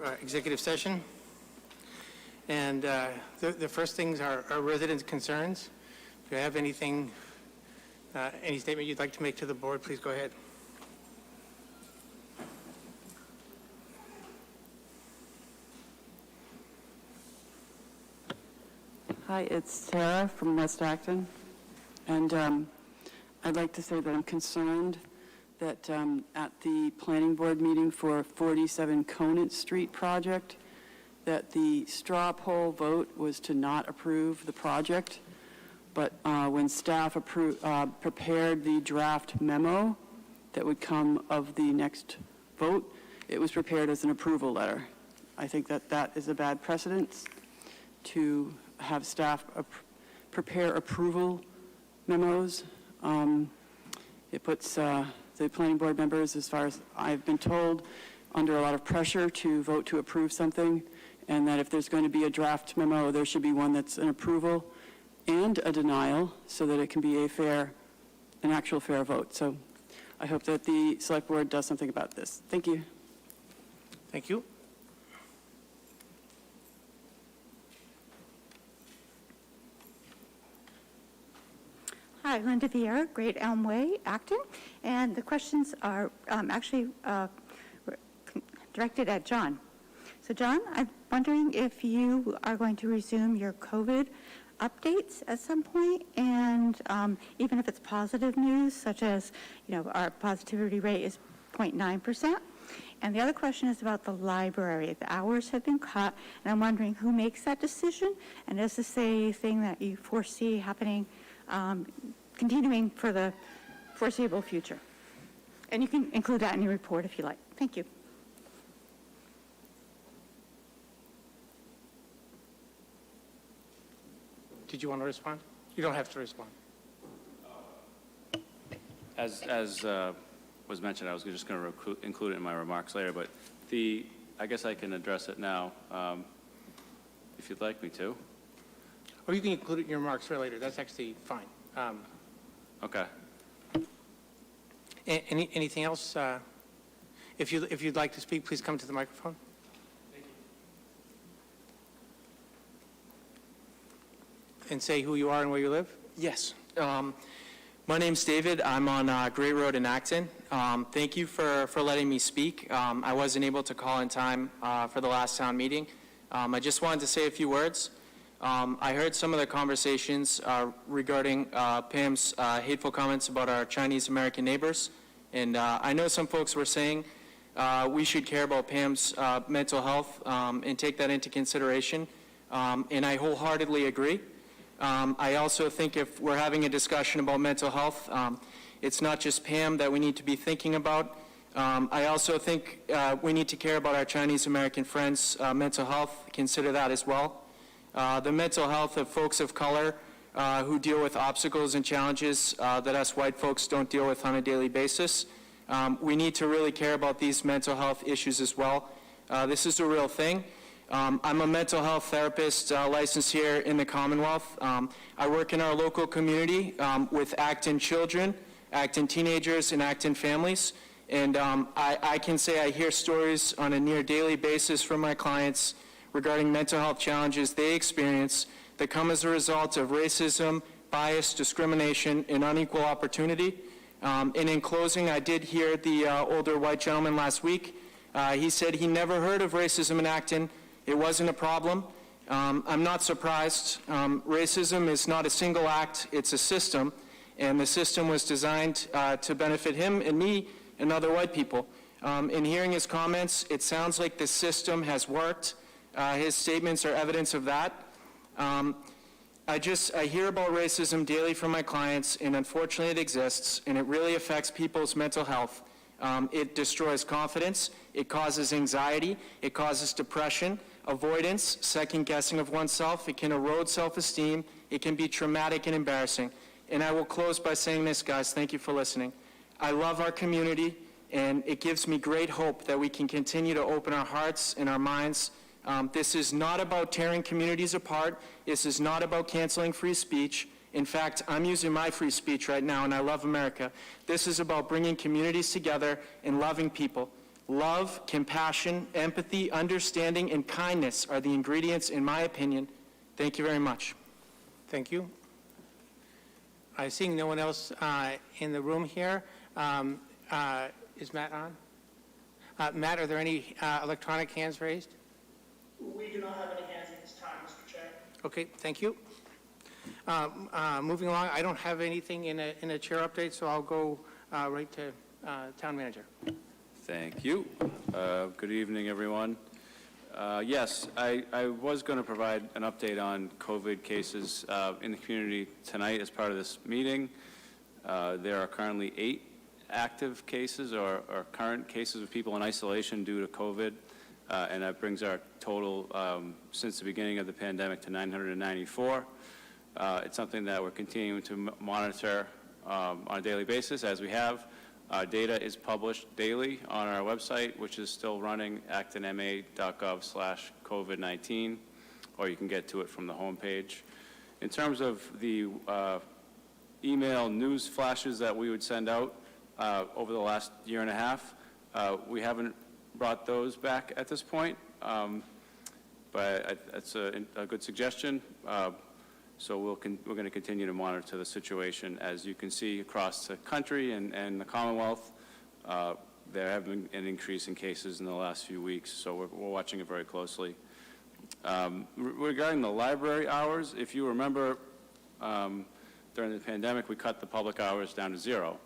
Executive session. And the first things are residents' concerns. If you have anything, any statement you'd like to make to the board, please go ahead. Hi, it's Sarah from West Acton, and I'd like to say that I'm concerned that at the planning board meeting for 47 Conant Street project, that the straw poll vote was to not approve the project, but when staff prepared the draft memo that would come of the next vote, it was prepared as an approval letter. I think that that is a bad precedent to have staff prepare approval memos. It puts the planning board members, as far as I've been told, under a lot of pressure to vote to approve something, and that if there's going to be a draft memo, there should be one that's an approval and a denial so that it can be an actual fair vote. So I hope that the select board does something about this. Thank you. Thank you. Hi, Linda Vieira, Great Elm Way, Acton, and the questions are actually directed at John. So John, I'm wondering if you are going to resume your COVID updates at some point, and even if it's positive news, such as, our positivity rate is 0.9%. And the other question is about the library. The hours have been cut, and I'm wondering who makes that decision, and is this a thing that you foresee happening, continuing for the foreseeable future? And you can include that in your report if you like. Thank you. Did you want to respond? You don't have to respond. As was mentioned, I was just going to include it in my remarks later, but I guess I can address it now if you'd like me to. Or you can include it in your remarks for later. That's actually fine. Okay. Anything else? If you'd like to speak, please come to the microphone. Thank you. And say who you are and where you live. Yes. My name's David. I'm on Great Road in Acton. Thank you for letting me speak. I wasn't able to call in time for the last town meeting. I just wanted to say a few words. I heard some of the conversations regarding Pam's hateful comments about our Chinese American neighbors. And I know some folks were saying we should care about Pam's mental health and take that into consideration. And I wholeheartedly agree. I also think if we're having a discussion about mental health, it's not just Pam that we need to be thinking about. I also think we need to care about our Chinese American friends' mental health, consider that as well. The mental health of folks of color who deal with obstacles and challenges that us white folks don't deal with on a daily basis. We need to really care about these mental health issues as well. This is a real thing. I'm a mental health therapist licensed here in the Commonwealth. I work in our local community with Acton children, Acton teenagers, and Acton families. And I can say I hear stories on a near daily basis from my clients regarding mental health challenges they experience that come as a result of racism, bias, discrimination, and unequal opportunity. And in closing, I did hear the older white gentleman last week. He said he never heard of racism in Acton. It wasn't a problem. I'm not surprised. Racism is not a single act, it's a system. And the system was designed to benefit him and me and other white people. In hearing his comments, it sounds like the system has worked. His statements are evidence of that. I hear about racism daily from my clients, and unfortunately it exists, and it really affects people's mental health. It destroys confidence, it causes anxiety, it causes depression, avoidance, second guessing of oneself, it can erode self-esteem, it can be traumatic and embarrassing. And I will close by saying this, guys, thank you for listening. I love our community, and it gives me great hope that we can continue to open our hearts and our minds. This is not about tearing communities apart. This is not about canceling free speech. In fact, I'm using my free speech right now, and I love America. This is about bringing communities together and loving people. Love, compassion, empathy, understanding, and kindness are the ingredients, in my opinion. Thank you very much. Thank you. Seeing no one else in the room here, is Matt on? Matt, are there any electronic hands raised? We do not have any hands at this time, Mr. Chair. Okay, thank you. Moving along, I don't have anything in a chair update, so I'll go right to Town Manager. Thank you. Good evening, everyone. Yes, I was going to provide an update on COVID cases in the community tonight as part of this meeting. There are currently 8 active cases or current cases of people in isolation due to COVID, and that brings our total since the beginning of the pandemic to 994. It's something that we're continuing to monitor on a daily basis, as we have. Data is published daily on our website, which is still running, actonma.gov/COVID-19, or you can get to it from the homepage. In terms of the email news flashes that we would send out over the last year and a half, we haven't brought those back at this point, but that's a good suggestion. So we're going to continue to monitor the situation. As you can see across the country and the Commonwealth, there have been an increase in cases in the last few weeks, so we're watching it very closely. Regarding the library hours, if you remember, during the pandemic, we cut the public hours down to 0,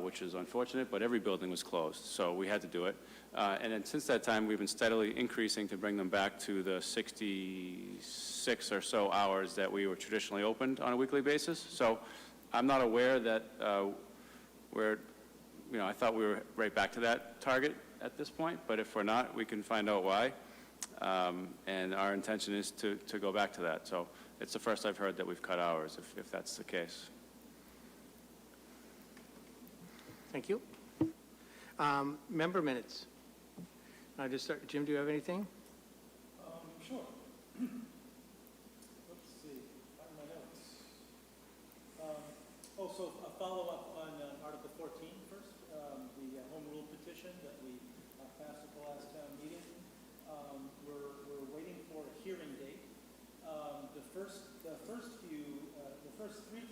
which is unfortunate, but every building was closed, so we had to do it. And then since that time, we've been steadily increasing to bring them back to the 66 or so hours that we were traditionally opened on a weekly basis. So I'm not aware that I thought we were right back to that target at this point, but if we're not, we can find out why. And our intention is to go back to that. So it's the first I've heard that we've cut hours, if that's the case. Thank you. Member minutes. Just start. Jim, do you have anything? Sure. Let's see. Find my notes. So a follow-up on Article 14 first, the home rule petition that we passed at the last town meeting. We're waiting for a hearing date. The first 3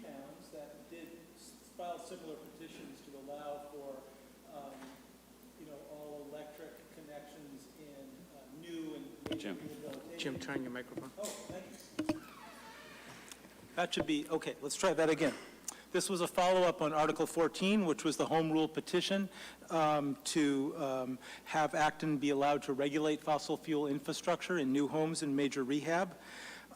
towns that did file similar petitions to allow for all electric connections in new and major rehabilitation. Jim, turn your microphone. Oh, thank you. That should be, okay, let's try that again. This was a follow-up on Article 14, which was the home rule petition to have Acton be allowed to regulate fossil fuel infrastructure in new homes and major rehab.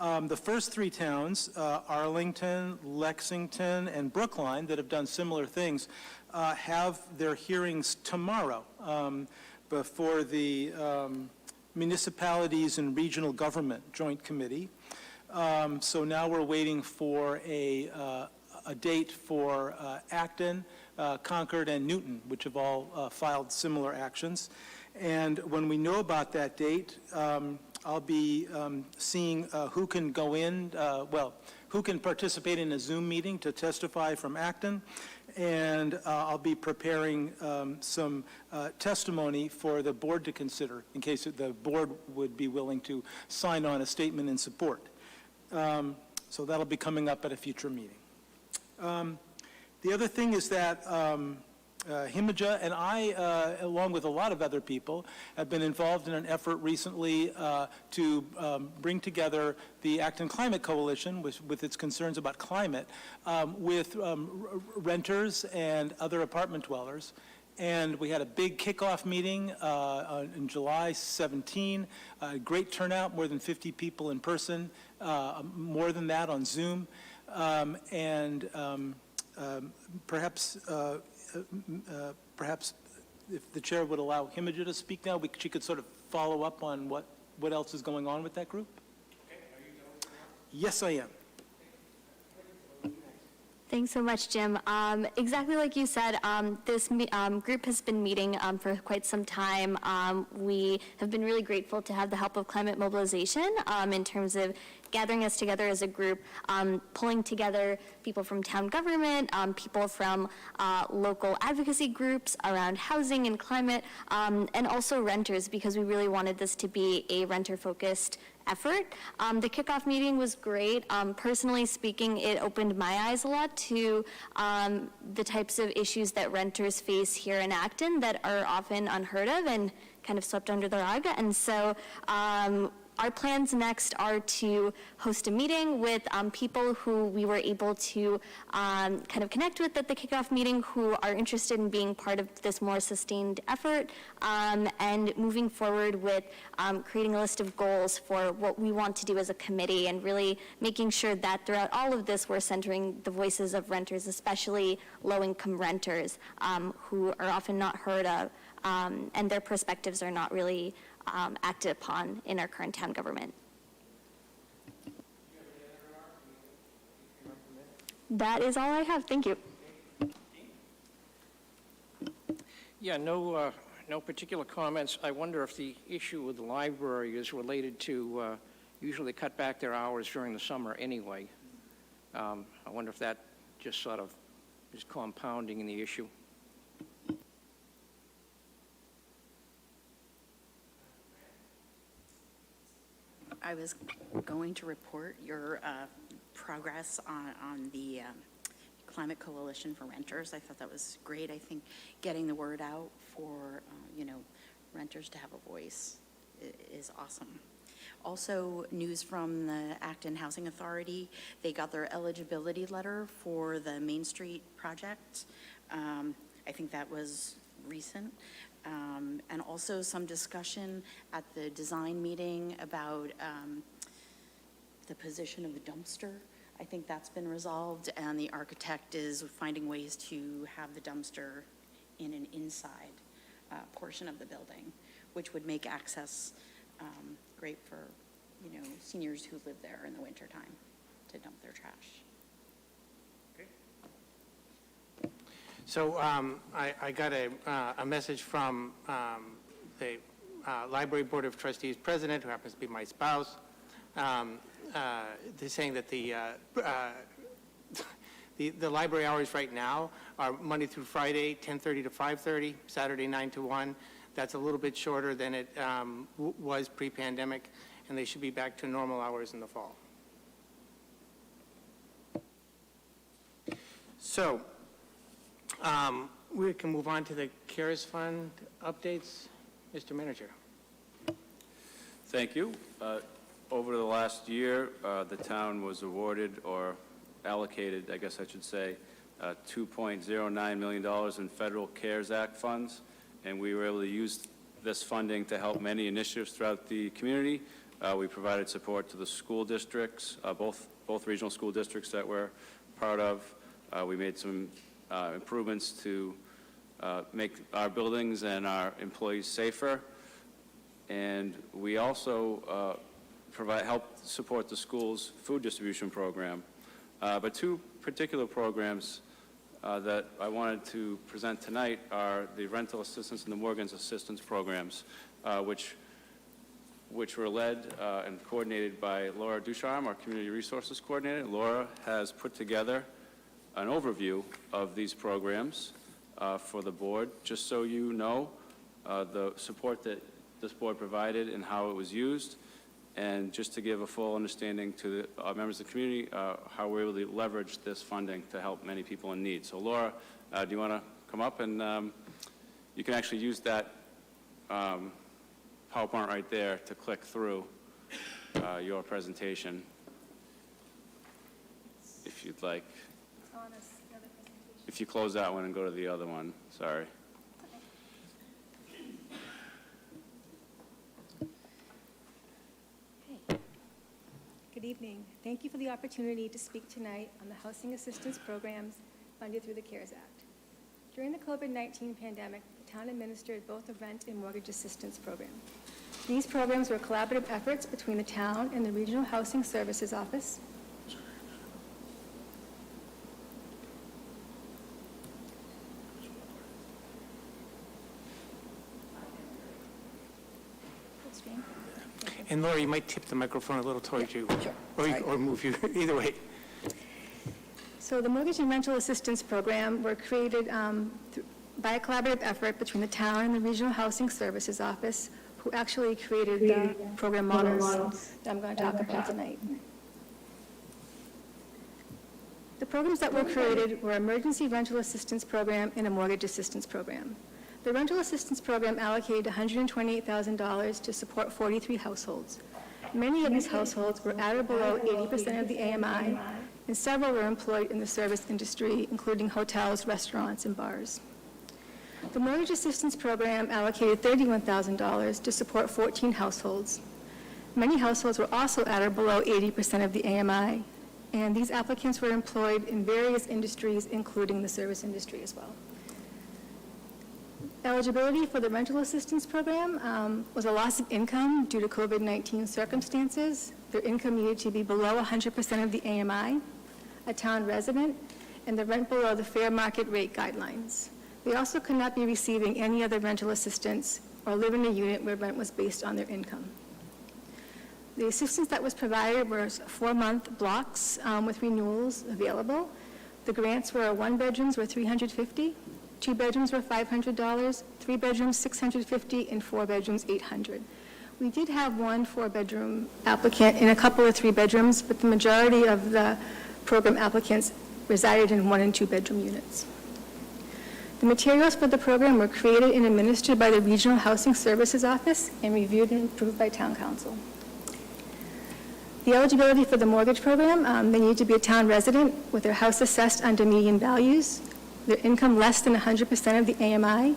The first 3 towns, Arlington, Lexington, and Brookline, that have done similar things, have their hearings tomorrow before the Municipalities and Regional Government Joint Committee. So now we're waiting for a date for Acton, Concord, and Newton, which have all filed similar actions. And when we know about that date, I'll be seeing who can go in, who can participate in a Zoom meeting to testify from Acton, and I'll be preparing some testimony for the board to consider in case the board would be willing to sign on a statement in support. So that'll be coming up at a future meeting. The other thing is that Mbta and I, along with a lot of other people, have been involved in an effort recently to bring together the Acton Climate Coalition with its concerns about climate with renters and other apartment dwellers. And we had a big kickoff meeting in July 17, great turnout, more than 50 people in person, more than that on Zoom. Perhaps if the chair would allow Mbta to speak now, she could sort of follow up on what else is going on with that group. Okay. Are you done? Yes, I am. Thanks so much, Jim. Exactly like you said, this group has been meeting for quite some time. We have been really grateful to have the help of Climate Mobilization in terms of gathering us together as a group, pulling together people from town government, people from local advocacy groups around housing and climate, and also renters, because we really wanted this to be a renter-focused effort. The kickoff meeting was great. Personally speaking, it opened my eyes a lot to the types of issues that renters face here in Acton that are often unheard of and kind of swept under the rug. And so our plans next are to host a meeting with people who we were able to kind of connect with at the kickoff meeting, who are interested in being part of this more sustained effort, and moving forward with creating a list of goals for what we want to do as a committee, and really making sure that throughout all of this we're centering the voices of renters, especially low-income renters, who are often not heard of, and their perspectives are not really acted upon in our current town government. That is all I have. Thank you. Yeah, no particular comments. I wonder if the issue with the library is related to, usually they cut back their hours during the summer anyway. I wonder if that just sort of is compounding in the issue. I was going to report your progress on the Climate Coalition for Renters. I thought that was great. I think getting the word out for, renters to have a voice is awesome. Also, news from the Acton Housing Authority. They got their eligibility letter for the Main Street project. I think that was recent. And also some discussion at the design meeting about the position of the dumpster. I think that's been resolved, and the architect is finding ways to have the dumpster in an inside portion of the building, which would make access great for, seniors who live there in the wintertime to dump their trash. So I got a message from the Library Board of Trustees president, who happens to be my spouse. They're saying that the library hours right now are Monday through Friday, 10:30 to 5:30, Saturday 9 to 1. That's a little bit shorter than it was pre-pandemic, and they should be back to normal hours in the fall. So we can move on to the CARES Fund updates. Mr. Manager. Thank you. Over the last year, the town was awarded or allocated, I guess I should say, $2.09 million in federal CARES Act funds, and we were able to use this funding to help many initiatives throughout the community. We provided support to the school districts, both regional school districts that we're part of. We made some improvements to make our buildings and our employees safer, and we also help support the school's food distribution program. But two particular programs that I wanted to present tonight are the rental assistance and the Morgan's assistance programs, which were led and coordinated by Laura Ducharme, our community resources coordinator. Laura has put together an overview of these programs for the board, just so you know the support that this board provided and how it was used, and just to give a full understanding to the members of the community how we're able to leverage this funding to help many people in need. So Laura, do you want to come up, and you can actually use that PowerPoint right there to click through your presentation if you'd like. If you close that one and go to the other one, sorry. Good evening. Thank you for the opportunity to speak tonight on the housing assistance programs funded through the CARES Act. During the COVID-19 pandemic, the town administered both a rent and mortgage assistance program. These programs were collaborative efforts between the town and the Regional Housing Services Office, And Laura, you might tip the microphone a little towards you. sure. Or Sorry. or move you, either way. So the Mortgage and Rental Assistance Program were created by a collaborative effort between the town and the Regional Housing Services Office, who actually created the program models that I'm going to talk about tonight. The programs that were created were Emergency Rental Assistance Program and a Mortgage Assistance Program. The Rental Assistance Program allocated $128,000 to support 43 households. Many of these households were at or below 80% of the AMI, and several were employed in the service industry, including hotels, restaurants, and bars. The Mortgage Assistance Program allocated $31,000 to support 14 households. Many households were also at or below 80% of the AMI, and these applicants were employed in various industries, including the service industry as well. Eligibility for the Rental Assistance Program was a loss of income due to COVID-19 circumstances. Their income needed to be below 100% of the AMI, a town resident, and the rent below the fair market rate guidelines. They also could not be receiving any other rental assistance or live in a unit where rent was based on their income. The assistance that was provided was 4-month blocks with renewals available. The grants were 1 bedrooms were $350, 2 bedrooms were $500, 3 bedrooms $650, and 4 bedrooms $800. We did have 1 4-bedroom applicant and a couple of 3 bedrooms, but the majority of the program applicants resided in 1 and 2 bedroom units. The materials for the program were created and administered by the Regional Housing Services Office and reviewed and approved by Town Council. The eligibility for the mortgage program, they need to be a town resident with their house assessed under median values, their income less than 100% of the AMI,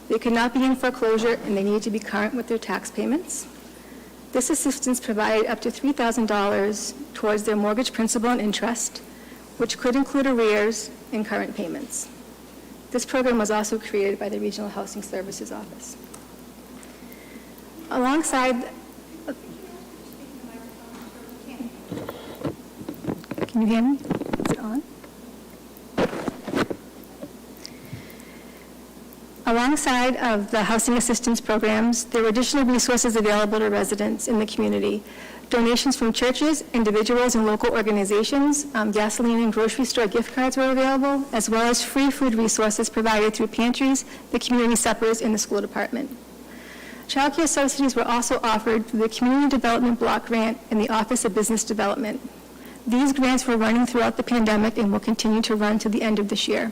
they could not be in foreclosure, and they need to be current with their tax payments. This assistance provided up to $3,000 towards their mortgage principal and interest, which could include arrears and current payments. This program was also created by the Regional Housing Services Office. Alongside, can you hear me? Is it on? Alongside of the housing assistance programs, there were additional resources available to residents in the community. Donations from churches, individuals, and local organizations, gasoline and grocery store gift cards were available, as well as free food resources provided through pantries, the community suppers, and the school department. Child care subsidies were also offered through the Community Development Block Grant and the Office of Business Development. These grants were running throughout the pandemic and will continue to run to the end of this year.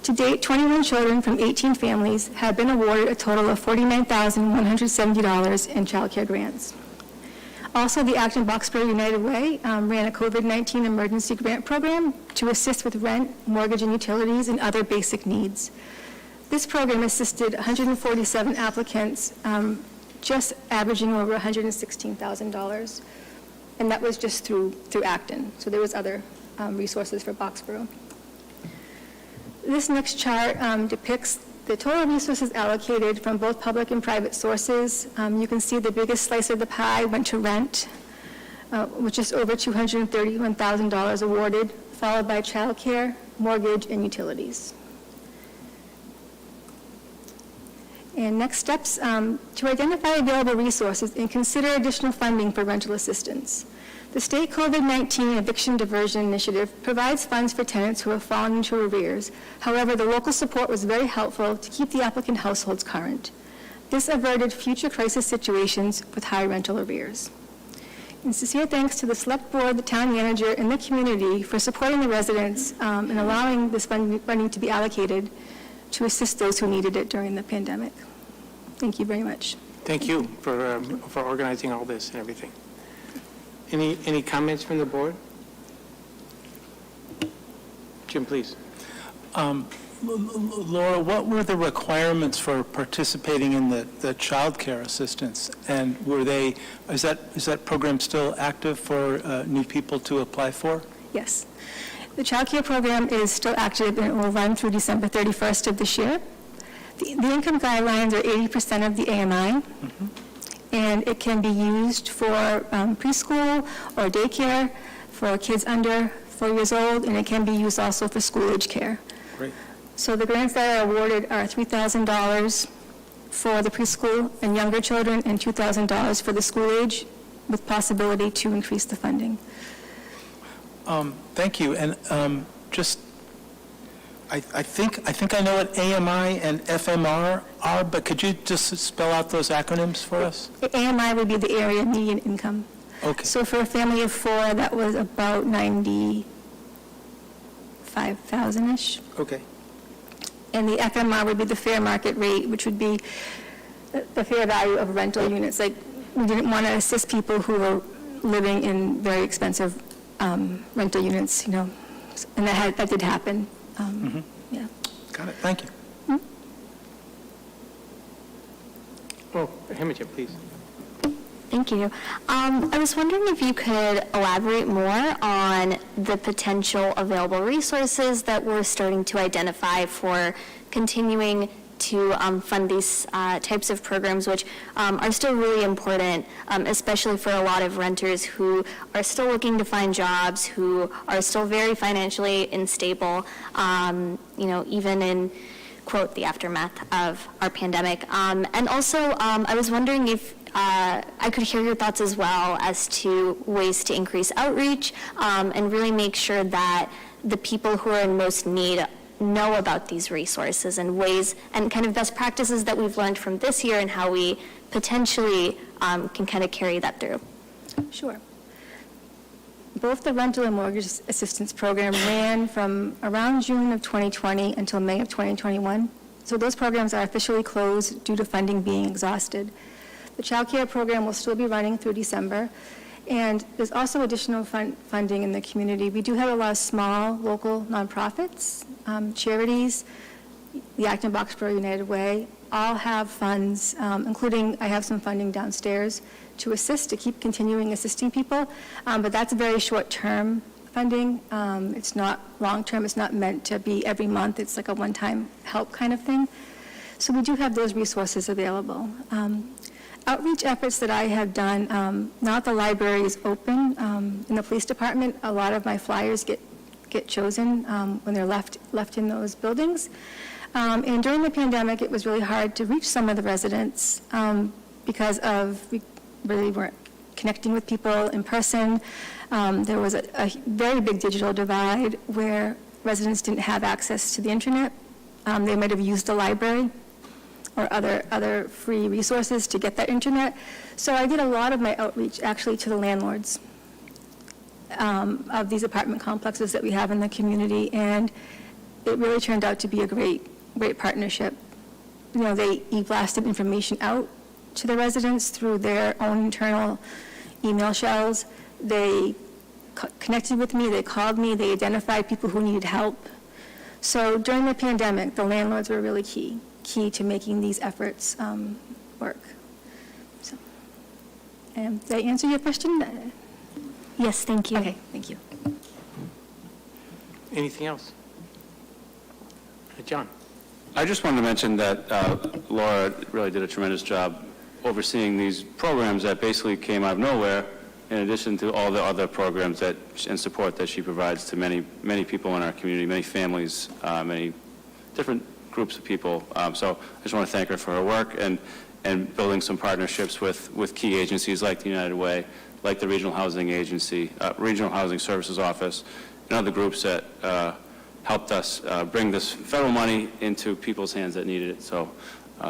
To date, 21 children from 18 families have been awarded a total of $49,170 in child care grants. Also, the Acton Boxborough United Way ran a COVID-19 emergency grant program to assist with rent, mortgage, and utilities and other basic needs. This program assisted 147 applicants, just averaging over $116,000, and that was just through Acton. So there was other resources for Boxborough. This next chart depicts the total resources allocated from both public and private sources. You can see the biggest slice of the pie went to rent, with just over $231,000 awarded, followed by child care, mortgage, and utilities. And next steps, to identify available resources and consider additional funding for rental assistance. The state COVID-19 eviction diversion initiative provides funds for tenants who have fallen into arrears. However, the local support was very helpful to keep the applicant households current. This averted future crisis situations with high rental arrears. And sincere thanks to the Select Board, the Town Manager, and the community for supporting the residents and allowing this funding to be allocated to assist those who needed it during the pandemic. Thank you very much. Thank you for organizing all this and everything. Any comments from the board? Jim, please. Laura, what were the requirements for participating in the child care assistance? And is that program still active for new people to apply for? Yes. The child care program is still active and it will run through December 31st of this year. The income guidelines are 80% of the AMI. Mm-hmm. And it can be used for preschool or daycare for kids under 4 years old, and it can be used also for school-age care. Great. So the grants that are awarded are $3,000 for the preschool and younger children and $2,000 for the school age, with possibility to increase the funding. Thank you, and I think I know what AMI and FMR are, but could you just spell out those acronyms for us? The AMI would be the area median income. Okay. So for a family of 4, that was about 95,000-ish. Okay. And the FMR would be the fair market rate, which would be the fair value of rental units. Like, we didn't want to assist people who were living in very expensive rental units, you know, and that did happen. Yeah. Got it, thank you. Oh, Imogen, please. Thank you. I was wondering if you could elaborate more on the potential available resources that we're starting to identify for continuing to fund these types of programs, which are still really important, especially for a lot of renters who are still looking to find jobs, who are still very financially unstable, you know, even in, quote, the aftermath of our pandemic. And also, I was wondering if I could hear your thoughts as well as to ways to increase outreach and really make sure that the people who are in most need know about these resources and ways and kind of best practices that we've learned from this year and how we potentially can kind of carry that through. Sure. Both the rental and mortgage assistance program ran from around June of 2020 until May of 2021. So those programs are officially closed due to funding being exhausted. The child care program will still be running through December. And there's also additional funding in the community. We do have a lot of small local nonprofits, charities, the Acton Boxborough United Way, all have funds, including I have some funding downstairs to assist, to keep continuing assisting people. But that's very short-term funding. It's not long-term. It's not meant to be every month. It's like a one-time help kind of thing. So we do have those resources available. Outreach efforts that I have done, now that the library is open, in the police department, a lot of my flyers get chosen when they're left in those buildings. And during the pandemic, it was really hard to reach some of the residents because we really weren't connecting with people in person. There was a very big digital divide where residents didn't have access to the internet. They might have used the library or other free resources to get that internet. So I did a lot of my outreach actually to the landlords of these apartment complexes that we have in the community, and it really turned out to be a great partnership. You know, they e-blasted information out to the residents through their own internal email shells. They connected with me, they called me, they identified people who needed help. So during the pandemic, the landlords were really key to making these efforts work. So, did I answer your question? Yes, thank you. Okay, thank you. Anything else? John? I just wanted to mention that Laura really did a tremendous job overseeing these programs that basically came out of nowhere, in addition to all the other programs and support that she provides to many people in our community, many families, many different groups of people. So I just want to thank her for her work and building some partnerships with key agencies like the United Way, like the Regional Housing Agency, Regional Housing Services Office, and other groups that helped us bring this federal money into people's hands that needed it. So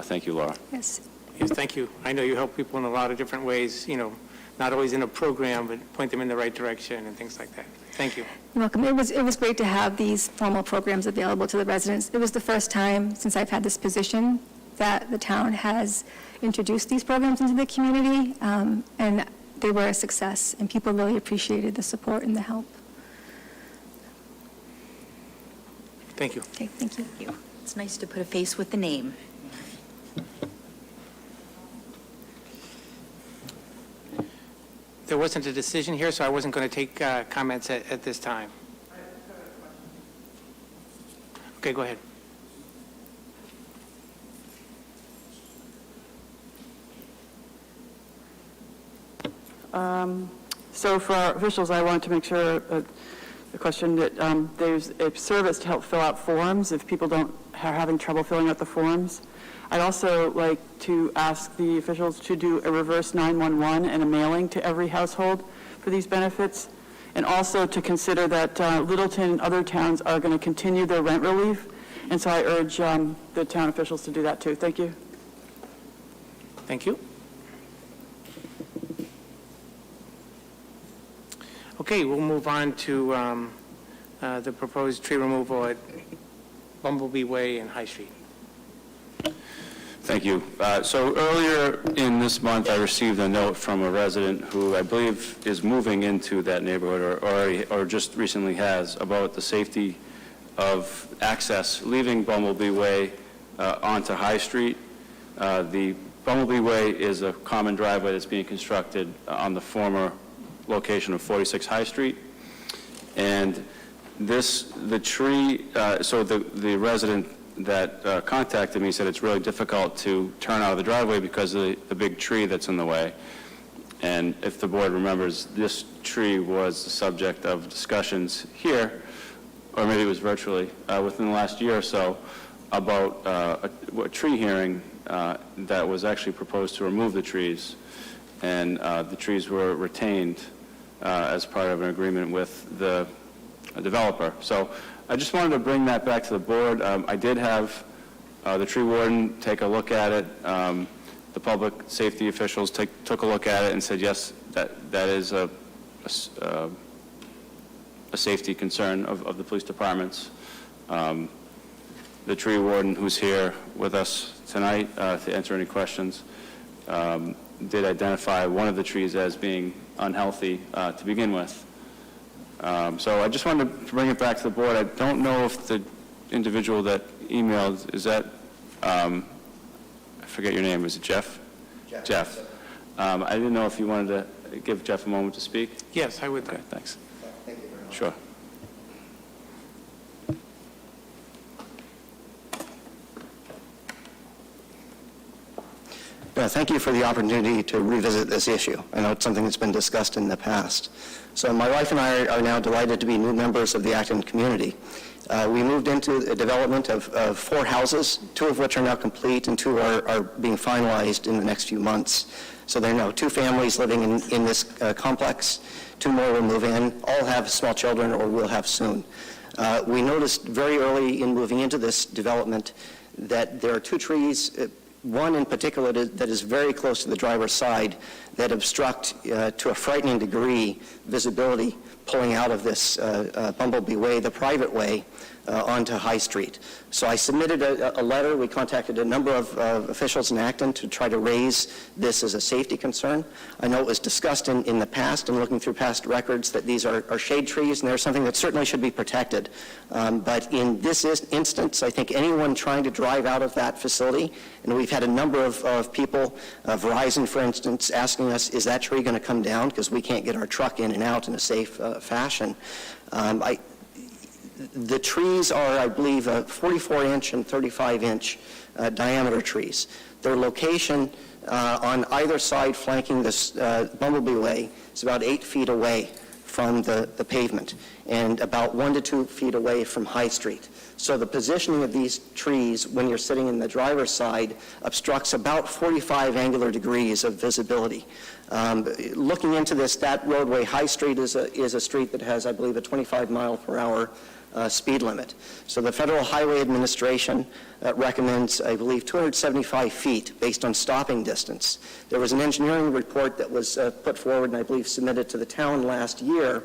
thank you, Laura. Yes. Yes, thank you. I know you help people in a lot of different ways, you know, not always in a program, but point them in the right direction and things like that. Thank you. You're welcome. It was great to have these formal programs available to the residents. It was the first time since I've had this position that the town has introduced these programs into the community, and they were a success, and people really appreciated the support and the help. Thank you. Okay, thank you. It's nice to put a face with the name. There wasn't a decision here, so I wasn't going to take comments at this time. Okay, go ahead. So for our officials, I want to make sure, the question that there's a service to help fill out forms if people are having trouble filling out the forms. I'd also like to ask the officials to do a reverse 911 and a mailing to every household for these benefits, and also to consider that Littleton and other towns are going to continue their rent relief, and so I urge the town officials to do that too. Thank you. Thank you. Okay, we'll move on to the proposed tree removal at Bumblebee Way and High Street. Thank you. So earlier in this month, I received a note from a resident who I believe is moving into that neighborhood or just recently has, about the safety of access leaving Bumblebee Way onto High Street. The Bumblebee Way is a common driveway that's being constructed on the former location of 46 High Street. And the tree, so the resident that contacted me said it's really difficult to turn out of the driveway because of the big tree that's in the way. And if the board remembers, this tree was the subject of discussions here, or maybe it was virtually, within the last year or so, about a tree hearing that was actually proposed to remove the trees. And the trees were retained as part of an agreement with the developer. So I just wanted to bring that back to the board. I did have the tree warden take a look at it. The public safety officials took a look at it and said, yes, that is a safety concern of the police departments. The tree warden, who's here with us tonight to answer any questions, did identify one of the trees as being unhealthy to begin with. So I just wanted to bring it back to the board. I don't know if the individual that emailed, is that, I forget your name, is it Jeff? Jeff. I didn't know if you wanted to give Jeff a moment to speak. Yes, I would. Okay, thanks. Thank you very much. Sure. Thank you for the opportunity to revisit this issue. I know it's something that's been discussed in the past. So my wife and I are now delighted to be new members of the Acton community. We moved into a development of 4 houses, 2 of which are now complete and 2 are being finalized in the next few months. So there are now 2 families living in this complex. 2 more will move in. All have small children or will have soon. We noticed very early in moving into this development that there are 2 trees, one in particular that is very close to the driver's side, that obstruct to a frightening degree visibility pulling out of this Bumblebee Way, the private way, onto High Street. So I submitted a letter. We contacted a number of officials in Acton to try to raise this as a safety concern. I know it was discussed in the past and looking through past records that these are shade trees and they're something that certainly should be protected. But in this instance, I think anyone trying to drive out of that facility, and we've had a number of people, Verizon for instance, asking us, is that tree going to come down because we can't get our truck in and out in a safe fashion. The trees are, I believe, 44-inch and 35-inch diameter trees. Their location on either side flanking this Bumblebee Way is about 8 feet away from the pavement and about 1 to 2 feet away from High Street. So the positioning of these trees when you're sitting in the driver's side obstructs about 45 angular degrees of visibility. Looking into this, that roadway, High Street, is a street that has, I believe, a 25-mile-per-hour speed limit. So the Federal Highway Administration recommends, I believe, 275 feet based on stopping distance. There was an engineering report that was put forward and I believe submitted to the town last year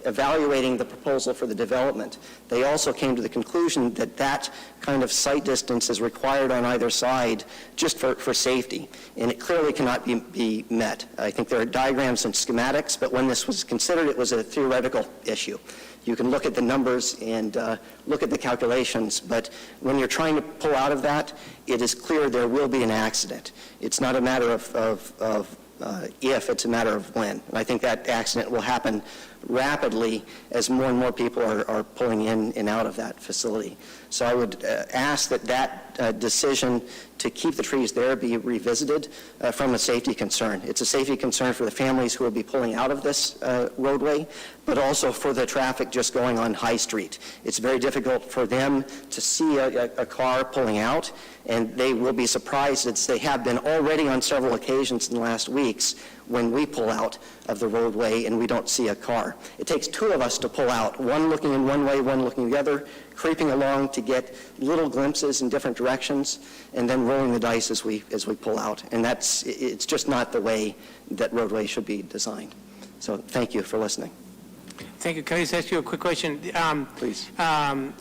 evaluating the proposal for the development. They also came to the conclusion that that kind of sight distance is required on either side just for safety, and it clearly cannot be met. I think there are diagrams and schematics, but when this was considered, it was a theoretical issue. You can look at the numbers and look at the calculations, but when you're trying to pull out of that, it is clear there will be an accident. It's not a matter of if, it's a matter of when. And I think that accident will happen rapidly as more and more people are pulling in and out of that facility. So I would ask that decision to keep the trees there be revisited from a safety concern. It's a safety concern for the families who will be pulling out of this roadway, but also for the traffic just going on High Street. It's very difficult for them to see a car pulling out, and they will be surprised, as they have been already on several occasions in the last weeks, when we pull out of the roadway and we don't see a car. It takes two of us to pull out, one looking in one way, one looking the other, creeping along to get little glimpses in different directions, and then rolling the dice as we pull out. And it's just not the way that roadways should be designed. So thank you for listening. Thank you. Can I just ask you a quick question? Please. I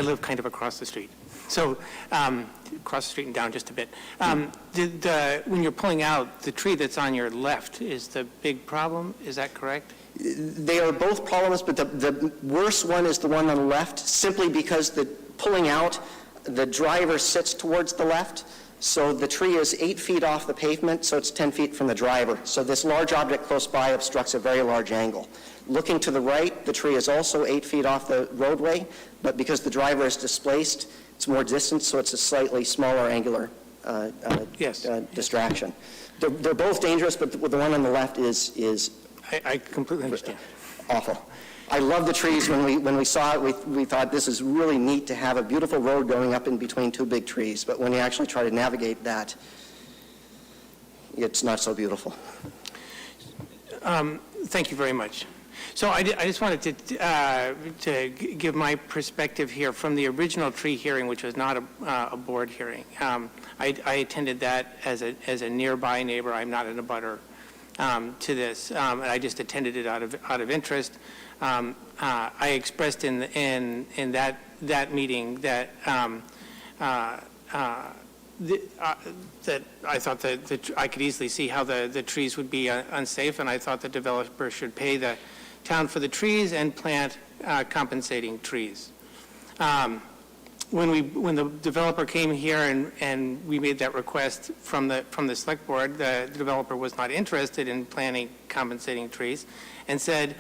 live kind of across the street. So across the street and down just a bit. When you're pulling out, the tree that's on your left is the big problem. Is that correct? They are both problems, but the worst one is the one on the left, simply because the pulling out, the driver sits towards the left, so the tree is 8 feet off the pavement, so it's 10 feet from the driver. So this large object close by obstructs a very large angle. Looking to the right, the tree is also 8 feet off the roadway, but because the driver is displaced, it's more distance, so it's a slightly smaller angular distraction. They're both dangerous, but the one on the left is I completely understand. Awful. I love the trees. When we saw it, we thought this is really neat to have a beautiful road going up in between two big trees, but when you actually try to navigate that, it's not so beautiful. Thank you very much. So I just wanted to give my perspective here from the original tree hearing, which was not a board hearing. I attended that as a nearby neighbor. I'm not an abutter to this, and I just attended it out of interest. I expressed in that meeting that that I thought that I could easily see how the trees would be unsafe, and I thought the developer should pay the town for the trees and plant compensating trees. When the developer came here and we made that request from the select board, the developer was not interested in planting compensating trees and said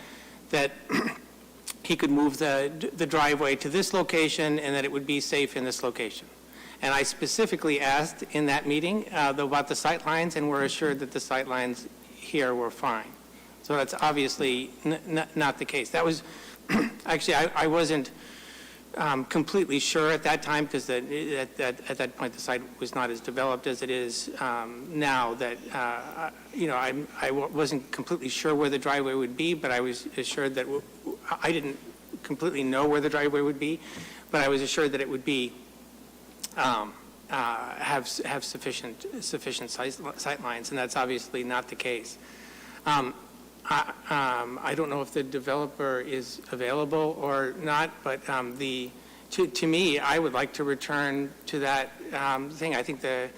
that he could move the driveway to this location and that it would be safe in this location. And I specifically asked in that meeting about the sight lines, and were assured that the sight lines here were fine. So that's obviously not the case. That was, actually, I wasn't completely sure at that time, because at that point the site was not as developed as it is now, that, I wasn't completely sure where the driveway would be, but I was assured that, I didn't completely know where the driveway would be, but I was assured that it would be, have sufficient sight lines, and that's obviously not the case. I don't know if the developer is available or not, but to me, I would like to return to that thing. I think the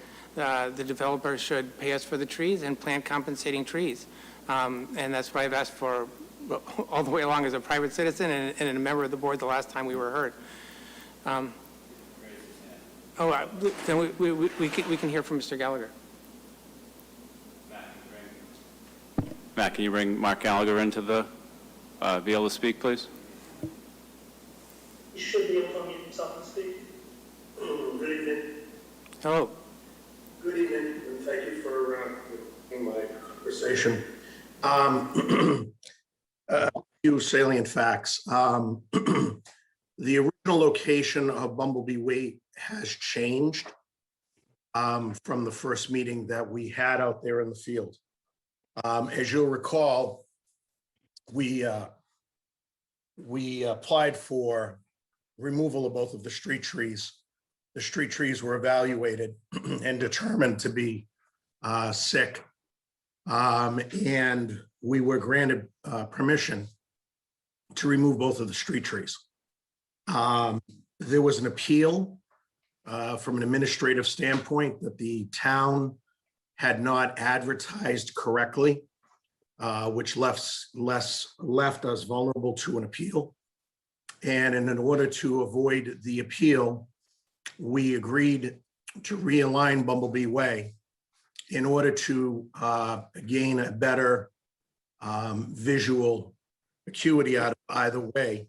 developer should pay us for the trees and plant compensating trees, and that's what I've asked for all the way along as a private citizen and a member of the board the last time we were heard. Then we can hear from Mr. Gallagher. Matt, can you bring Mark Gallagher into be able to speak, please? You should be able to unmute himself and speak. Good evening. Hello. Good evening, and thank you for my conversation. A few salient facts. The original location of Bumblebee Way has changed from the first meeting that we had out there in the field. As you'll recall, we applied for removal of both of the street trees. The street trees were evaluated and determined to be sick, and we were granted permission to remove both of the street trees. There was an appeal from an administrative standpoint that the town had not advertised correctly, which left us vulnerable to an appeal. And in order to avoid the appeal, we agreed to realign Bumblebee Way in order to gain a better visual acuity out of either way.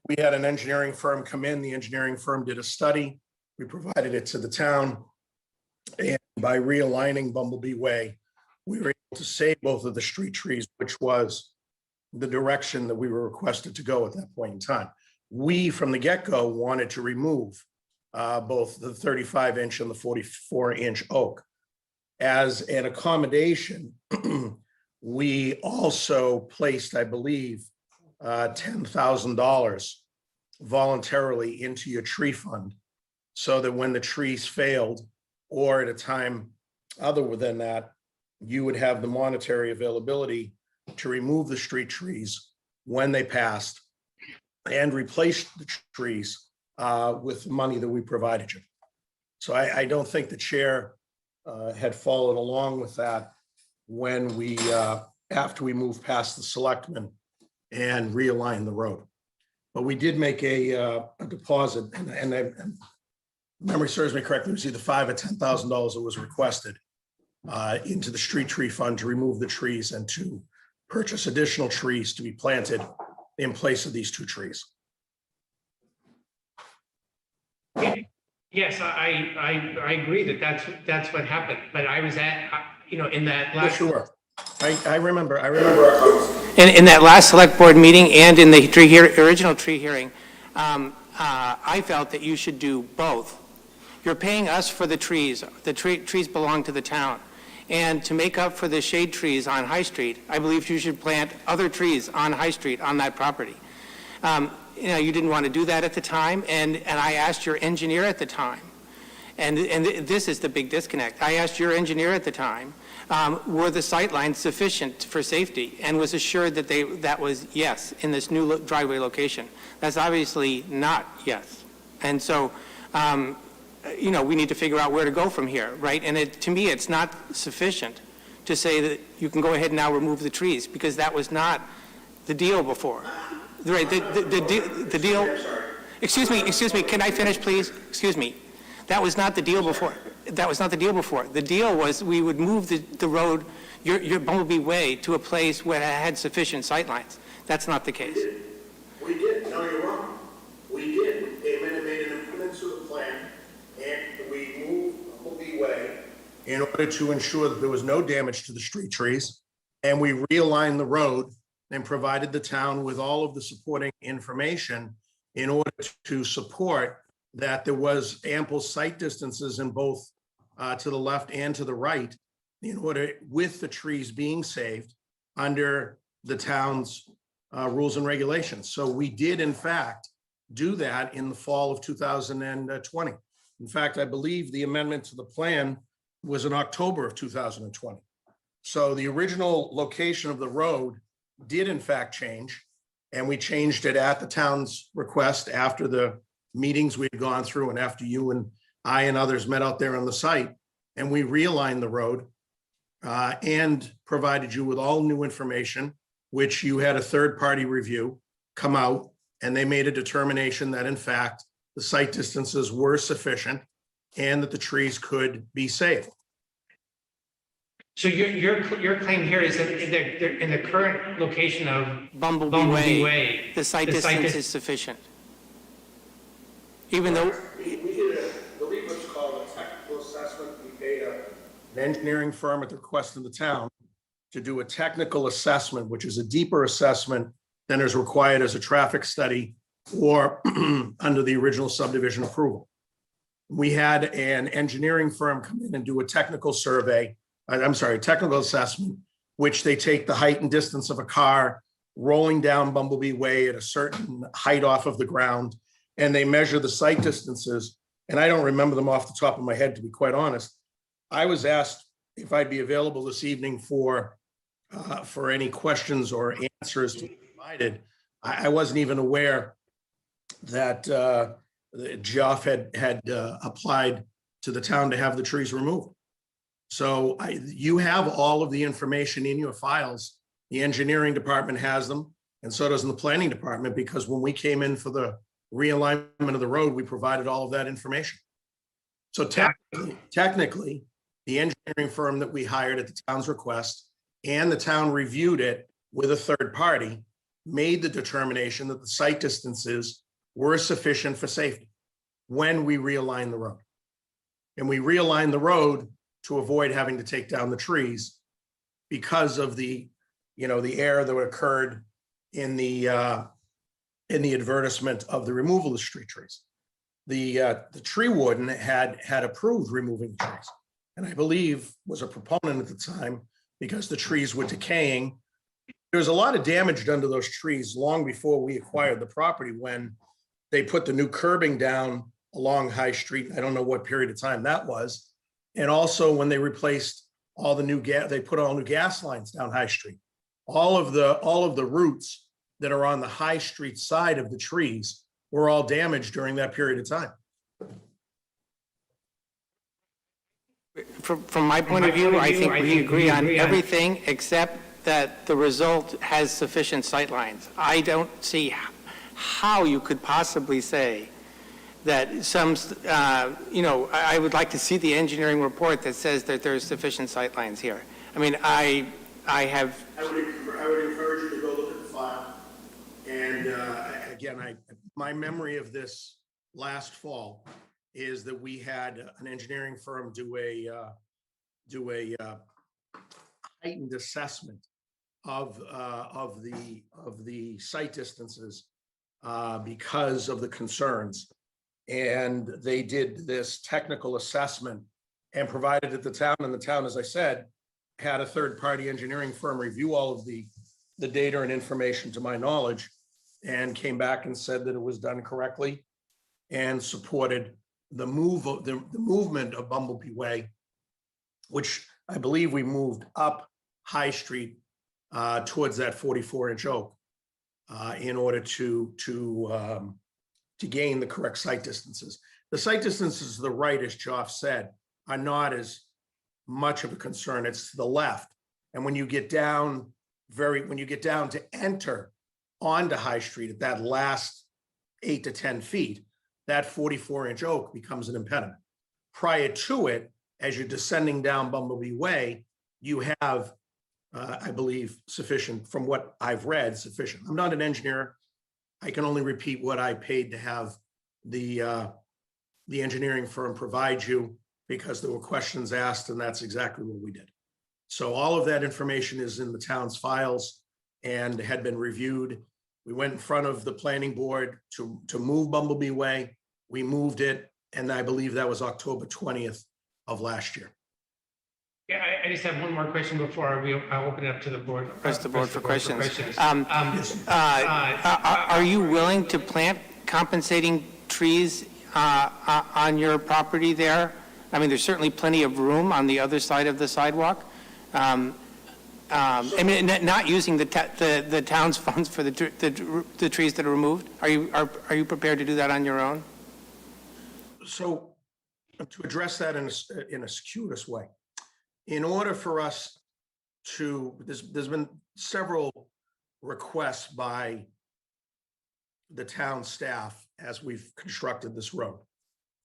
We had an engineering firm come in. The engineering firm did a study. We provided it to the town. And by realigning Bumblebee Way, we were able to save both of the street trees, which was the direction that we were requested to go at that point in time. We, from the get-go, wanted to remove both the 35-inch and the 44-inch oak. As an accommodation, we also placed, I believe, $10,000 voluntarily into your tree fund so that when the trees failed or at a time other than that, you would have the monetary availability to remove the street trees when they passed and replace the trees with the money that we provided you. So I don't think the chair had followed along with that when we, after we moved past the selectmen and realigned the road. But we did make a deposit, and memory serves me correctly, it was either $5,000 or $10,000 that was requested into the street tree fund to remove the trees and to purchase additional trees to be planted in place of these two trees. Yes, I agree that that's what happened, but I was at, in that last. Sure. I remember. In that last select board meeting and in the original tree hearing, I felt that you should do both. You're paying us for the trees. The trees belong to the town. And to make up for the shade trees on High Street, I believe you should plant other trees on High Street on that property. You didn't want to do that at the time, and I asked your engineer at the time, and this is the big disconnect. I asked your engineer at the time, were the sightlines sufficient for safety, and was assured that that was yes in this new driveway location. That's obviously not yes. And so, we need to figure out where to go from here, right? And to me, it's not sufficient to say that you can go ahead and now remove the trees, because that was not the deal before. Right, the deal, excuse me, can I finish, please? Excuse me. That was not the deal before. That was not the deal before. The deal was we would move the road, your Bumblebee Way, to a place where it had sufficient sightlines. That's not the case. We did. No, you're wrong. We did. They made an improvement to the plan, and we moved Bumblebee Way in order to ensure that there was no damage to the street trees, and we realigned the road and provided the town with all of the supporting information in order to support that there was ample sight distances in both to the left and to the right in order, with the trees being saved under the town's rules and regulations. So we did, in fact, do that in the fall of 2020. In fact, I believe the amendment to the plan was in October of 2020. So the original location of the road did in fact change, and we changed it at the town's request after the meetings we had gone through and after you and I and others met out there on the site, and we realigned the road and provided you with all new information, which you had a third-party review come out, and they made a determination that in fact the site distances were sufficient and that the trees could be saved. So your claim here is that in the current location of Bumblebee Way, The site distance is sufficient. Even though, We did I believe what's called a technical assessment. We paid an engineering firm at the request of the town to do a technical assessment, which is a deeper assessment than is required as a traffic study or under the original subdivision approval. We had an engineering firm come in and do a technical survey, technical assessment, which they take the height and distance of a car rolling down Bumblebee Way at a certain height off of the ground, and they measure the site distances. And I don't remember them off the top of my head, to be quite honest. I was asked if I'd be available this evening for any questions or answers to be provided. I wasn't even aware that Geoff had applied to the town to have the trees removed. So you have all of the information in your files. The engineering department has them, and so does the planning department, because when we came in for the realignment of the road, we provided all of that information. So technically, the engineering firm that we hired at the town's request and the town reviewed it with a third party, made the determination that the site distances were sufficient for safety when we realigned the road. And we realigned the road to avoid having to take down the trees because of the, the error that occurred in the advertisement of the removal of street trees. The tree warden had approved removing the trees, and I believe was a proponent at the time because the trees were decaying. There was a lot of damage done to those trees long before we acquired the property when they put the new curbing down along High Street. I don't know what period of time that was. And also when they replaced all the new they put all new gas lines down High Street. All of the roots that are on the High Street side of the trees were all damaged during that period of time. From my point of view, I think we agree on everything except that the result has sufficient sightlines. I don't see how you could possibly say that I would like to see the engineering report that says that there's sufficient sightlines here. I mean, I would encourage you to go look at the file. And again, my memory of this last fall is that we had an engineering firm do a heightened assessment of the site distances because of the concerns. And they did this technical assessment and provided it to the town, and the town, as I said, had a third-party engineering firm review all of the data and information to my knowledge, and came back and said that it was done correctly and supported the movement of Bumblebee Way, which I believe we moved up High Street towards that 44-inch oak in order to gain the correct site distances. The site distances to the right, as Geoff said, are not as much of a concern. It's to the left. And when you get down to enter onto High Street at that last 8 to 10 feet, that 44-inch oak becomes an impediment. Prior to it, as you're descending down Bumblebee Way, you have, I believe, sufficient, from what I've read, sufficient. I'm not an engineer. I can only repeat what I paid to have the engineering firm provide you, because there were questions asked, and that's exactly what we did. So all of that information is in the town's files and had been reviewed. We went in front of the planning board to move Bumblebee Way. We moved it, and I believe that was October 20th of last year. Yeah, I just have one more question before I open it up to the board. press the board for questions. Are you willing to plant compensating trees on your property there? I mean, there's certainly plenty of room on the other side of the sidewalk. I mean, not using the town's funds for the trees that are removed. Are you prepared to do that on your own? So to address that in a circuitous way, in order for us to, there's been several requests by the town staff as we've constructed this road.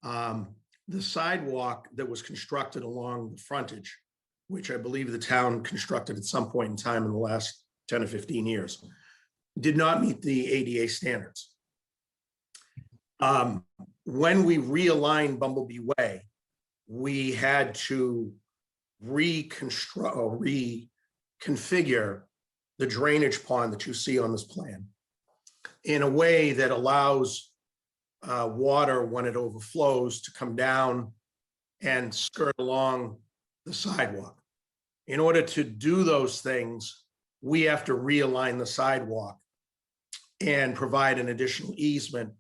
The sidewalk that was constructed along the frontage, which I believe the town constructed at some point in time in the last 10 or 15 years, did not meet the ADA standards. When we realigned Bumblebee Way, we had to reconstruct or reconfigure the drainage pond that you see on this plan in a way that allows water, when it overflows, to come down and skirt along the sidewalk. In order to do those things, we have to realign the sidewalk and provide an additional easement.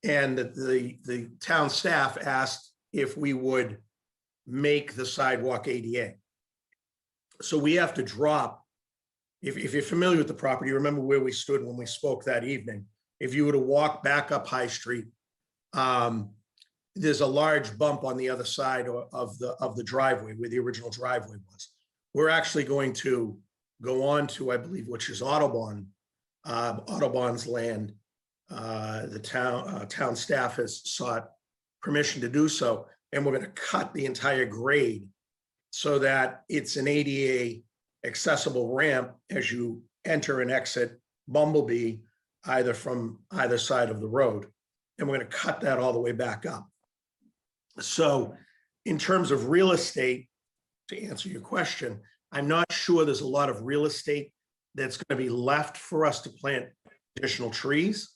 And the town staff asked if we would make the sidewalk ADA. So we have to drop, if you're familiar with the property, you remember where we stood when we spoke that evening. If you were to walk back up High Street, there's a large bump on the other side of the driveway where the original driveway was. We're actually going to go on to, I believe, which is Audubon's land. The town staff has sought permission to do so, and we're going to cut the entire grade so that it's an ADA accessible ramp as you enter and exit Bumblebee either from either side of the road. And we're going to cut that all the way back up. So in terms of real estate, to answer your question, I'm not sure there's a lot of real estate that's going to be left for us to plant additional trees.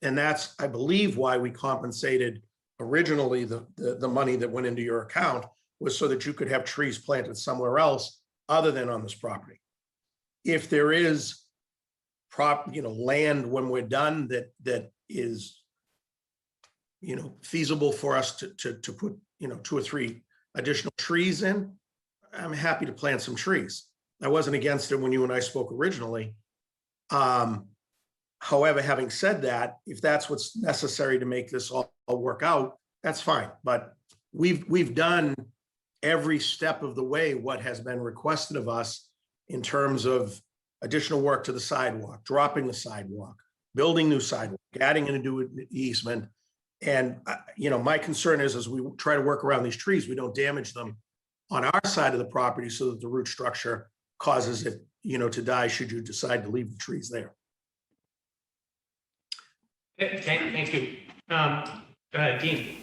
And that's, I believe, why we compensated originally the money that went into your account was so that you could have trees planted somewhere else other than on this property. If there is land when we're done that is, feasible for us to put, 2 or 3 additional trees in, I'm happy to plant some trees. I wasn't against it when you and I spoke originally. However, having said that, if that's what's necessary to make this all work out, that's fine. But we've done every step of the way what has been requested of us in terms of additional work to the sidewalk, dropping the sidewalk, building new sidewalk, adding in a new easement. And, my concern is as we try to work around these trees, we don't damage them on our side of the property so that the root structure causes it, to die should you decide to leave the trees there. Thank you. Dean.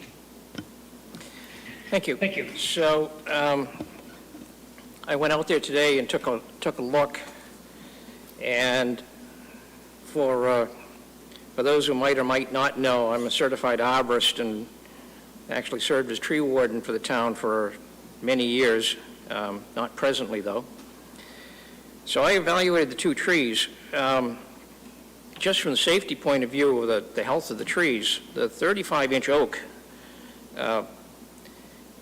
Thank you. Thank you. So I went out there today and took a look, and for those who might or might not know, I'm a certified arborist and actually served as tree warden for the town for many years, not presently though. So I evaluated the 2 trees. Just from the safety point of view of the health of the trees, the 35-inch oak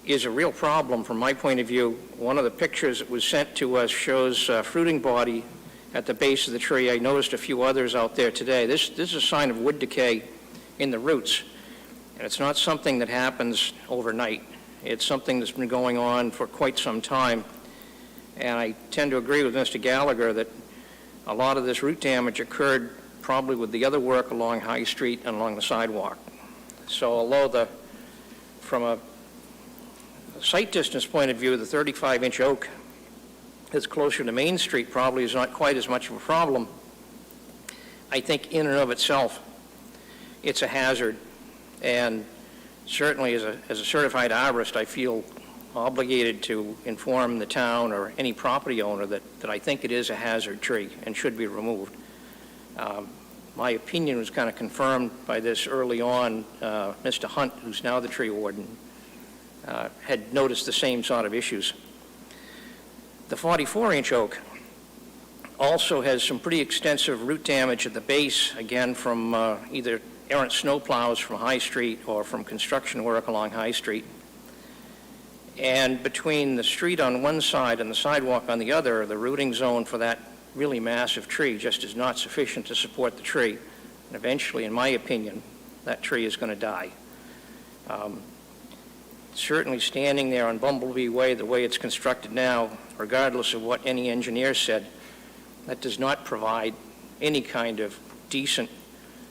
is a real problem from my point of view. One of the pictures that was sent to us shows fruiting body at the base of the tree. I noticed a few others out there today. This is a sign of wood decay in the roots, and it's not something that happens overnight. It's something that's been going on for quite some time, and I tend to agree with Mr. Gallagher that a lot of this root damage occurred probably with the other work along High Street and along the sidewalk. So although from a sight distance point of view, the 35-inch oak that's closer to Main Street probably is not quite as much of a problem, I think in and of itself, it's a hazard. And certainly as a certified arborist, I feel obligated to inform the town or any property owner that I think it is a hazard tree and should be removed. My opinion was kind of confirmed by this early on. Mr. Hunt, who's now the tree warden, had noticed the same sort of issues. The 44-inch oak also has some pretty extensive root damage at the base, again from either errant snowplows from High Street or from construction work along High Street. And between the street on one side and the sidewalk on the other, the rooting zone for that really massive tree just is not sufficient to support the tree. And eventually, in my opinion, that tree is going to die. Certainly standing there on Bumblebee Way, the way it's constructed now, regardless of what any engineer said, that does not provide any kind of decent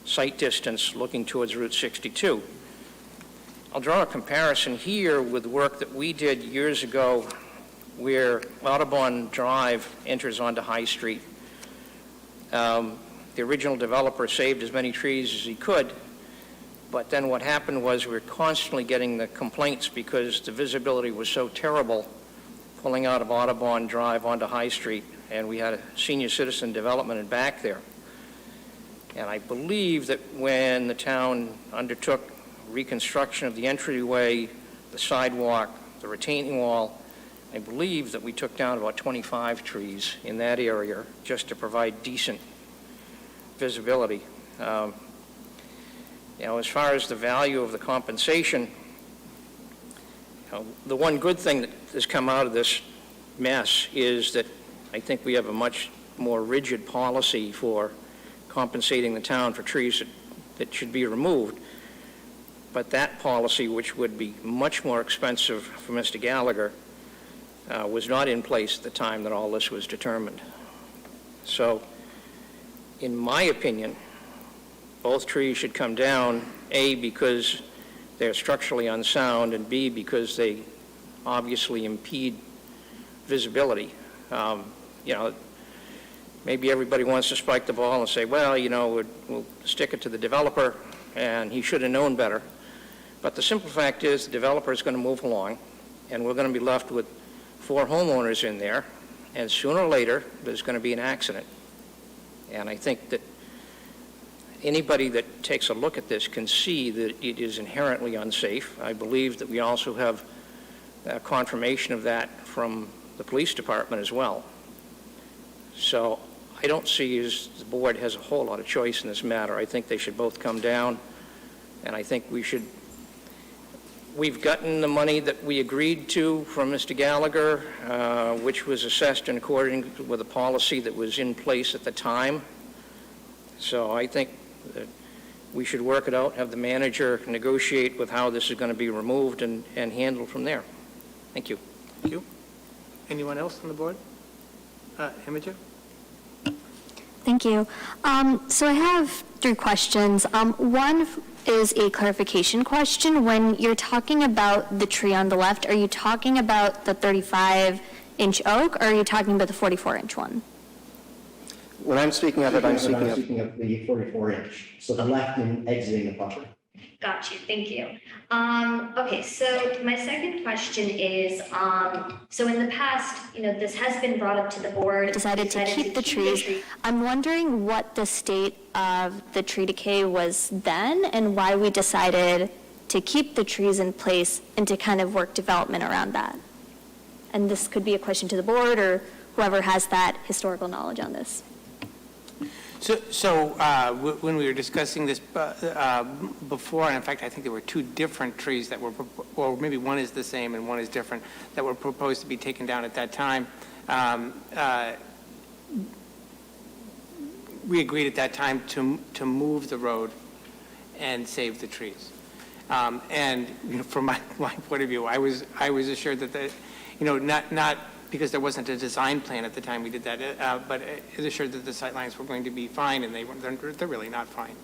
sight distance looking towards Route 62. I'll draw a comparison here with work that we did years ago where Audubon Drive enters onto High Street. The original developer saved as many trees as he could, but then what happened was we were constantly getting the complaints because the visibility was so terrible pulling out of Audubon Drive onto High Street, and we had a senior citizen development in back there. And I believe that when the town undertook reconstruction of the entryway, the sidewalk, the retaining wall, I believe that we took down about 25 trees in that area just to provide decent visibility. As far as the value of the compensation, the one good thing that has come out of this mess is that I think we have a much more rigid policy for compensating the town for trees that should be removed. But that policy, which would be much more expensive for Mr. Gallagher, was not in place at the time that all this was determined. So, in my opinion, both trees should come down, A, because they're structurally unsound, and B, because they obviously impede visibility. maybe everybody wants to spike the ball and say, well, you know, we'll stick it to the developer, and he should have known better. But the simple fact is, the developer is going to move along, and we're going to be left with 4 homeowners in there, and sooner or later, there's going to be an accident. And I think that anybody that takes a look at this can see that it is inherently unsafe. I believe that we also have confirmation of that from the police department as well. So I don't see as the board has a whole lot of choice in this matter. I think they should both come down, and I think we've gotten the money that we agreed to from Mr. Gallagher, which was assessed in accordance with a policy that was in place at the time. So I think that we should work it out, have the manager negotiate with how this is going to be removed and handled from there. Thank you. Thank you. Anyone else on the board? Imogen? Thank you. So I have 3 questions. One is a clarification question. When you're talking about the tree on the left, are you talking about the 35-inch oak, or are you talking about the 44-inch one? When I'm speaking of it, I'm speaking of the 44-inch, so the left in exiting the property. Got you, thank you. Okay, so my second question is, so in the past, you know, this has been brought up to the board, decided to keep the trees. I'm wondering what the state of the tree decay was then, and why we decided to keep the trees in place and to kind of work development around that. And this could be a question to the board or whoever has that historical knowledge on this. So when we were discussing this before, and in fact, I think there were 2 different trees that were, or maybe one is the same and one is different, that were proposed to be taken down at that time. We agreed at that time to move the road and save the trees. And you know, from my point of view, I was assured that not because there wasn't a design plan at the time we did that, but it was assured that the sightlines were going to be fine, and they're really not fine.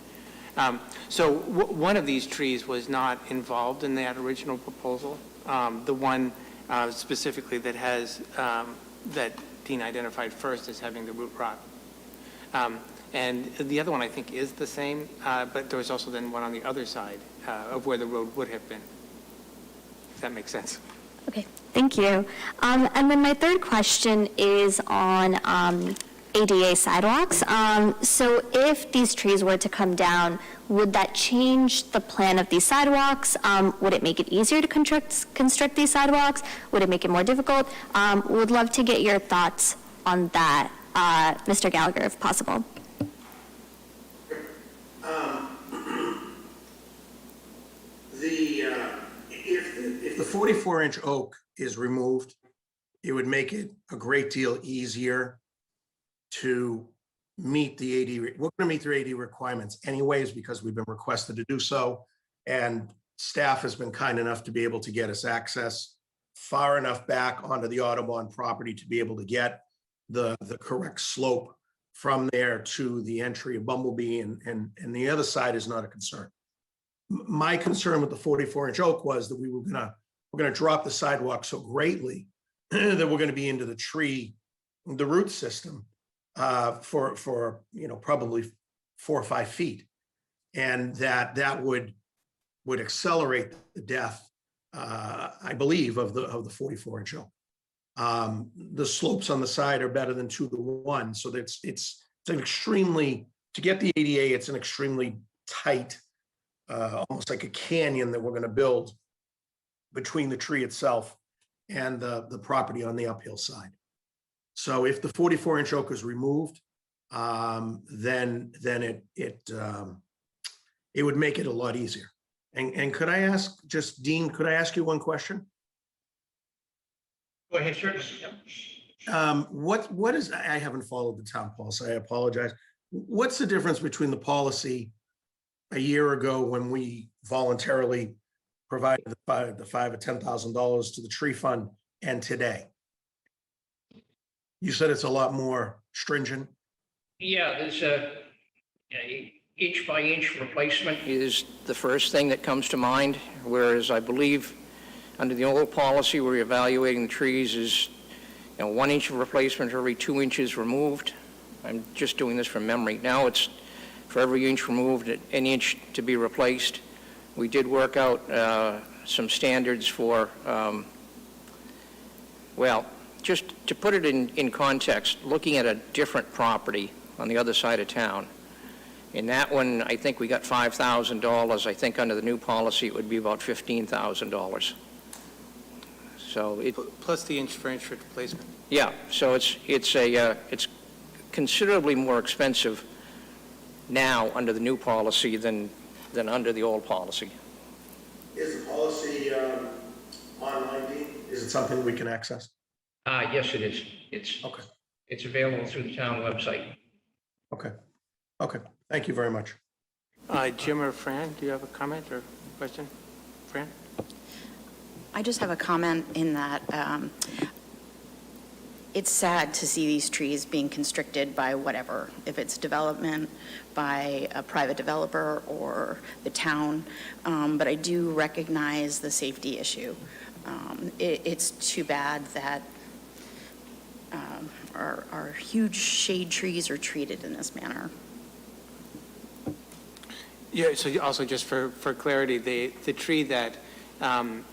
So one of these trees was not involved in that original proposal. The one specifically that has, that Dean identified first as having the root rot. And the other one I think is the same, but there was also then one on the other side of where the road would have been. If that makes sense. Okay, thank you. And then my third question is on ADA sidewalks. So if these trees were to come down, would that change the plan of these sidewalks? Would it make it easier to construct these sidewalks? Would it make it more difficult? Would love to get your thoughts on that, Mr. Gallagher, if possible. If the 44-inch oak is removed, it would make it a great deal easier to meet the AD. We're going to meet their AD requirements anyways, because we've been requested to do so. And staff has been kind enough to be able to get us access far enough back onto the Audubon property to be able to get the correct slope from there to the entry of Bumblebee, and the other side is not a concern. My concern with the 44-inch oak was that we're gonna drop the sidewalk so greatly that we're gonna be into the root system for probably 4 or 5 feet, and that would accelerate the death, I believe, of the 44-inch oak. The slopes on the side are better than 2 to 1, so it's an extremely, to get the ADA, it's an extremely tight, almost like a canyon that we're going to build between the tree itself and the property on the uphill side. So if the 44-inch oak is removed, then it would make it a lot easier. And could I ask, just Dean, could I ask you one question? Go ahead, sure. What is, I haven't followed the town policy, I apologize. What's the difference between the policy a year ago when we voluntarily provided the $5,000 or $10,000 to the tree fund and today? You said it's a lot more stringent. Yeah, there's a inch-by-inch replacement is the first thing that comes to mind, whereas I believe under the old policy we're evaluating the trees is 1 inch of replacement every 2 inches removed. I'm just doing this from memory. Now it's for every inch removed, an inch to be replaced. We did work out some standards for, well, just to put it in context, looking at a different property on the other side of town. In that one, I think we got $5,000. I think under the new policy, it would be about $15,000. So it, Plus the inch-for-inch replacement. yeah, so it's considerably more expensive now under the new policy than under the old policy. Is the policy online, Dean? Is it something we can access? Yes, it is. It's available through the town website. Okay. Okay. Thank you very much. Jim or Fran, do you have a comment or question? Fran? I just have a comment in that it's sad to see these trees being constricted by whatever, if it's development by a private developer or the town, but I do recognize the safety issue. It's too bad that our huge shade trees are treated in this manner. Yeah, so also just for clarity, the tree that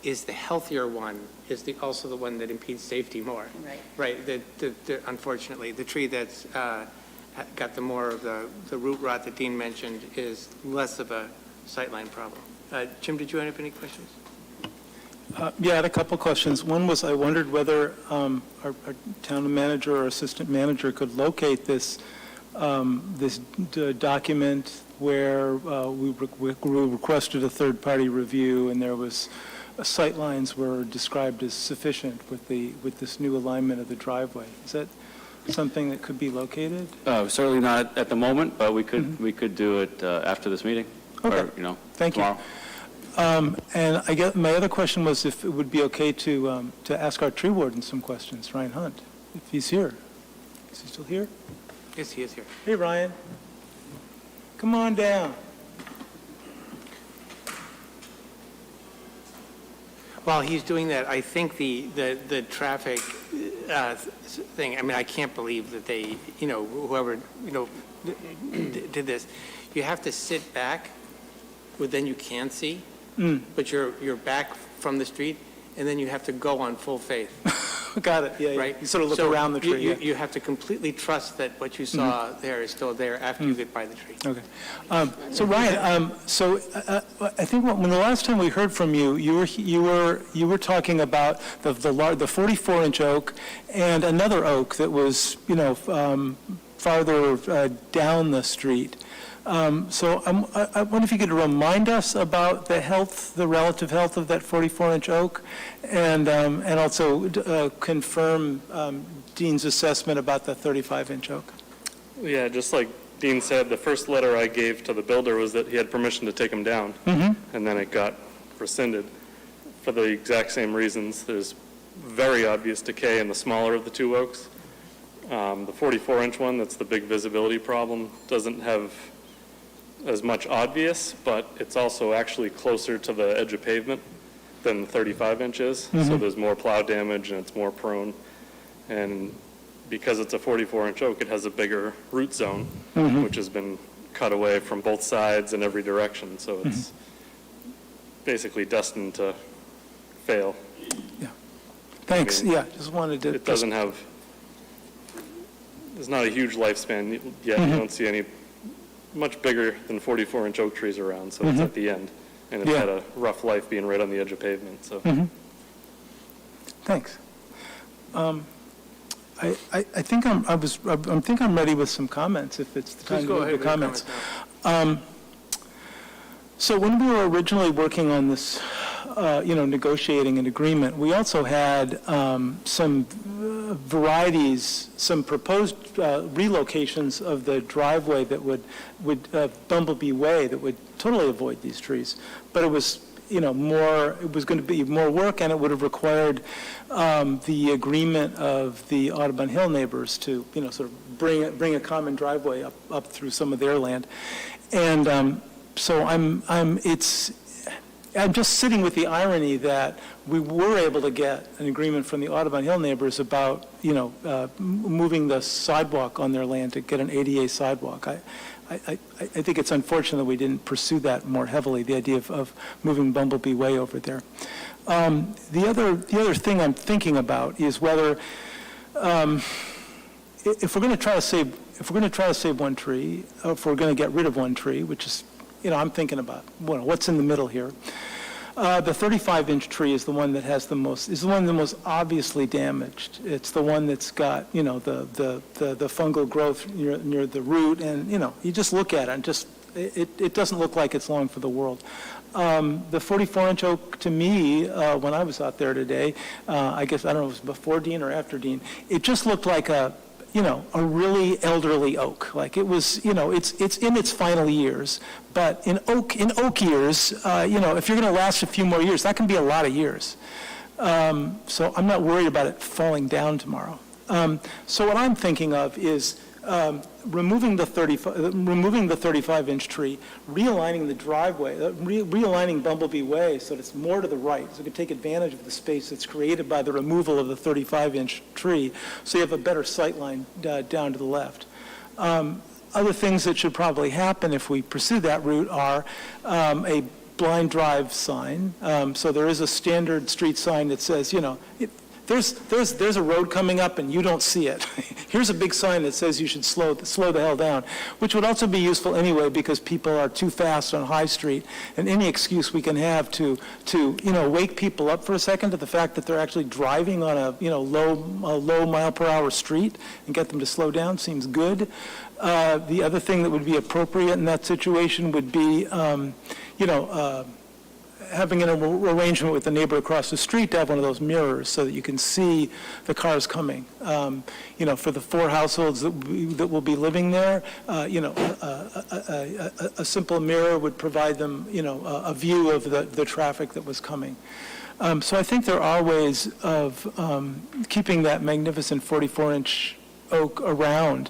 is the healthier one is also the one that impedes safety more. Right. Right, unfortunately, the tree that's got the more of the root rot that Dean mentioned is less of a sightline problem. Jim, did you have any questions? Yeah, I had a couple questions. One was I wondered whether our town manager or assistant manager could locate this document where we requested a third-party review, and there was sight lines were described as sufficient with this new alignment of the driveway. Is that something that could be located? Certainly not at the moment, but we could do it after this meeting. Okay. Or, Thank tomorrow. you. And I guess my other question was if it would be okay to ask our tree warden some questions, Ryan Hunt, if he's here. Is he still here? Yes, he is here. Hey, Ryan. Come on down. While he's doing that, I think the traffic thing, I mean, I can't believe that they, whoever, did this. You have to sit back, but then you can see, but you're back from the street, and then you have to go on full faith. Got it. Yeah, right? You sort of look around the tree. You have to completely trust that what you saw there is still there after you get by the tree. Okay. So Ryan, I think when the last time we heard from you, you were talking about the 44-inch oak and another oak that was farther down the street. So I wonder if you could remind us about the relative health of that 44-inch oak, and also confirm Dean's assessment about the 35-inch oak. Yeah, just like Dean said, the first letter I gave to the builder was that he had permission to take them down, and then it got rescinded for the exact same reasons. There's very obvious decay in the smaller of the two oaks. The 44-inch one, that's the big visibility problem, doesn't have as much obvious, but it's also actually closer to the edge of pavement than the 35 inches. So there's more plow damage and it's more prone. And because it's a 44-inch oak, it has a bigger root zone, which has been cut away from both sides in every direction. So it's basically destined to fail. Yeah. Thanks. Just wanted to. It doesn't have, there's not a huge lifespan yet. You don't see any much bigger than 44-inch oak trees around, so it's at the end, and it's had a rough life being right on the edge of pavement. So, Thanks. I think I'm ready with some comments. If it's the time to move to comments. So when we were originally working on this, negotiating an agreement, we also had some varieties, some proposed relocations of the driveway that would Bumblebee Way that would totally avoid these trees. But it was, it was going to be more work, and it would have required the agreement of the Audubon Hill neighbors to, sort of bring a common driveway up through some of their land. And so I'm just sitting with the irony that we were able to get an agreement from the Audubon Hill neighbors about, moving the sidewalk on their land to get an ADA sidewalk. I think it's unfortunate that we didn't pursue that more heavily, the idea of moving Bumblebee Way over there. The other thing I'm thinking about is whether, if we're going to try to save one tree, if we're going to get rid of one tree, which is, I'm thinking about what's in the middle here. The 35-inch tree is the one that has the most obviously damaged. It's the one that's got, the fungal growth near the root, and, you just look at it and it doesn't look like it's long for the world. The 44-inch oak, to me, when I was out there today, I guess, I don't know if it was before Dean or after Dean, it just looked like a really elderly oak. Like it was, it's in its final years. But in oak years, if you're going to last a few more years, that can be a lot of years. So I'm not worried about it falling down tomorrow. So what I'm thinking of is removing the 35-inch tree, realigning the driveway, realigning Bumblebee Way so that it's more to the right, so we can take advantage of the space that's created by the removal of the 35-inch tree, so you have a better sight line down to the left. Other things that should probably happen if we pursue that route are a blind drive sign. So there is a standard street sign that says, there's a road coming up and you don't see it. Here's a big sign that says you should slow the hell down, which would also be useful anyway because people are too fast on High Street, and any excuse we can have to wake people up for a second to the fact that they're actually driving on a low mile per hour street and get them to slow down seems good. The other thing that would be appropriate in that situation would be, having an arrangement with the neighbor across the street to have one of those mirrors so that you can see the cars coming. For the 4 households that will be living there, a simple mirror would provide them, a view of the traffic that was coming. So I think there are ways of keeping that magnificent 44-inch oak around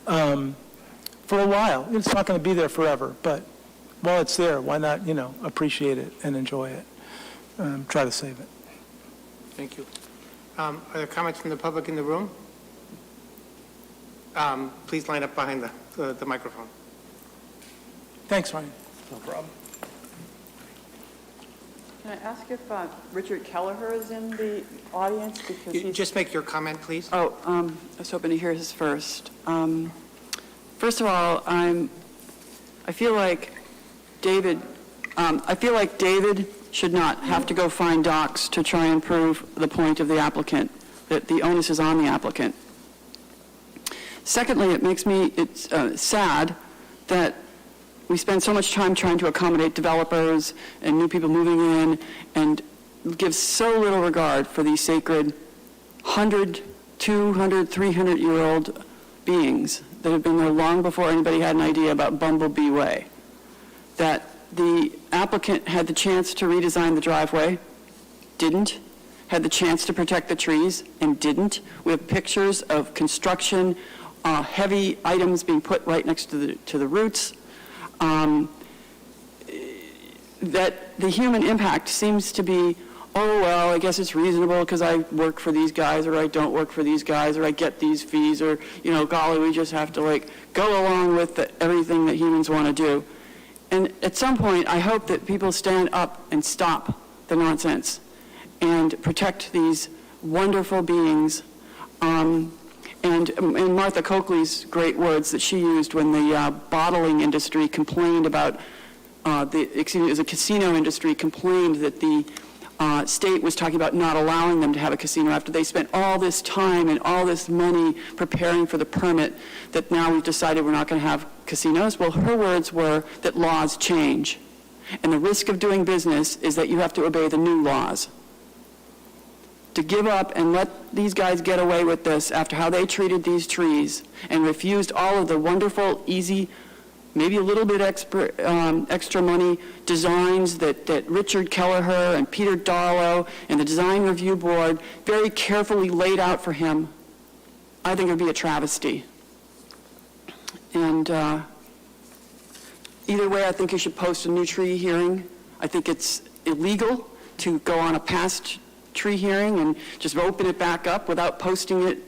for a while. It's not going to be there forever, but while it's there, why not, appreciate it and enjoy it, try to save it. Thank you. Are there comments from the public in the room? Please line up behind the microphone. Thanks, Ryan. No problem. Can I ask if Richard Kelleher is in the audience? Because Just make your comment, please. I was hoping to hear his first. First of all, I feel like David should not have to go find docs to try and prove the point of the applicant, that the onus is on the applicant. Secondly, it's sad that we spend so much time trying to accommodate developers and new people moving in and give so little regard for these sacred 100, 200, 300-year-old beings that have been there long before anybody had an idea about Bumblebee Way. That the applicant had the chance to redesign the driveway, didn't, had the chance to protect the trees, and didn't. We have pictures of construction, heavy items being put right next to the roots. That the human impact seems to be, oh, well, I guess it's reasonable because I work for these guys, or I don't work for these guys, or I get these fees, or, golly, we just have to, go along with everything that humans want to do. And at some point, I hope that people stand up and stop the nonsense and protect these wonderful beings. And Martha Coakley's great words that she used when the bottling industry complained about, it was a casino industry complained that the state was talking about not allowing them to have a casino after they spent all this time and all this money preparing for the permit, that now we've decided we're not going to have casinos. Well, her words were that laws change. And the risk of doing business is that you have to obey the new laws. To give up and let these guys get away with this after how they treated these trees and refused all of the wonderful, easy, maybe a little bit extra money designs that Richard Kelleher and Peter Darlow and the Design Review Board very carefully laid out for him, I think it would be a travesty. And either way, I think you should post a new tree hearing. I think it's illegal to go on a past tree hearing and just open it back up without posting it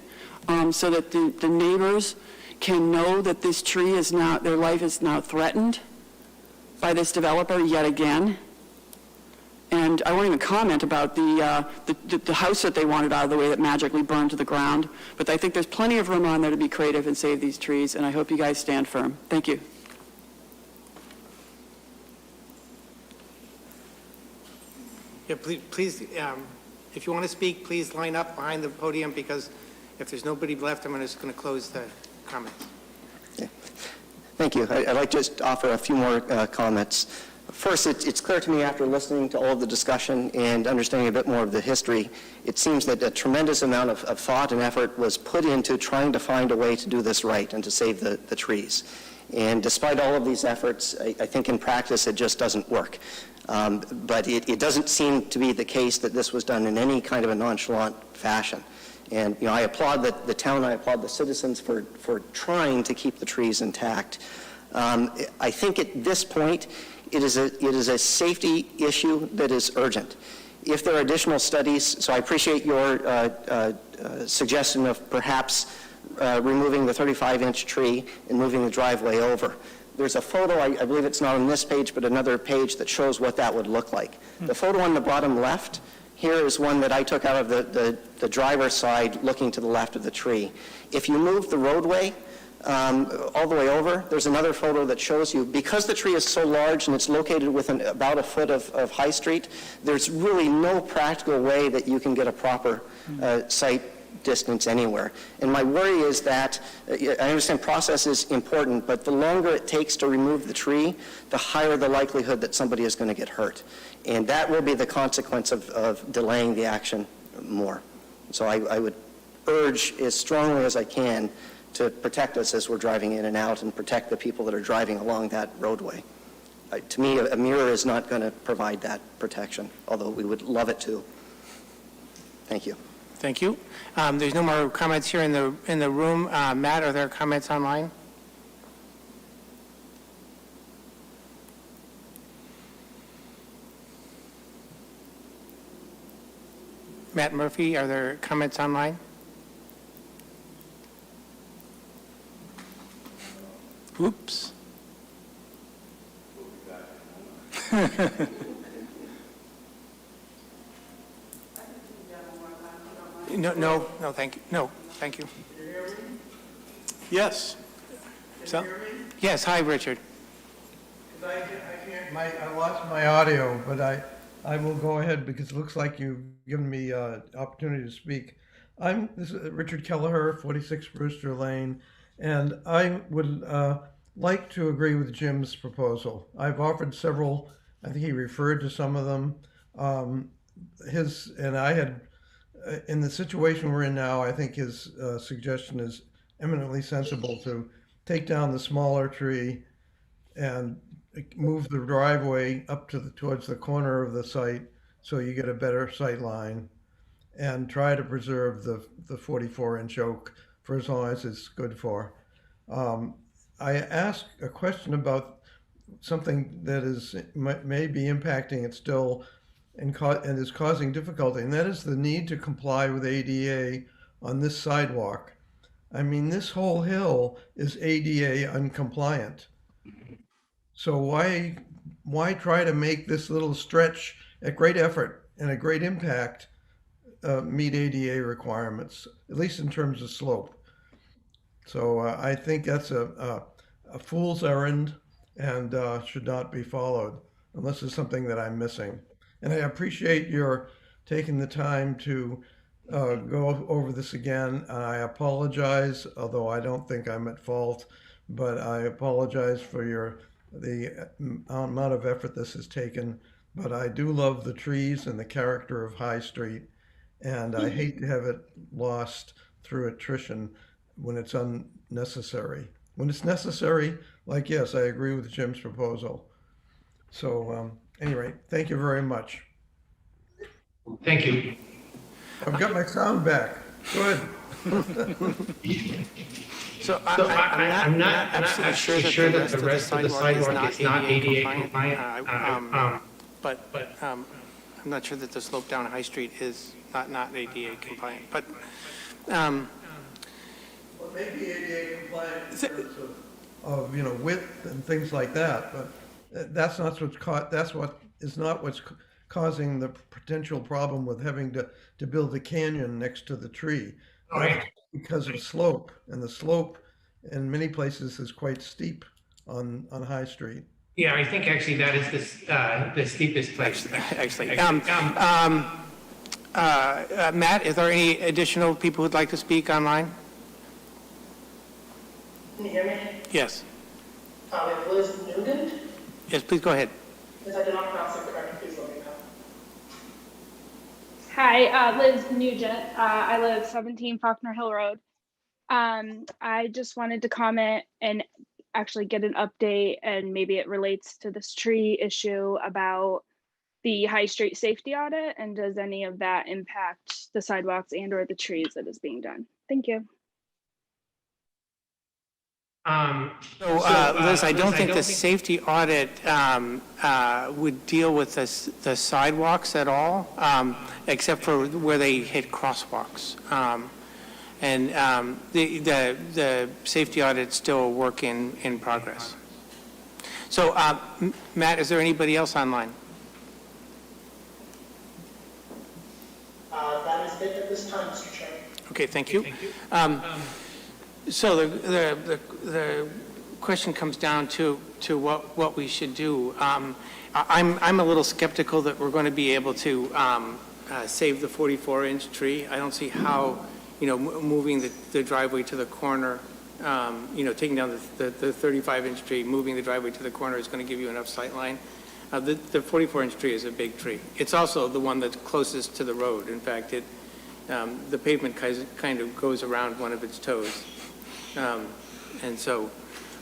so that the neighbors can know that this tree is now, their life is now threatened by this developer yet again. And I won't even comment about the house that they wanted out of the way that magically burned to the ground. But I think there's plenty of room on there to be creative and save these trees, and I hope you guys stand firm. Thank you. Yeah, please, if you want to speak, please line up behind the podium, because if there's nobody left, I'm just going to close the comments. Thank you. I'd like to just offer a few more comments. First, it's clear to me after listening to all of the discussion and understanding a bit more of the history, it seems that a tremendous amount of thought and effort was put into trying to find a way to do this right and to save the trees. And despite all of these efforts, I think in practice it just doesn't work. But it doesn't seem to be the case that this was done in any kind of a nonchalant fashion. And I applaud the town, I applaud the citizens for trying to keep the trees intact. I think at this point, it is a safety issue that is urgent. If there are additional studies, so I appreciate your suggestion of perhaps removing the 35-inch tree and moving the driveway over. There's a photo, I believe it's not on this page, but another page that shows what that would look like. The photo on the bottom left, here is one that I took out of the driver's side looking to the left of the tree. If you move the roadway all the way over, there's another photo that shows you, because the tree is so large and it's located within about a foot of High Street, there's really no practical way that you can get a proper site distance anywhere. And my worry is that, I understand process is important, but the longer it takes to remove the tree, the higher the likelihood that somebody is going to get hurt. And that will be the consequence of delaying the action more. So I would urge as strongly as I can to protect us as we're driving in and out and protect the people that are driving along that roadway. To me, a mirror is not going to provide that protection, although we would love it to. Thank you. Thank you. There's no more comments here in the room. Matt, are there comments online? Matt Murphy, are there comments online? Oops. No, thank you. No, thank you. Can you hear me? Yes. Can you hear me? Yes, hi, Richard. I lost my audio, but I will go ahead because it looks like you've given me opportunity to speak. This is Richard Kelleher, 46 Brewster Lane, and I would like to agree with Jim's proposal. I've offered several, I think he referred to some of them. In the situation we're in now, I think his suggestion is eminently sensible to take down the smaller tree and move the driveway up to towards the corner of the site so you get a better sight line, and try to preserve the 44-inch oak for as long as it's good for. I asked a question about something that may be impacting it still and is causing difficulty, and that is the need to comply with ADA on this sidewalk. I mean, this whole hill is ADA uncompliant. So why try to make this little stretch at great effort and a great impact meet ADA requirements, at least in terms of slope? So I think that's a fool's errand and should not be followed unless there's something that I'm missing. And I appreciate your taking the time to go over this again. I apologize, although I don't think I'm at fault, but I apologize for the amount of effort this has taken. But I do love the trees and the character of High Street, and I hate to have it lost through attrition when it's unnecessary. When it's necessary, like, yes, I agree with Jim's proposal. So anyway, thank you very much. Thank you. I've got my sound back. Good. So I'm not absolutely sure that the rest of the sidewalk is not ADA compliant. but I'm not sure that the slope down High Street is not ADA compliant, but Well, it may be ADA compliant in terms of, you know, width and things like that, but that's not what's causing the potential problem with having to build a canyon next to the tree. Right. Because of slope, and the slope in many places is quite steep on High Street. Yeah, I think actually that is the steepest place. actually. Matt, is there any additional people who'd like to speak online? Can you hear me? Yes. Liz Nugent? Yes, please go ahead. If I did not pronounce it correctly, please let me know. Hi, Liz Nugent. I live 17 Faulkner Hill Road. I just wanted to comment and actually get an update, and maybe it relates to this tree issue about the High Street safety audit, and does any of that impact the sidewalks and or the trees that is being done? Thank you. Liz, I don't think the safety audit would deal with the sidewalks at all, except for where they hit crosswalks. And the safety audit's still a work in progress. So, Matt, is there anybody else online? That is it at this time, Mr. Chairman. Okay, thank you. So the question comes down to what we should do. I'm a little skeptical that we're going to be able to save the 44-inch tree. I don't see how, moving the driveway to the corner, taking down the 35-inch tree, moving the driveway to the corner is going to give you enough sight line. The 44-inch tree is a big tree. It's also the one that's closest to the road. In fact, the pavement kind of goes around one of its toes. And so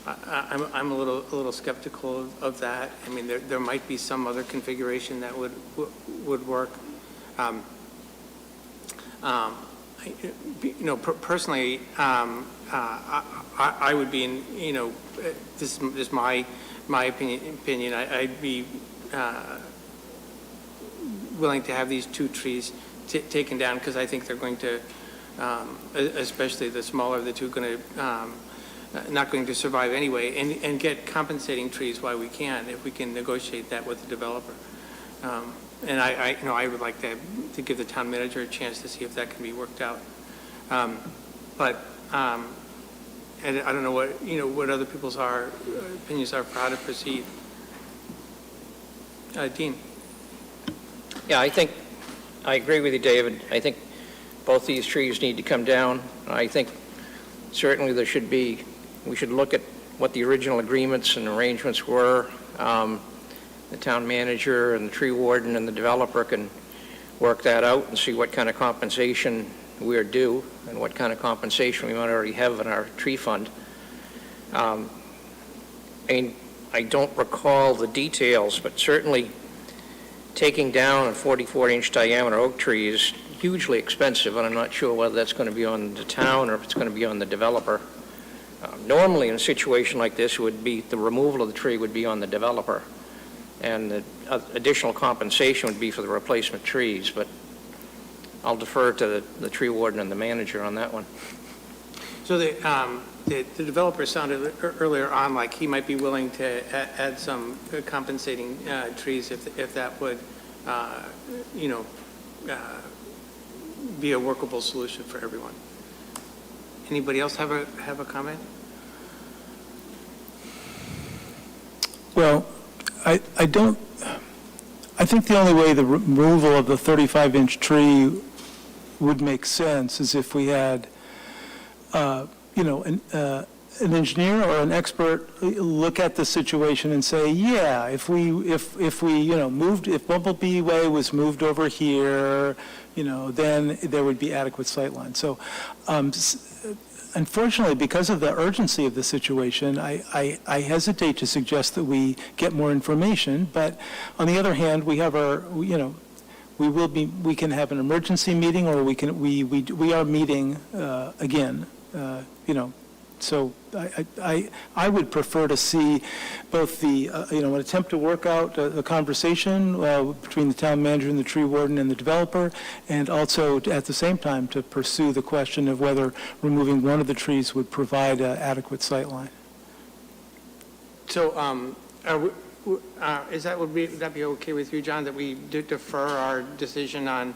I'm a little skeptical of that. I mean, there might be some other configuration that would work. Personally, I would be in, this is my opinion. I'd be willing to have these two trees taken down, because I think they're going to, especially the smaller of the two, going to not going to survive anyway, and get compensating trees while we can, if we can negotiate that with the developer. And I would like to give the town manager a chance to see if that can be worked out. And I don't know what other people's opinions are for how to proceed. Dean. Yeah, I agree with you, David. I think both these trees need to come down. I think certainly we should look at what the original agreements and arrangements were. The town manager and the tree warden and the developer can work that out and see what kind of compensation we are due and what kind of compensation we might already have in our tree fund. I don't recall the details, but certainly taking down a 44-inch diameter oak tree is hugely expensive, and I'm not sure whether that's going to be on the town or if it's going to be on the developer. Normally, in a situation like this, the removal of the tree would be on the developer, and the additional compensation would be for the replacement trees, but I'll defer to the tree warden and the manager on that one. So the developer sounded earlier on like he might be willing to add some compensating trees if that would, be a workable solution for everyone. Anybody else have a comment? Well, I think the only way the removal of the 35-inch tree would make sense is if we had, an engineer or an expert look at the situation and say, yeah, if Bumblebee Way was moved over here, then there would be adequate sightline. So, unfortunately, because of the urgency of the situation, I hesitate to suggest that we get more information. But on the other hand, we have we can have an emergency meeting, or we are meeting again, So I would prefer to see both the, an attempt to work out a conversation between the town manager and the tree warden and the developer, and also at the same time to pursue the question of whether removing one of the trees would provide adequate sightline. So, would that be okay with you, John, that we defer our decision on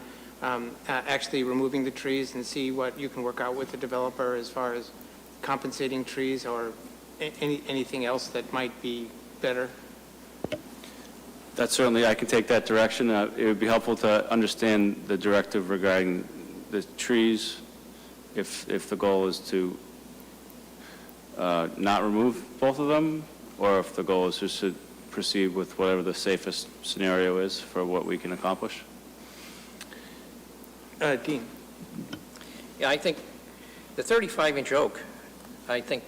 actually removing the trees and see what you can work out with the developer as far as compensating trees or anything else that might be better? That certainly, I can take that direction. It would be helpful to understand the directive regarding the trees, if the goal is to not remove both of them, or if the goal is just to proceed with whatever the safest scenario is for what we can accomplish. Dean. Yeah, I think the 35-inch oak, I think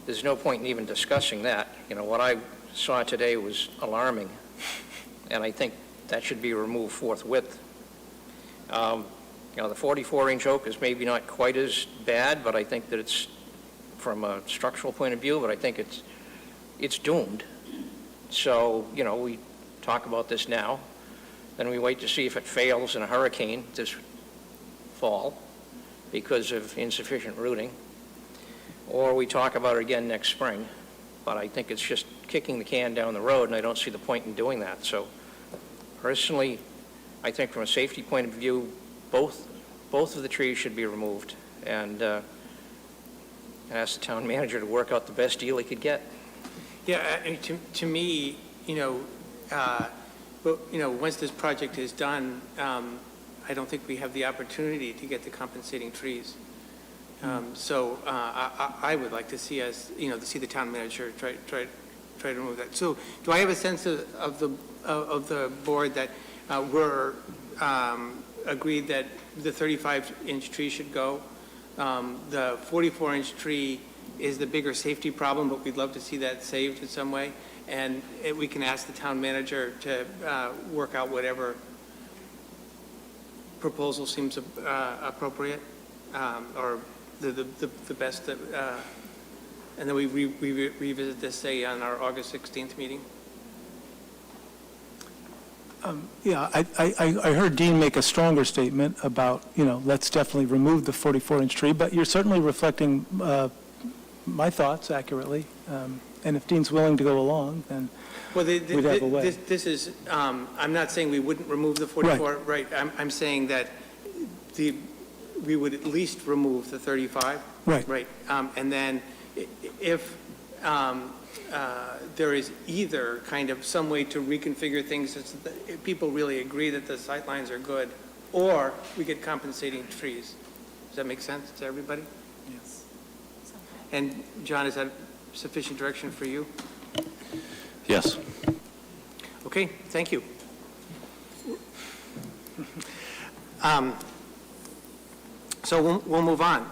there's no point in even discussing that. What I saw today was alarming, and I think that should be removed forthwith. The 44-inch oak is maybe not quite as bad, but I think that it's, from a structural point of view, but I think it's doomed. So, we talk about this now, then we wait to see if it fails in a hurricane this fall because of insufficient rooting, or we talk about it again next spring. But I think it's just kicking the can down the road, and I don't see the point in doing that. So personally, I think from a safety point of view, both of the trees should be removed, and ask the town manager to work out the best deal he could get. Yeah, to me, once this project is done, I don't think we have the opportunity to get the compensating trees. So I would like to see us, to see the town manager try to remove that. So do I have a sense of the board that we're agreed that the 35-inch tree should go? The 44-inch tree is the bigger safety problem, but we'd love to see that saved in some way. And we can ask the town manager to work out whatever proposal seems appropriate, or the best, and then we revisit this, say, on our August 16th meeting. Yeah, I heard Dean make a stronger statement about, let's definitely remove the 44-inch tree, but you're certainly reflecting my thoughts accurately. And if Dean's willing to go along, then we'd have a way. This is, I'm not saying we wouldn't remove the 44, right? I'm saying that we would at least remove the 35. Right. Right. And then if there is either kind of some way to reconfigure things so that people really agree that the sight lines are good, or we get compensating trees. Does that make sense to everybody? Yes. And John, is that sufficient direction for you? Yes. Okay, thank you. So we'll move on.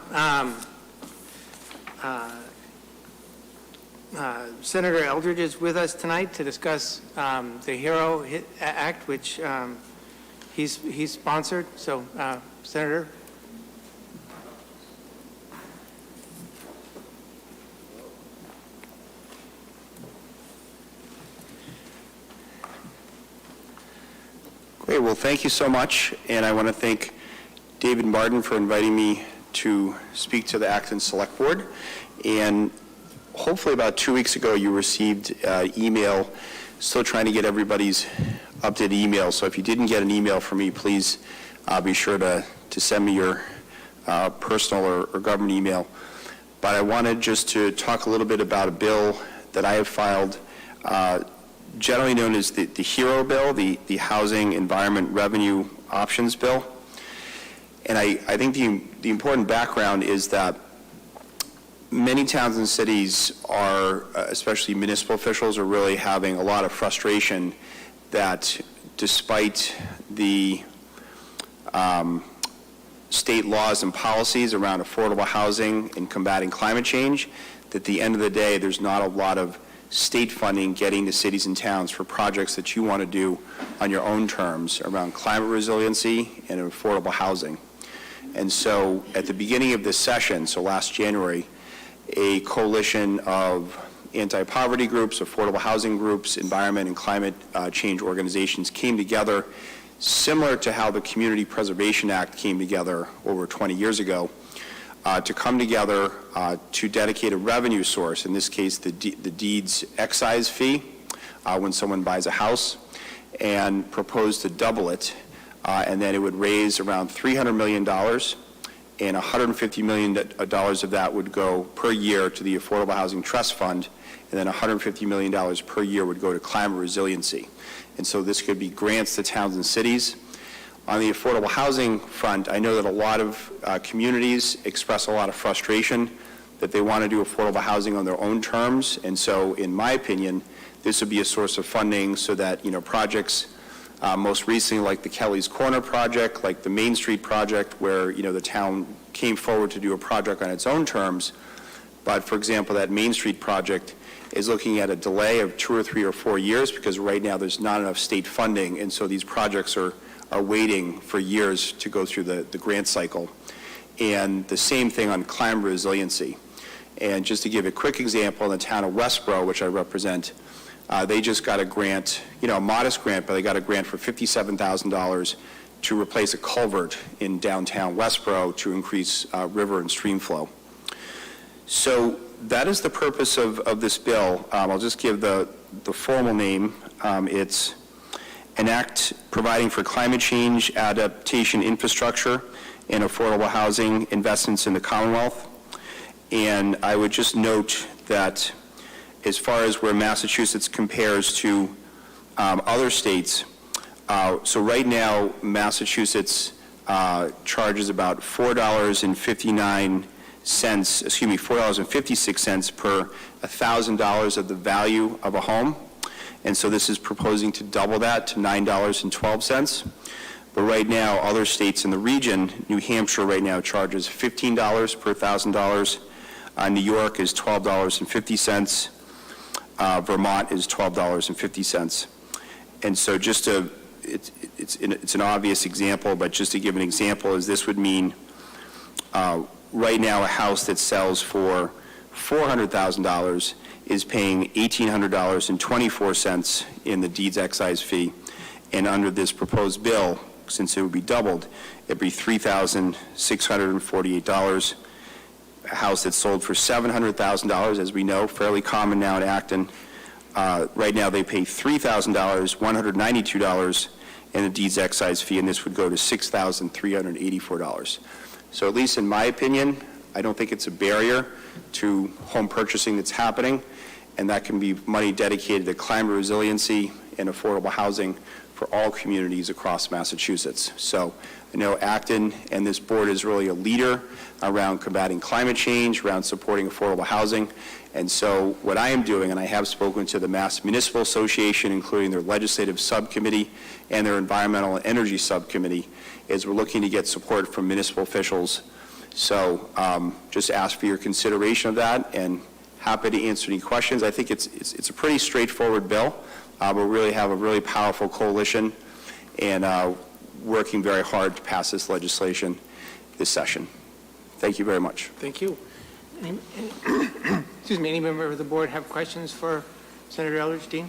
Senator Eldridge is with us tonight to discuss the HERO Act, which he's sponsored. So, Senator. Great. Well, thank you so much, and I want to thank David Martin for inviting me to speak to the Acton Select Board. And hopefully about 2 weeks ago, you received email, still trying to get everybody's updated email. So if you didn't get an email from me, please be sure to send me your personal or government email. But I wanted just to talk a little bit about a bill that I have filed, generally known as the HERO bill, the Housing Environment Revenue Options Bill. And I think the important background is that many towns and cities are, especially municipal officials, are really having a lot of frustration that despite the state laws and policies around affordable housing and combating climate change, that at the end of the day, there's not a lot of state funding getting to cities and towns for projects that you want to do on your own terms around climate resiliency and affordable housing. And so at the beginning of this session, so last January, a coalition of anti-poverty groups, affordable housing groups, environment and climate change organizations came together, similar to how the Community Preservation Act came together over 20 years ago, to come together to dedicate a revenue source, in this case the deed's excise fee when someone buys a house, and propose to double it, and then it would raise around $300 million, and $150 million of that would go per year to the Affordable Housing Trust Fund, and then $150 million per year would go to climate resiliency. And so this could be grants to towns and cities. On the affordable housing front, I know that a lot of communities express a lot of frustration that they want to do affordable housing on their own terms, and so in my opinion, this would be a source of funding so that, projects most recently like the Kelly's Corner project, like the Main Street project, where, the town came forward to do a project on its own terms. But, for example, that Main Street project is looking at a delay of 2 or 3 or 4 years because right now there's not enough state funding, and so these projects are waiting for years to go through the grant cycle. And the same thing on climate resiliency. And just to give a quick example, in the town of Westboro, which I represent, they just got a grant, a modest grant, but they got a grant for $57,000 to replace a culvert in downtown Westboro to increase river and stream flow. So that is the purpose of this bill. I'll just give the formal name. It's an act providing for climate change adaptation infrastructure and affordable housing investments in the Commonwealth. And I would just note that as far as where Massachusetts compares to other states, so right now Massachusetts charges about $4.56 per $1,000 of the value of a home. And so this is proposing to double that to $9.12. But right now, other states in the region, New Hampshire right now charges $15 per $1,000. New York is $12.50. Vermont is $12.50. And so just it's an obvious example, but just to give an example, is this would mean right now a house that sells for $400,000 is paying $1,800.24 in the deed's excise fee, and under this proposed bill, since it would be doubled, it'd be $3,648. A house that's sold for $700,000, as we know, fairly common now in Acton. Right now they pay $3,000, $192 in the deed's excise fee, and this would go to $6,384. So at least in my opinion, I don't think it's a barrier to home purchasing that's happening, and that can be money dedicated to climate resiliency and affordable housing for all communities across Massachusetts. So I know Acton and this board is really a leader around combating climate change, around supporting affordable housing. And so what I am doing, and I have spoken to the Mass Municipal Association, including their legislative subcommittee and their environmental and energy subcommittee, is we're looking to get support from municipal officials. So just ask for your consideration of that, and happy to answer any questions. I think it's a pretty straightforward bill. We really have a really powerful coalition, and working very hard to pass this legislation this session. Thank you very much. Thank you. Excuse me, any member of the board have questions for Senator Eldridge? Dean?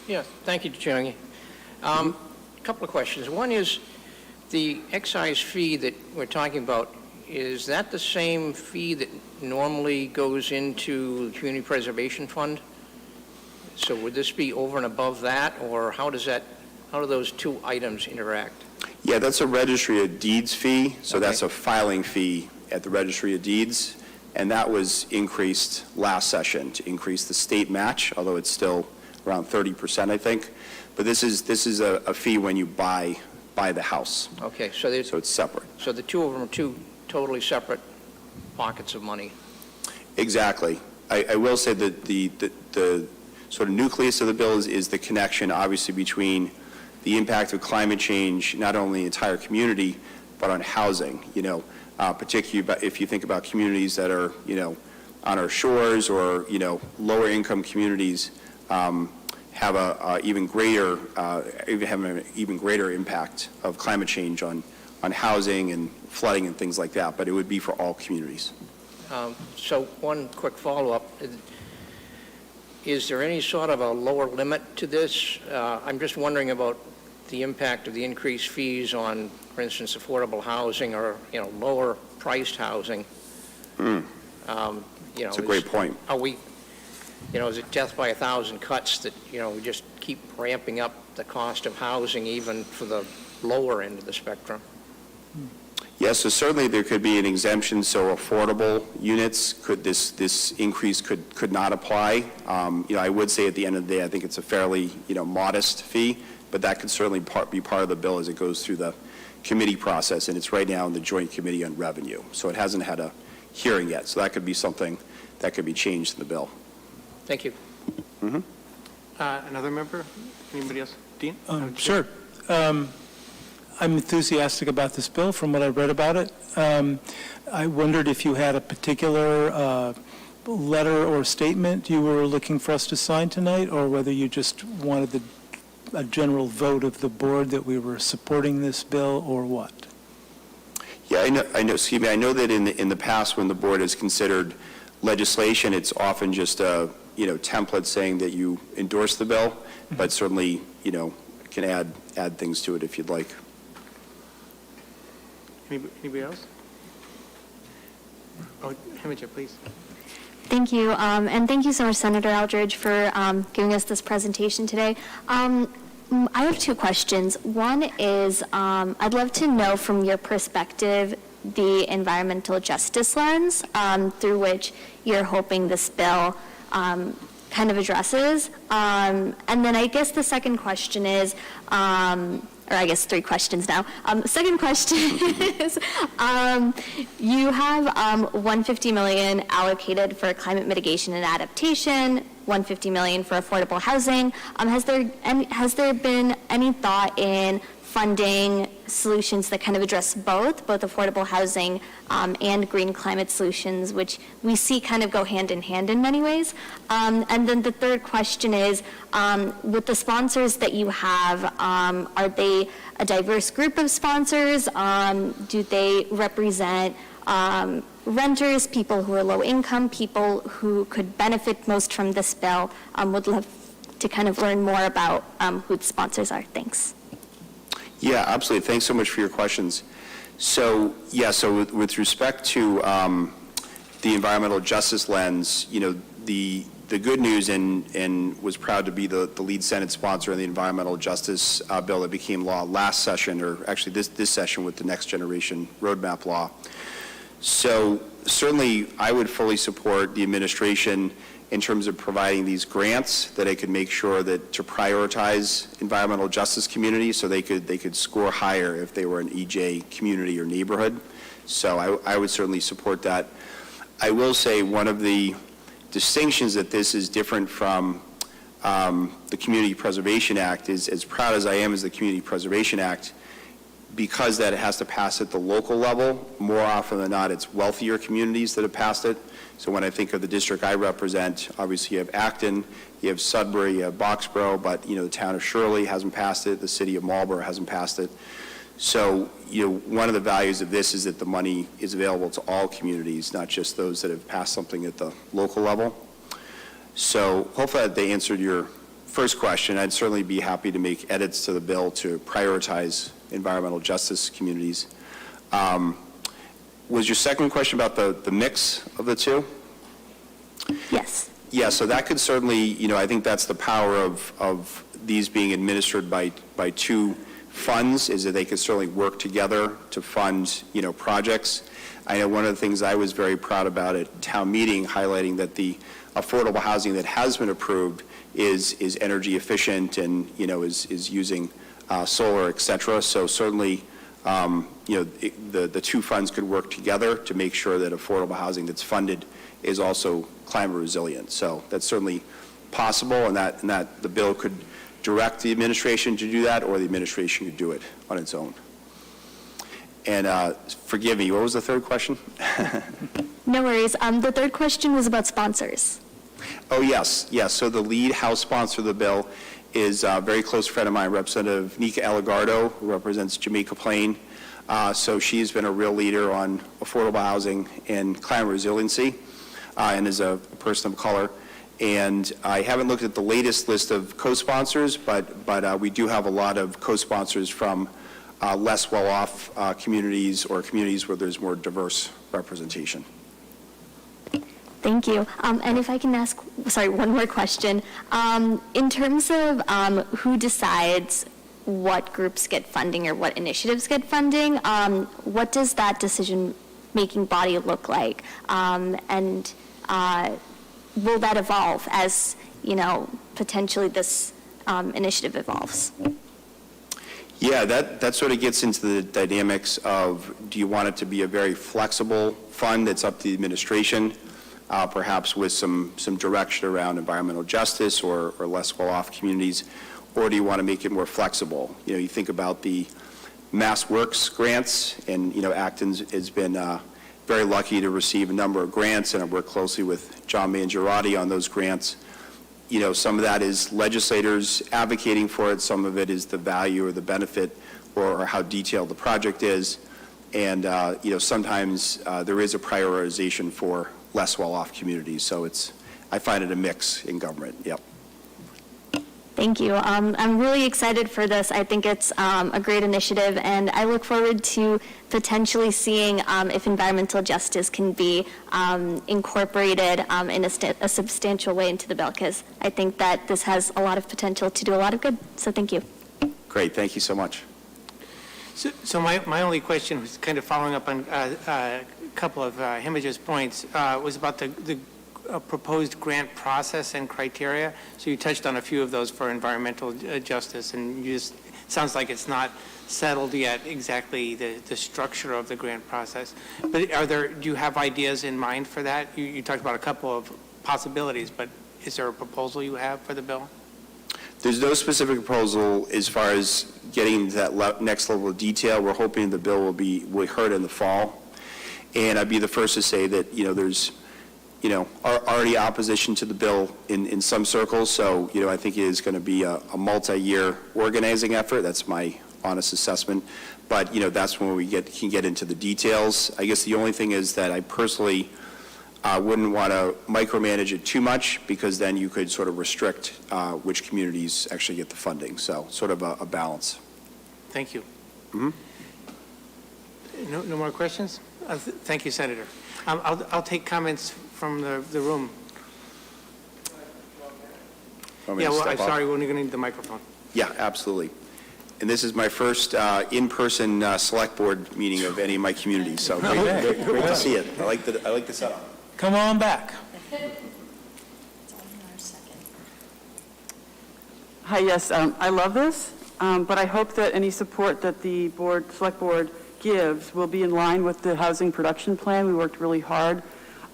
Yeah, thank you, Designee. A couple of questions. One is the excise fee that we're talking about, is that the same fee that normally goes into the Community Preservation Fund? So would this be over and above that, or how do those two items interact? Yeah, that's a Registry of Deeds fee, so that's a filing fee at the Registry of Deeds, and that was increased last session to increase the state match, although it's still around 30%, I think. But this is a fee when you buy the house. Okay, so it's separate. So the two of them are two totally separate pockets of money. Exactly. I will say that the sort of nucleus of the bill is the connection, obviously, between the impact of climate change, not only the entire community, but on housing, particularly if you think about communities that are, on our shores, or, lower income communities have an even greater impact of climate change on housing and flooding and things like that, but it would be for all communities. So one quick follow-up. Is there any sort of a lower limit to this? I'm just wondering about the impact of the increased fees on, for instance, affordable housing or, lower priced housing. That's a great point. Are we, is it death by 1,000 cuts that, we just keep ramping up the cost of housing even for the lower end of the spectrum? Yes, so certainly there could be an exemption, so affordable units, this increase could not apply. I would say at the end of the day, I think it's a fairly, modest fee, but that could certainly be part of the bill as it goes through the committee process, and it's right now in the Joint Committee on Revenue. So it hasn't had a hearing yet, so that could be something that could be changed in the bill. Thank you. Another member? Anybody else? Dean? Sure. I'm enthusiastic about this bill from what I've read about it. I wondered if you had a particular letter or statement you were looking for us to sign tonight, or whether you just wanted a general vote of the board that we were supporting this bill, or what? Yeah, I know. Excuse me. I know that in the past, when the board has considered legislation, it's often just a template saying that you endorse the bill, but certainly can add things to it if you'd like. Anybody else? Oh, Hemingway, please. Thank you, and thank you so much, Senator Aldridge, for giving us this presentation today. I have two questions. One is, I'd love to know from your perspective the environmental justice lens through which you're hoping this bill kind of addresses. And then I guess the second question is, or I guess three questions now. The second question is, you have $150 million allocated for climate mitigation and adaptation, $150 million for affordable housing. Has there been any thought in funding solutions that kind of address both affordable housing and green climate solutions, which we see kind of go hand in hand in many ways? And then the third question is, with the sponsors that you have, are they a diverse group of sponsors? Do they represent renters, people who are low income, people who could benefit most from this bill? Would love to kind of learn more about who the sponsors are. Thanks. Yeah, absolutely. Thanks so much for your questions. So, with respect to the environmental justice lens, the good news, and was proud to be the lead Senate sponsor in the environmental justice bill that became law last session, or actually this session with the Next Generation Roadmap Law. So certainly I would fully support the administration in terms of providing these grants that it could make sure that to prioritize environmental justice communities so they could score higher if they were an EJ community or neighborhood. So I would certainly support that. I will say one of the distinctions that this is different from the Community Preservation Act is, as proud as I am as the Community Preservation Act, because that it has to pass at the local level, more often than not it's wealthier communities that have passed it. So when I think of the district I represent, obviously you have Acton, you have Sudbury, you have Boxborough, but the town of Shirley hasn't passed it, the city of Marlborough hasn't passed it. So one of the values of this is that the money is available to all communities, not just those that have passed something at the local level. So hopefully they answered your first question. I'd certainly be happy to make edits to the bill to prioritize environmental justice communities. Was your second question about the mix of the two? Yes. Yeah, so that could certainly, I think that's the power of these being administered by two funds, is that they could certainly work together to fund, projects. I know one of the things I was very proud about at town meeting, highlighting that the affordable housing that has been approved is energy efficient and, is using solar, et cetera. So certainly, the two funds could work together to make sure that affordable housing that's funded is also climate resilient. So that's certainly possible, and that the bill could direct the administration to do that, or the administration could do it on its own. And forgive me, what was the third question? No worries. The third question was about sponsors. Oh, yes. So the lead House sponsor of the bill is a very close friend of mine, Representative Nika Eligardo, who represents Jamaica Plain. So she's been a real leader on affordable housing and climate resiliency, and is a person of color. And I haven't looked at the latest list of co-sponsors, but we do have a lot of co-sponsors from less well-off communities or communities where there's more diverse representation. Thank you. And if I can ask, sorry, one more question. In terms of who decides what groups get funding or what initiatives get funding, what does that decision-making body look like? And will that evolve as, potentially this initiative evolves? Yeah, that sort of gets into the dynamics of, do you want it to be a very flexible fund that's up to the administration, perhaps with some direction around environmental justice or less well-off communities, or do you want to make it more flexible? You think about the Mass Works grants, and, Acton has been very lucky to receive a number of grants, and I've worked closely with John Mangiarotti on those grants. Some of that is legislators advocating for it. Some of it is the value or the benefit or how detailed the project is. And, sometimes there is a prioritization for less well-off communities. So I find it a mix in government. Yep. Thank you. I'm really excited for this. I think it's a great initiative, and I look forward to potentially seeing if environmental justice can be incorporated in a substantial way into the bill, because I think that this has a lot of potential to do a lot of good. So thank you. Great. Thank you so much. So my only question was kind of following up on a couple of Himige's points, was about the proposed grant process and criteria. So you touched on a few of those for environmental justice, and sounds like it's not settled yet exactly the structure of the grant process. But do you have ideas in mind for that? You talked about a couple of possibilities, but is there a proposal you have for the bill? There's no specific proposal as far as getting to that next level of detail. We're hoping the bill will be heard in the fall. And I'd be the first to say that, there's already opposition to the bill in some circles. So, I think it is going to be a multi-year organizing effort. That's my honest assessment. But, that's when we can get into the details. I guess the only thing is that I personally wouldn't want to micromanage it too much, because then you could sort of restrict which communities actually get the funding. So sort of a balance. Thank you. Mm-hmm. No more questions? Thank you, Senator. I'll take comments from the room. Yeah, well, I'm sorry, we're only going to need the microphone. Yeah, absolutely. And this is my first in-person select board meeting of any of my communities, so great to see it. I like the setup. Come on back. Hi, yes, I love this, but I hope that any support that the select board gives will be in line with the housing production plan. We worked really hard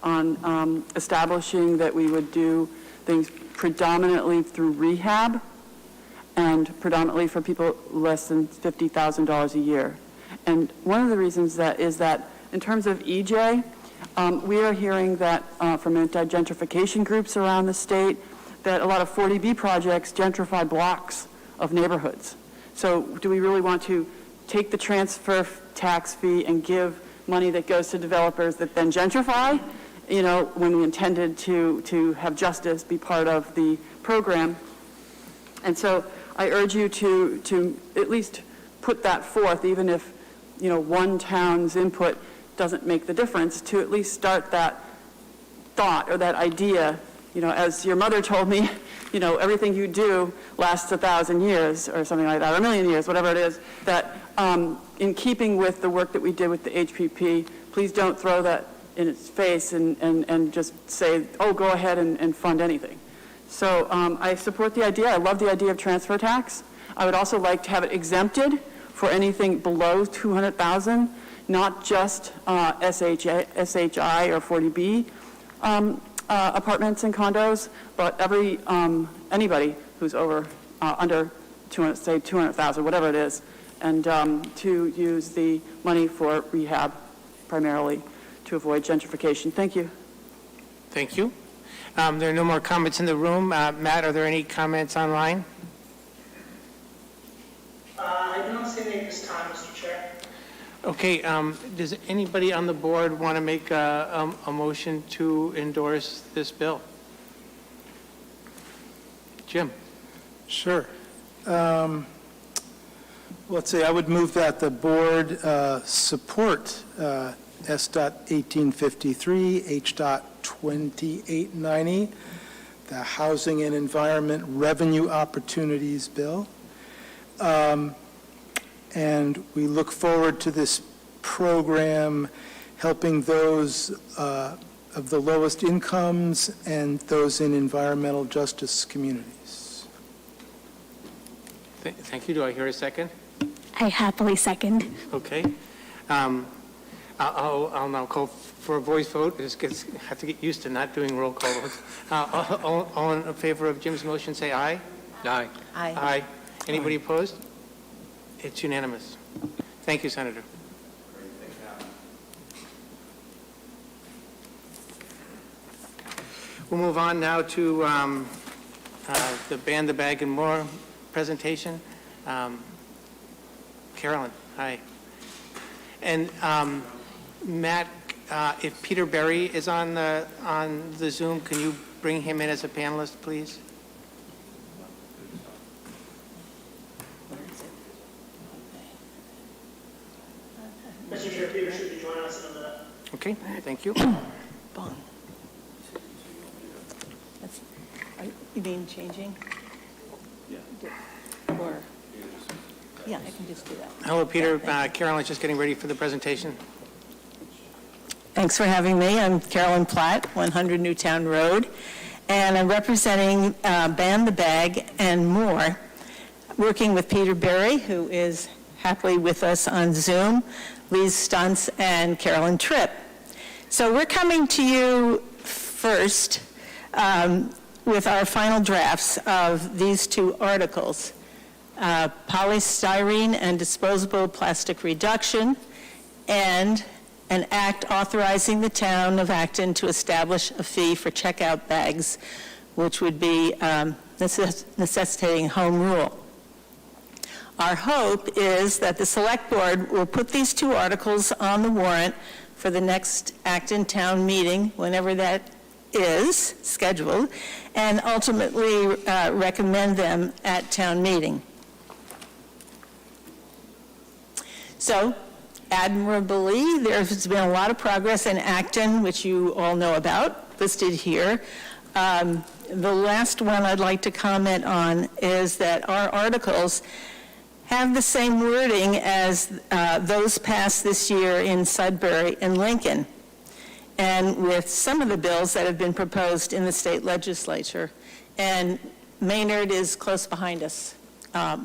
on establishing that we would do things predominantly through rehab and predominantly for people less than $50,000 a year. And one of the reasons that is that in terms of EJ, we are hearing that from anti-gentrification groups around the state that a lot of 40B projects gentrify blocks of neighborhoods. So do we really want to take the transfer tax fee and give money that goes to developers that then gentrify, when we intended to have justice be part of the program? And so I urge you to at least put that forth, even if, one town's input doesn't make the difference, to at least start that thought or that idea. As your mother told me, everything you do lasts 1,000 years or something like that, or 1,000,000 years, whatever it is, that in keeping with the work that we did with the HPP, please don't throw that in its face and just say, oh, go ahead and fund anything. So I support the idea. I love the idea of transfer tax. I would also like to have it exempted for anything below $200,000, not just SHI or 40B apartments and condos, but anybody who's under 200,000, whatever it is, and to use the money for rehab primarily to avoid gentrification. Thank you. Thank you. There are no more comments in the room. Matt, are there any comments online? I do not see any at this time, Mr. Chair. Okay, does anybody on the board want to make a motion to endorse this bill? Jim? Sure. Let's see, I would move that the board support S.1853, H.2890, the Housing and Environment Revenue Opportunities Bill. And we look forward to this program helping those of the lowest incomes and those in environmental justice communities. Thank you. Do I hear a second? I happily second. Okay. I'll now call for a voice vote. I have to get used to not doing roll call votes. All in favor of Jim's motion, say aye. Aye. Aye. Aye. Anybody opposed? It's unanimous. Thank you, Senator. We'll move on now to the Ban the Bag and More presentation. Carolyn, hi. And Matt, if Peter Berry is on the Zoom, can you bring him in as a panelist, please? Mr. Chair, Peter should be joining us in a minute. Okay, thank you. You mean changing? Yeah. Or, yeah, I can just do that. Hello, Peter. Carolyn's just getting ready for the presentation. Thanks for having me. I'm Carolyn Platt, 100 Newtown Road, and I'm representing Ban the Bag and More, working with Peter Berry, who is happily with us on Zoom, Lise Stuntz, and Carolyn Tripp. So we're coming to you first with our final drafts of these two articles, polystyrene and disposable plastic reduction, and an act authorizing the town of Acton to establish a fee for checkout bags, which would be necessitating home rule. Our hope is that the Select Board will put these two articles on the warrant for the next Acton Town meeting, whenever that is scheduled, and ultimately recommend them at town meeting. So, admirably, there's been a lot of progress in Acton, which you all know about, listed here. The last one I'd like to comment on is that our articles have the same wording as those passed this year in Sudbury and Lincoln, and with some of the bills that have been proposed in the state legislature. And Maynard is close behind us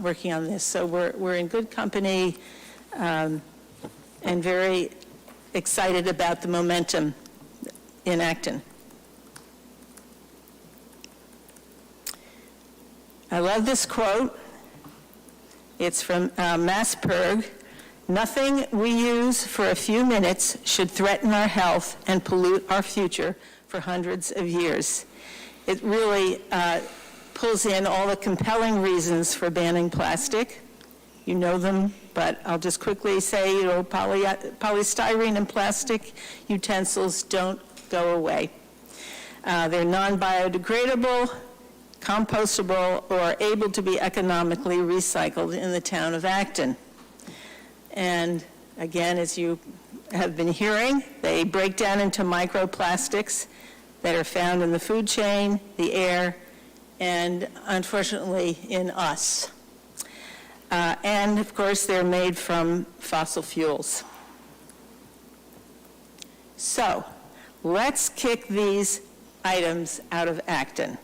working on this, so we're in good company and very excited about the momentum in Acton. I love this quote. It's from Masperg. Nothing we use for a few minutes should threaten our health and pollute our future for hundreds of years. It really pulls in all the compelling reasons for banning plastic. You know them, but I'll just quickly say, polystyrene and plastic utensils don't go away. They're non-biodegradable, compostable, or able to be economically recycled in the town of Acton. And again, as you have been hearing, they break down into microplastics that are found in the food chain, the air, and unfortunately in us. And of course, they're made from fossil fuels. So let's kick these items out of Acton.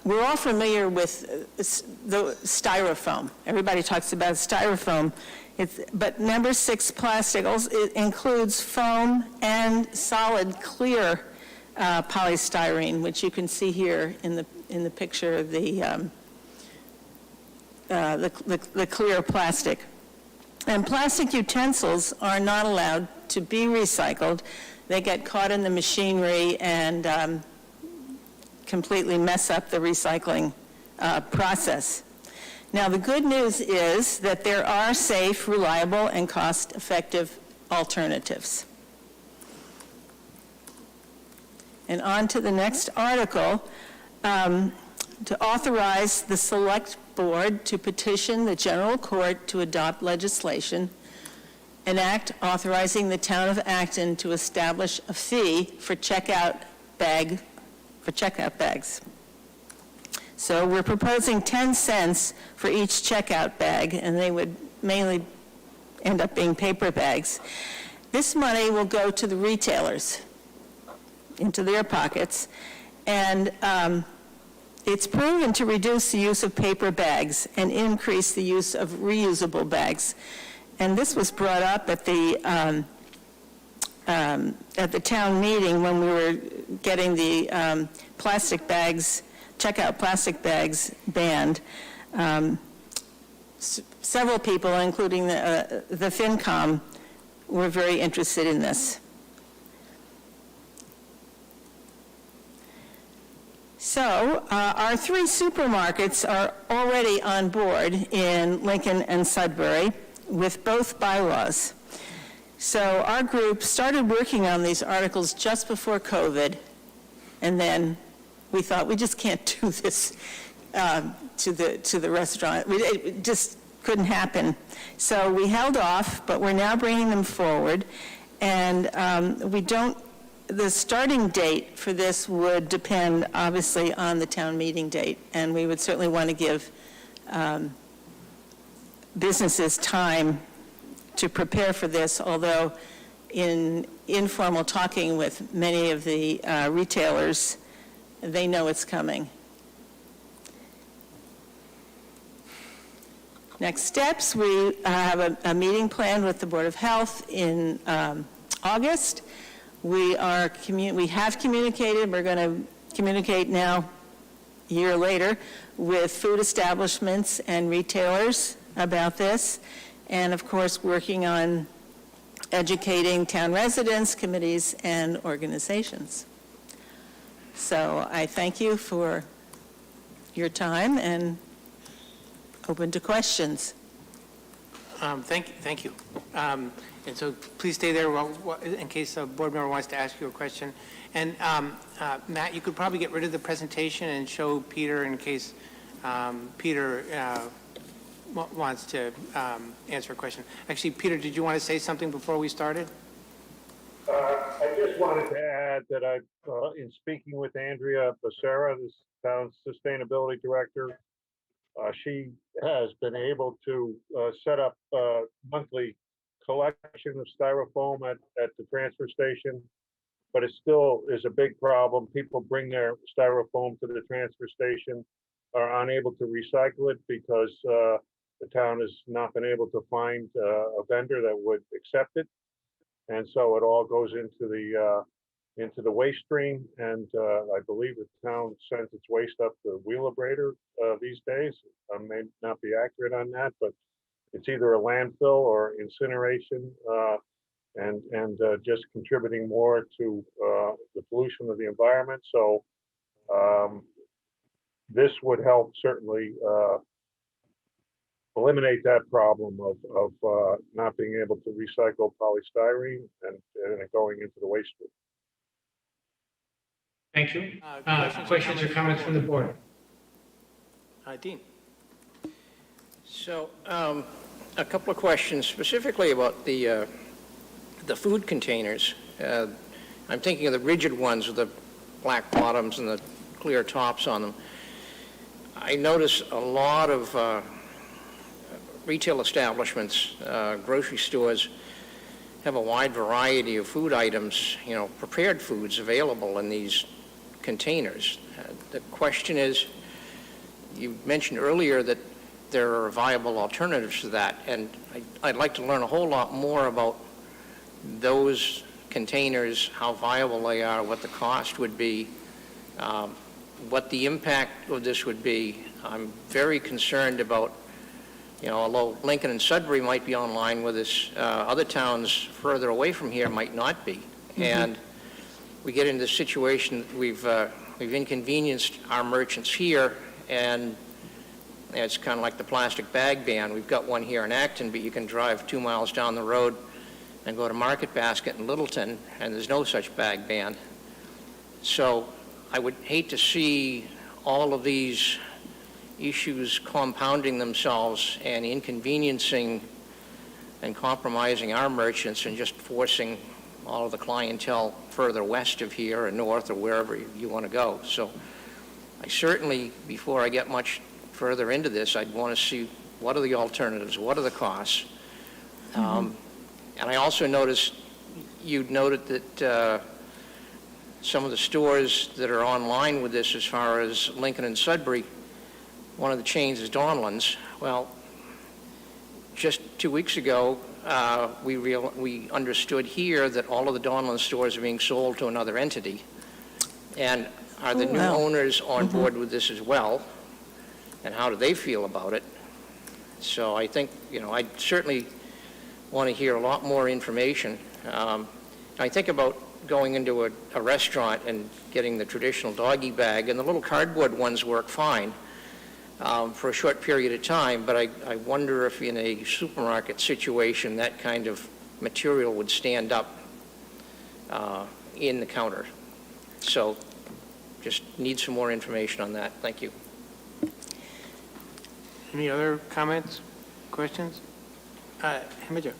We're all familiar with the styrofoam. Everybody talks about styrofoam. But number 6 plastic also, it includes foam and solid clear polystyrene, which you can see here in the picture of the clear plastic. And plastic utensils are not allowed to be recycled. They get caught in the machinery and completely mess up the recycling process. Now, the good news is that there are safe, reliable, and cost-effective alternatives. And on to the next article, to authorize the Select Board to petition the General Court to adopt legislation, an act authorizing the Town of Acton to establish a fee for checkout bags. So we're proposing 10 cents for each checkout bag, and they would mainly end up being paper bags. This money will go to the retailers, into their pockets, and it's proven to reduce the use of paper bags and increase the use of reusable bags. And this was brought up at the town meeting when we were getting the plastic bags, checkout plastic bags banned. Several people, including the FinCom, were very interested in this. So our 3 supermarkets are already on board in Lincoln and Sudbury with both bylaws. So our group started working on these articles just before COVID, and then we thought we just can't do this to the restaurant. It just couldn't happen. So we held off, but we're now bringing them forward, and the starting date for this would depend, obviously, on the town meeting date, and we would certainly want to give businesses time to prepare for this, although in informal talking with many of the retailers, they know it's coming. Next steps, we have a meeting planned with the Board of Health in August. We have communicated, we're going to communicate now, a year later, with food establishments and retailers about this, and of course working on educating town residents, committees, and organizations. So I thank you for your time and open to questions. Thank you. And so please stay there in case a board member wants to ask you a question. And Matt, you could probably get rid of the presentation and show Peter in case Peter wants to answer a question. Actually, Peter, did you want to say something before we started? I just wanted to add that in speaking with Andrea Becerra, this town's sustainability director, she has been able to set up monthly collection of styrofoam at the transfer station, but it still is a big problem. People bring their styrofoam to the transfer station, are unable to recycle it because the town has not been able to find a vendor that would accept it. And so it all goes into the waste stream, and I believe the town sends its waste up the Wheelabrator these days. I may not be accurate on that, but it's either a landfill or incineration, and just contributing more to the pollution of the environment. So this would help certainly eliminate that problem of not being able to recycle polystyrene and it going into the waste stream. Thank you. Questions or comments from the board? Dean. So, a couple of questions specifically about the food containers. I'm thinking of the rigid ones with the black bottoms and the clear tops on them. I notice a lot of retail establishments, grocery stores, have a wide variety of food items, prepared foods available in these containers. The question is, you mentioned earlier that there are viable alternatives to that, and I'd like to learn a whole lot more about those containers, how viable they are, what the cost would be, what the impact of this would be. I'm very concerned about, although Lincoln and Sudbury might be online with this, other towns further away from here might not be. Mm-hmm. And we get into this situation that we've inconvenienced our merchants here, and It's kind of like the plastic bag ban. We've got one here in Acton, but you can drive 2 miles down the road and go to Market Basket in Littleton, and there's no such bag ban. So I would hate to see all of these issues compounding themselves and inconveniencing and compromising our merchants and just forcing all of the clientele further west of here or north or wherever you want to go. So I certainly, before I get much further into this, I'd want to see what are the alternatives, what are the costs. And I also noticed, you'd noted that some of the stores that are online with this, as far as Lincoln and Sudbury, one of the chains is Donlands. Well, just 2 weeks ago, we understood here that all of the Donlands stores are being sold to another entity. And are the new owners on board with this as well? And how do they feel about it? So I think, I certainly want to hear a lot more information. I think about going into a restaurant and getting the traditional doggy bag, and the little cardboard ones work fine for a short period of time, but I wonder if in a supermarket situation that kind of material would stand up in the counter. So just need some more information on that. Thank you. Any other comments, questions? Mbta.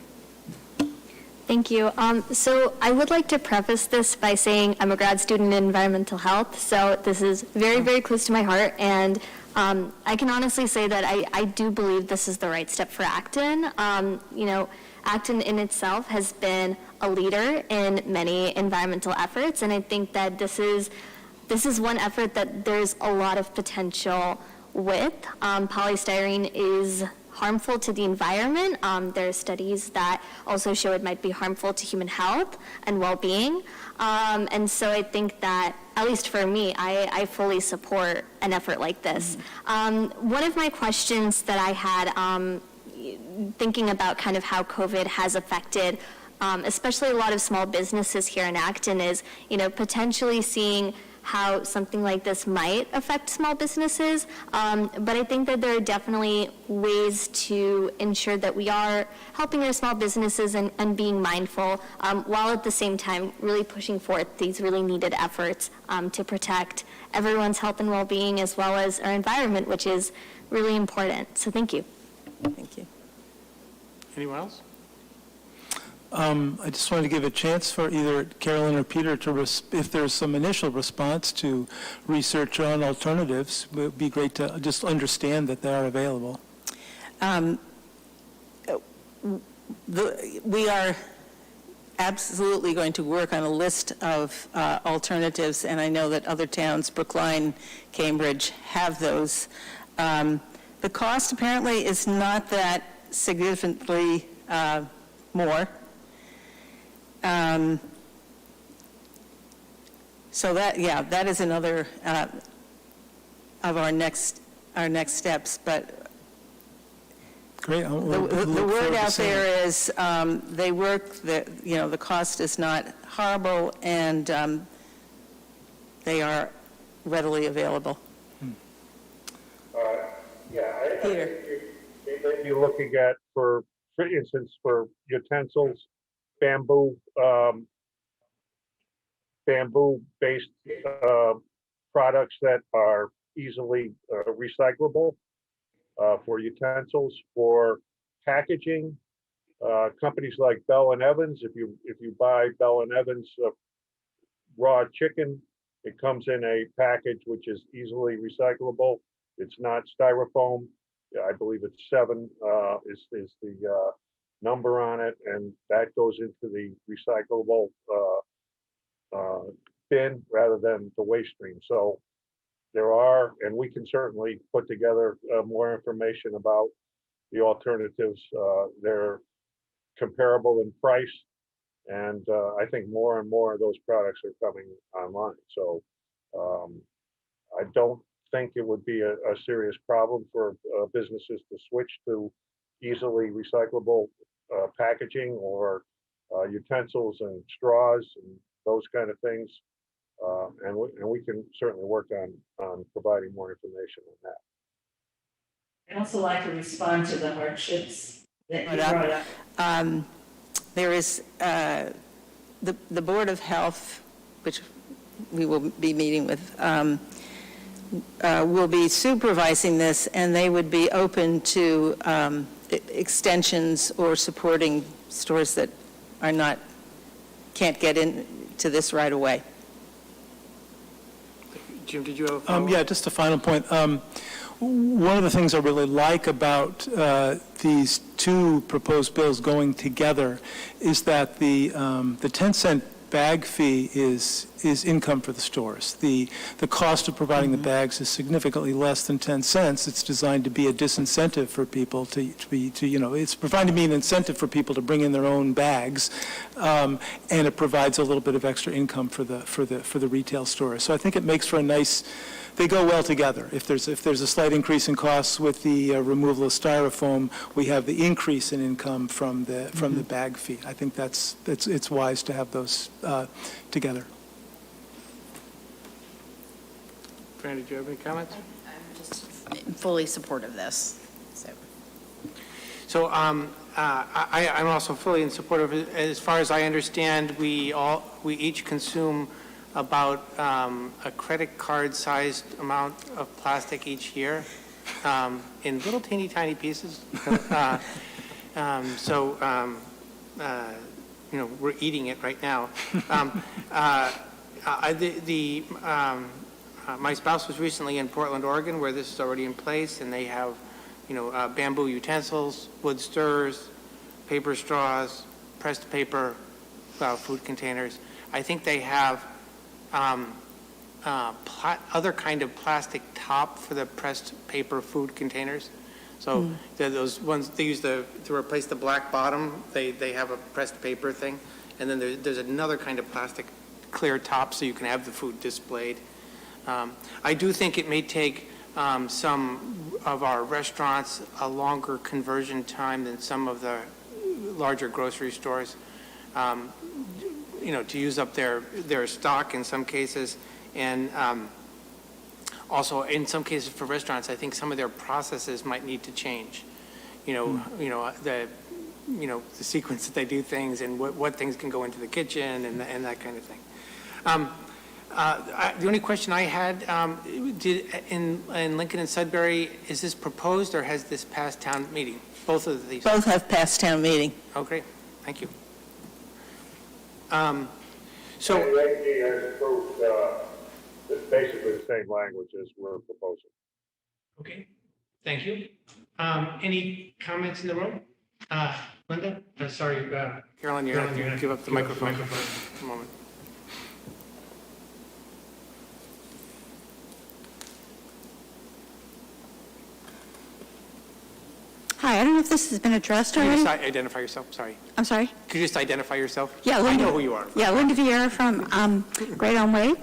Thank you. So I would like to preface this by saying I'm a grad student in environmental health, so this is very, very close to my heart, and I can honestly say that I do believe this is the right step for Acton. Acton in itself has been a leader in many environmental efforts, and I think that this is one effort that there's a lot of potential with. Polystyrene is harmful to the environment. There are studies that also show it might be harmful to human health and well-being. And so I think that, at least for me, I fully support an effort like this. One of my questions that I had, thinking about kind of how COVID has affected especially a lot of small businesses here in Acton, is, potentially seeing how something like this might affect small businesses. But I think that there are definitely ways to ensure that we are helping our small businesses and being mindful, while at the same time really pushing forth these really needed efforts to protect everyone's health and well-being, as well as our environment, which is really important. So thank you. Thank you. Anyone else? I just wanted to give a chance for either Carolyn or Peter to, if there's some initial response to research on alternatives, it would be great to just understand that they are available. We are absolutely going to work on a list of alternatives, and I know that other towns, Brookline, Cambridge, have those. The cost apparently is not that significantly more. So that is another of our next steps. But great. The word out there is they work. The cost is not horrible, and they are readily available. Peter, they may be looking at, for instance, for utensils, bamboo-based products that are easily recyclable for utensils. For packaging, companies like Bell and Evans, if you buy Bell and Evans raw chicken, it comes in a package which is easily recyclable. It's not styrofoam. I believe it's 7 is the number on it, and that goes into the recyclable bin rather than the waste stream. So there are, and we can certainly put together more information about the alternatives. They're comparable in price, and I think more and more of those products are coming online. So I don't think it would be a serious problem for businesses to switch to easily recyclable packaging or utensils and straws and those kind of things. And we can certainly work on providing more information on that. I'd also like to respond to the hardships that you brought up. There is the Board of Health, which we will be meeting with, will be supervising this, and they would be open to extensions or supporting stores that are not, can't get into this right away. Jim, did you have a follow-up? Yeah, just a final point. One of the things I really like about these two proposed bills going together is that the 10-cent bag fee is income for the stores. The cost of providing the bags is significantly less than 10 cents. It's designed to be a disincentive for people to it's provided to be an incentive for people to bring in their own bags, and it provides a little bit of extra income for the retail stores. So I think it makes for a nice. They go well together. If there's a slight increase in costs with the removal of styrofoam, we have the increase in income from the bag fee. I think it's wise to have those together. Fran, did you have any comments? I'm just fully supportive of this. So I'm also fully in support of it. As far as I understand, we each consume about a credit card-sized amount of plastic each year in little teeny tiny pieces. We're eating it right now. My spouse was recently in Portland, Oregon, where this is already in place, and they have, bamboo utensils, wood stirrers, paper straws, pressed paper, food containers. I think they have other kind of plastic top for the pressed paper food containers. So those ones they use to replace the black bottom. They have a pressed paper thing, and then there's another kind of plastic clear top so you can have the food displayed. I do think it may take some of our restaurants a longer conversion time than some of the larger grocery stores. To use up their stock in some cases, and also in some cases for restaurants, I think some of their processes might need to change. The sequence that they do things and what things can go into the kitchen and that kind of thing. The only question I had, in Lincoln and Sudbury, is this proposed or has this passed town meeting? Both of these? Both have passed town meeting. Oh, great. Thank you. Ziggy has approved basically the same language as we're proposing. Okay, thank you. Any comments in the room? Linda? Sorry, Carolyn, you're going to give up the microphone for a moment. Hi, I don't know if this has been addressed Could you already. just identify yourself? Sorry. I'm sorry? Could you just identify yourself? Yeah, I know who you are. Yeah, Linda Vieira from Great Elm Way.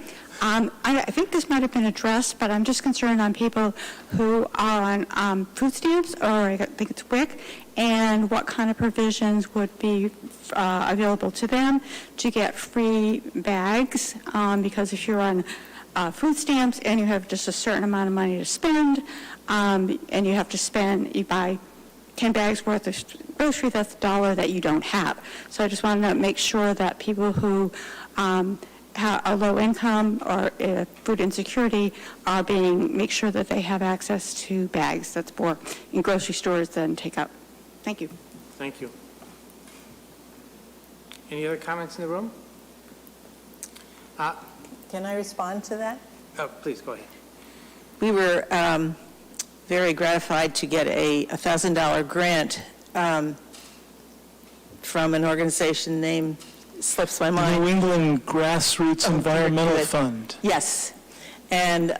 I think this might have been addressed, but I'm just concerned on people who are on food stamps, or I think it's WIC, and what kind of provisions would be available to them to get free bags, because if you're on food stamps and you have just a certain amount of money to spend, and you have to spend, you buy 10 bags worth of groceries, that's $1 that you don't have. So I just want to make sure that people who are low income or food insecurity are make sure that they have access to bags. That's more in grocery stores than takeout. Thank you. Thank you. Any other comments in the room? Can I respond to that? Oh, please, go ahead. We were very gratified to get a $1,000 grant from an organization named, slips my mind. New England Grassroots Environmental Fund. Yes, and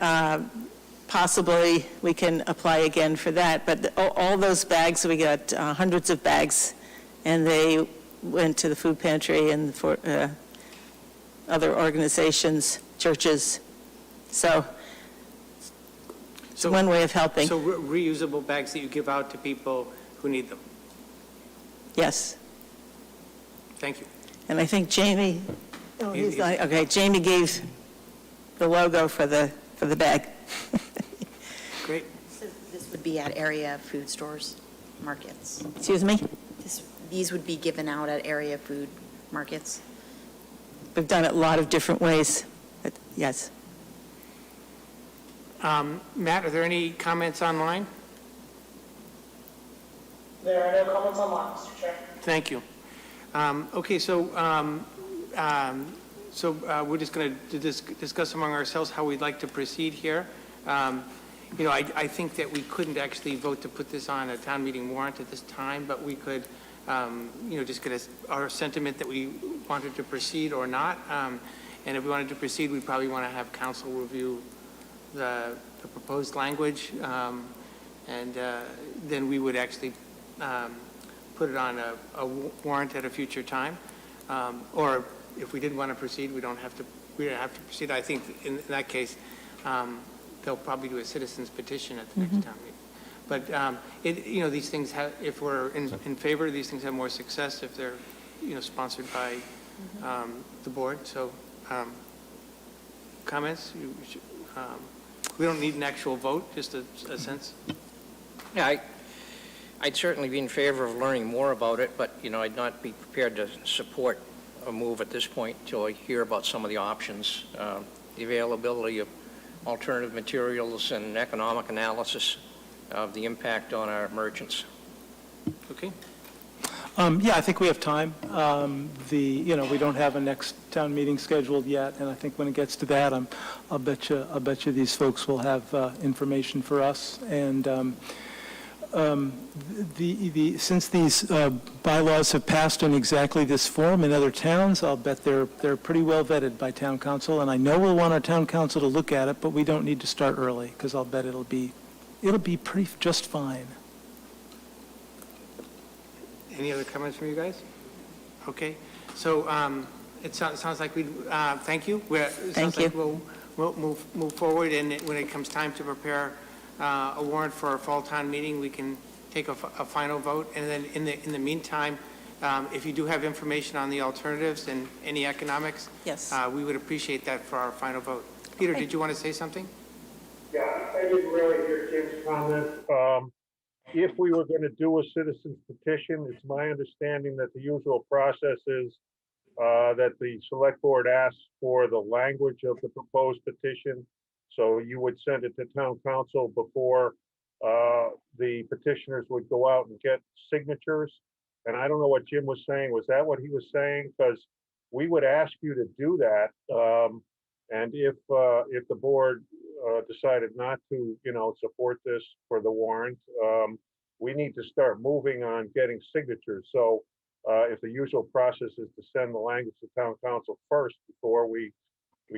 possibly we can apply again for that. But all those bags, we got hundreds of bags, and they went to the food pantry and for other organizations, churches. So it's one way of helping. So reusable bags that you give out to people who need them. Yes. Thank you. And I think Jamie, Jamie gave the logo for the bag. Great. So this would be at area food stores, markets. Excuse me? These would be given out at area food markets. We've done it a lot of different ways, but yes. Matt, are there any comments online? There are no comments online, Mr. Chair. Thank you. Okay, so we're just going to discuss among ourselves how we'd like to proceed here. You know, I think that we couldn't actually vote to put this on a town meeting warrant at this time, but we could, you know, just get our sentiment that we wanted to proceed or not. And if we wanted to proceed, we'd probably want to have council review the proposed language, and then we would actually put it on a warrant at a future time. Or if we didn't want to proceed, we don't have to proceed. I think in that case, they'll probably do a citizen's petition at the next town meeting. But you know, these things have, if we're in favor, these things have more success if they're, you know, sponsored by the board. So comments? We don't need an actual vote, just a sense. Yeah, I'd certainly be in favor of learning more about it, but, you know, I'd not be prepared to support a move at this point until I hear about some of the options, the availability of alternative materials and economic analysis of the impact on our merchants. Okay. Yeah, I think we have time. You know, we don't have a next town meeting scheduled yet, and I think when it gets to that, I'll bet you these folks will have information for us. And since these bylaws have passed in exactly this form in other towns, I'll bet they're pretty well vetted by town council. And I know we'll want our town council to look at it, but we don't need to start early because I'll bet it'll be just fine. Any other comments from you guys? Okay, so it sounds like we, thank you. Thank you. Like we'll move forward, and when it comes time to prepare a warrant for our fall town meeting, we can take a final vote. And then in the meantime, if you do have information on the alternatives and any economics, yes, we would appreciate that for our final vote. Peter, did you want to say something? Yeah, I didn't really hear Jim's comment. If we were going to do a citizen's petition, it's my understanding that the usual process is that the select board asks for the language of the proposed petition. So you would send it to town council before the petitioners would go out and get signatures. And I don't know what Jim was saying. Was that what he was saying? Because we would ask you to do that. And if the board decided not to, you know, support this for the warrant, we need to start moving on getting signatures. So if the usual process is to send the language to town council first before we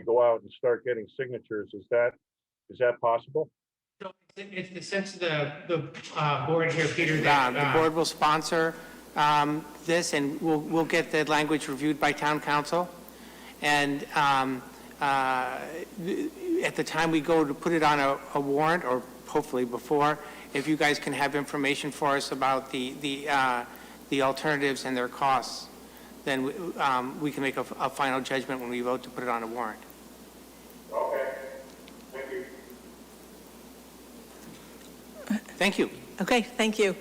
go out and start getting signatures, is that possible? So it's the sense of the board here, Peter, that The board will sponsor this, and we'll get the language reviewed by town council. And at the time we go to put it on a warrant, or hopefully before, if you guys can have information for us about the alternatives and their costs, then we can make a final judgment when we vote to put it on a warrant. Okay, thank you. Thank you. okay, thank you.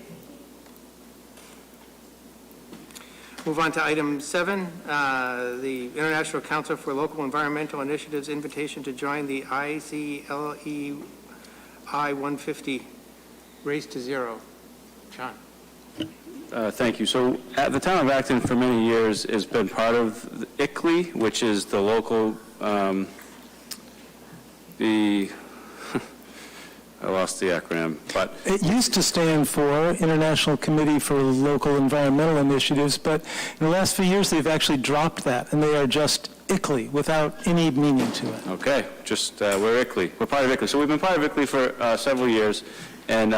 Move on to item 7, the International Council for Local Environmental Initiatives invitation to join the ICLEI150 Race to Zero. John. Thank you. So the town of Acton for many years has been part of the ICLEI, which is the local, I lost the acronym, but It used to stand for International Committee for Local Environmental Initiatives, but in the last few years, they've actually dropped that, and they are just ICLEI without any meaning to it. okay, just we're ICLEI. We're part of ICLEI. So we've been part of ICLEI for several years, and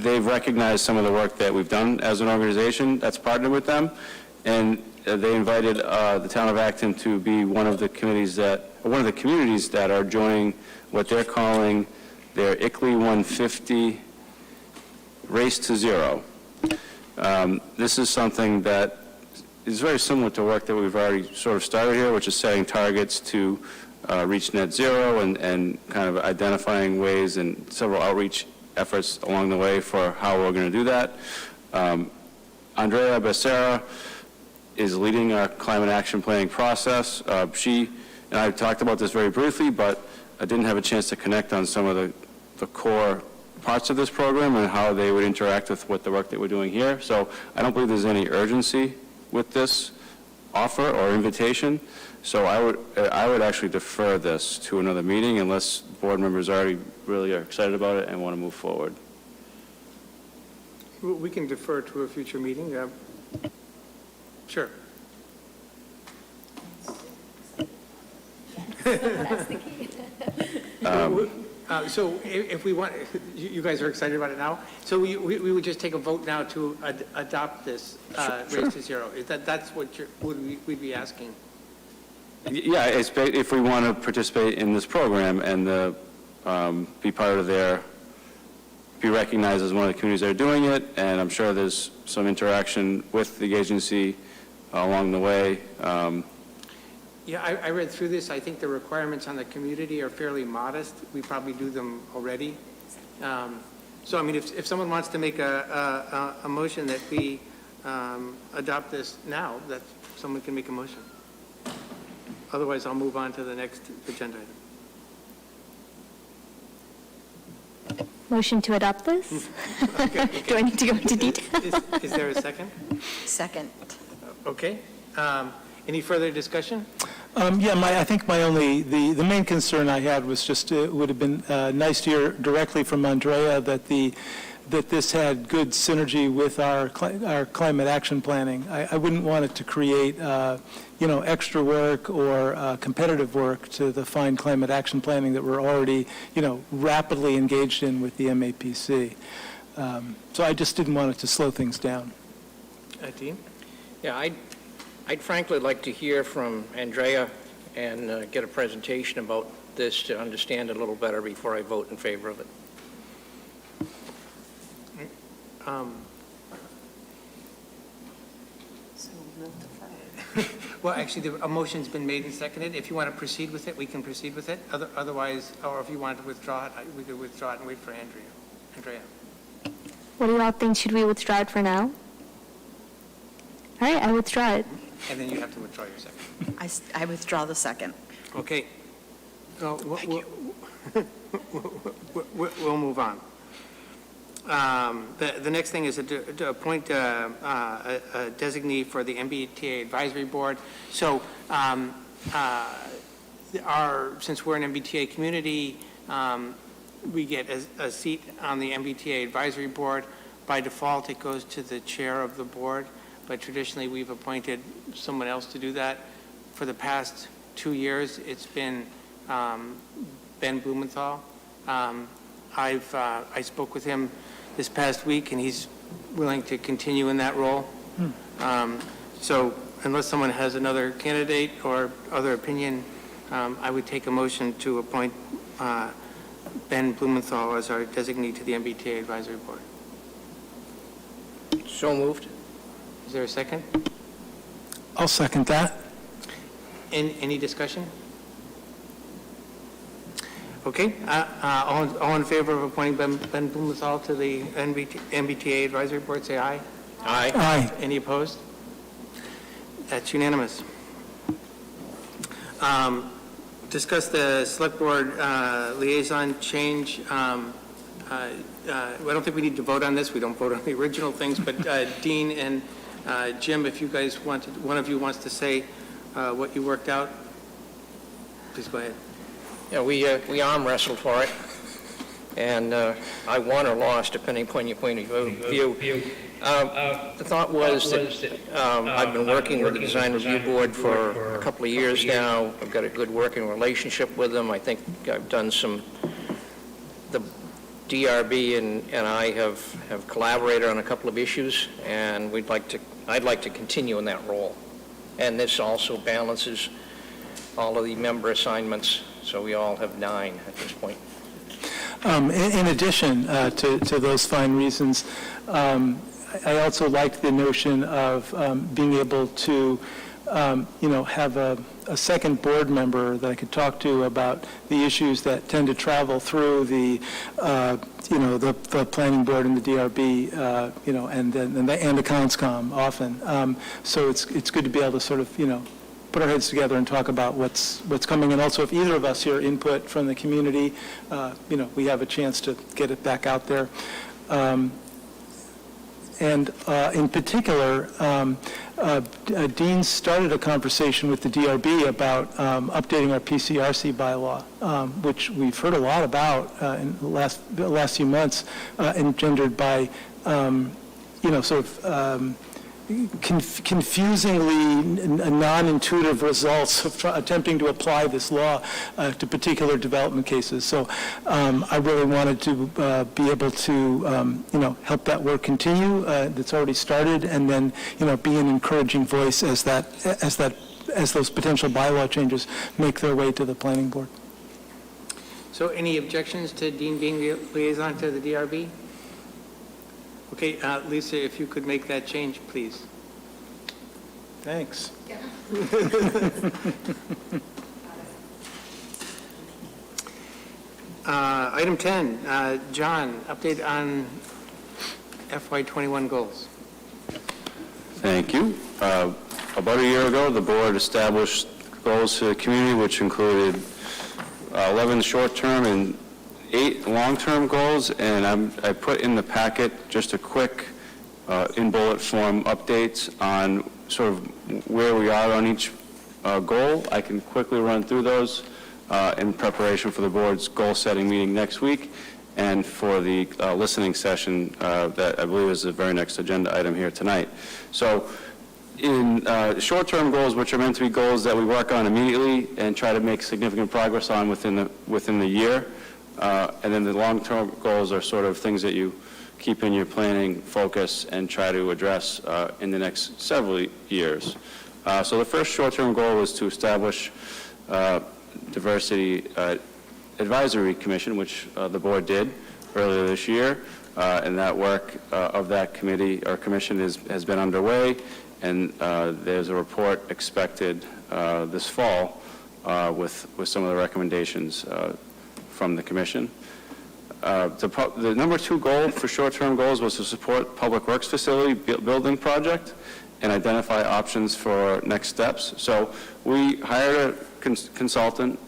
they've recognized some of the work that we've done as an organization that's partnered with them, and they invited the town of Acton to be one of the communities that are joining what they're calling their ICLEI 150 Race to Zero. This is something that is very similar to work that we've already sort of started here, which is setting targets to reach net zero and kind of identifying ways and several outreach efforts along the way for how we're going to do that. Andrea Becerra is leading our climate action planning process. She and I talked about this very briefly, but I didn't have a chance to connect on some of the core parts of this program and how they would interact with what the work that we're doing here. So I don't believe there's any urgency with this offer or invitation. So I would actually defer this to another meeting unless board members already really are excited about it and want to move forward. We can defer to a future meeting. Sure. That's the key. So if we want, you guys are excited about it now? So we would just take a vote now to adopt this raise to zero. Is that's what we'd be asking? Yeah, if we want to participate in this program and be part of be recognized as one of the communities that are doing it, and I'm sure there's some interaction with the agency along the way. Yeah, I read through this. I think the requirements on the community are fairly modest. We probably do them already. So, I mean, if someone wants to make a motion that we adopt this now, that someone can make a motion. Otherwise, I'll move on to the next agenda item. Motion to adopt this? Okay. Do I need to go into detail? Is there a second? Second. Okay. Any further discussion? Yeah, I think the main concern I had was just, it would have been nice to hear directly from Andrea that this had good synergy with our climate action planning. I wouldn't want it to create, extra work or competitive work to the fine climate action planning that we're already, rapidly engaged in with the MAPC. So I just didn't want it to slow things down. Dean? Yeah, I'd frankly like to hear from Andrea and get a presentation about this to understand it a little better before I vote in favor of it. Well, actually, a motion's been made and seconded. If you want to proceed with it, we can proceed with it. Otherwise, or if you want to withdraw it, we could withdraw it and wait for Andrea. What do you all think? Should we withdraw it for now? All right, I withdraw it. And then you have to withdraw your second. I withdraw the second. Okay. We'll move on. The next thing is to appoint a designee for the MBTA Advisory Board. So since we're an MBTA community, we get a seat on the MBTA Advisory Board. By default, it goes to the chair of the board, but traditionally we've appointed someone else to do that. For the past 2 years, it's been Ben Blumenthal. I spoke with him this past week, and he's willing to continue in that role. So unless someone has another candidate or other opinion, I would take a motion to appoint Ben Blumenthal as our designee to the MBTA Advisory Board. So moved. Is there a second? I'll second that. Any discussion? Okay, all in favor of appointing Ben Blumenthal to the MBTA Advisory Board, say aye. Aye. Aye. Any opposed? That's unanimous. Discuss the Select Board liaison change. I don't think we need to vote on this. We don't vote on the original things, but Dean and Jim, if you guys one of you wants to say what you worked out, please go ahead. Yeah, we arm wrestled for it, and I won or lost, depending upon your point of view. The thought was that I've been working with the Design Review Board for a couple of years now. I've got a good working relationship with them. I think I've done the DRB and I have collaborated on a couple of issues, and I'd like to continue in that role. And this also balances all of the member assignments, so we all have 9 at this point. In addition to those fine reasons, I also liked the notion of being able to, have a second board member that I could talk to about the issues that tend to travel through the, the planning board and the DRB, and the CONSCOM often. So it's good to be able to sort of, put our heads together and talk about what's coming. And also, if either of us hear input from the community, we have a chance to get it back out there. And in particular, Dean started a conversation with the DRB about updating our PCRC bylaw, which we've heard a lot about in the last few months, engendered by, confusingly non-intuitive results of attempting to apply this law to particular development cases. So I really wanted to be able to, help that work continue that's already started, and then, be an encouraging voice as those potential bylaw changes make their way to the planning board. So any objections to Dean being the liaison to the DRB? Okay, Lisa, if you could make that change, please. Thanks. Item 10, John, update on FY21 goals. Thank you. About a year ago, the board established goals for the community, which included 11 short-term and 8 long-term goals, and I put in the packet just a quick, in bullet form, updates on sort of where we are on each goal. I can quickly run through those in preparation for the board's goal-setting meeting next week and for the listening session that I believe is the very next agenda item here tonight. So in short-term goals, which are meant to be goals that we work on immediately and try to make significant progress on within the year, and then the long-term goals are sort of things that you keep in your planning focus and try to address in the next several years. So the first short-term goal was to establish Diversity Advisory Commission, which the board did earlier this year, and that work of that committee or commission has been underway, and there's a report expected this fall with some of the recommendations from the commission. The number 2 goal for short-term goals was to support public works facility building project and identify options for next steps. So we hired a consultant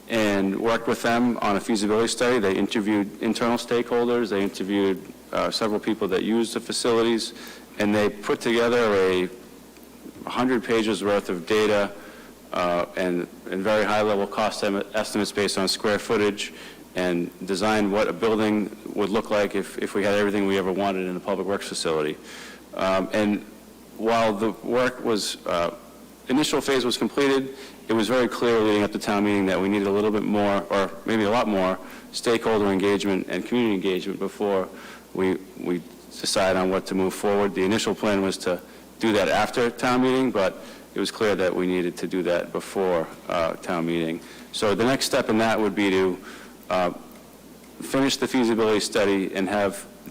and worked with them on a feasibility study. They interviewed internal stakeholders. They interviewed several people that use the facilities, and they put together 100 pages worth of data and very high-level cost estimates based on square footage, and designed what a building would look like if we had everything we ever wanted in a public works facility. And while the work was, initial phase was completed, it was very clear leading up to town meeting that we needed a little bit more, or maybe a lot more, stakeholder engagement and community engagement before we decide on what to move forward. The initial plan was to do that after town meeting, but it was clear that we needed to do that before town meeting. So the next step in that would be to finish the feasibility study and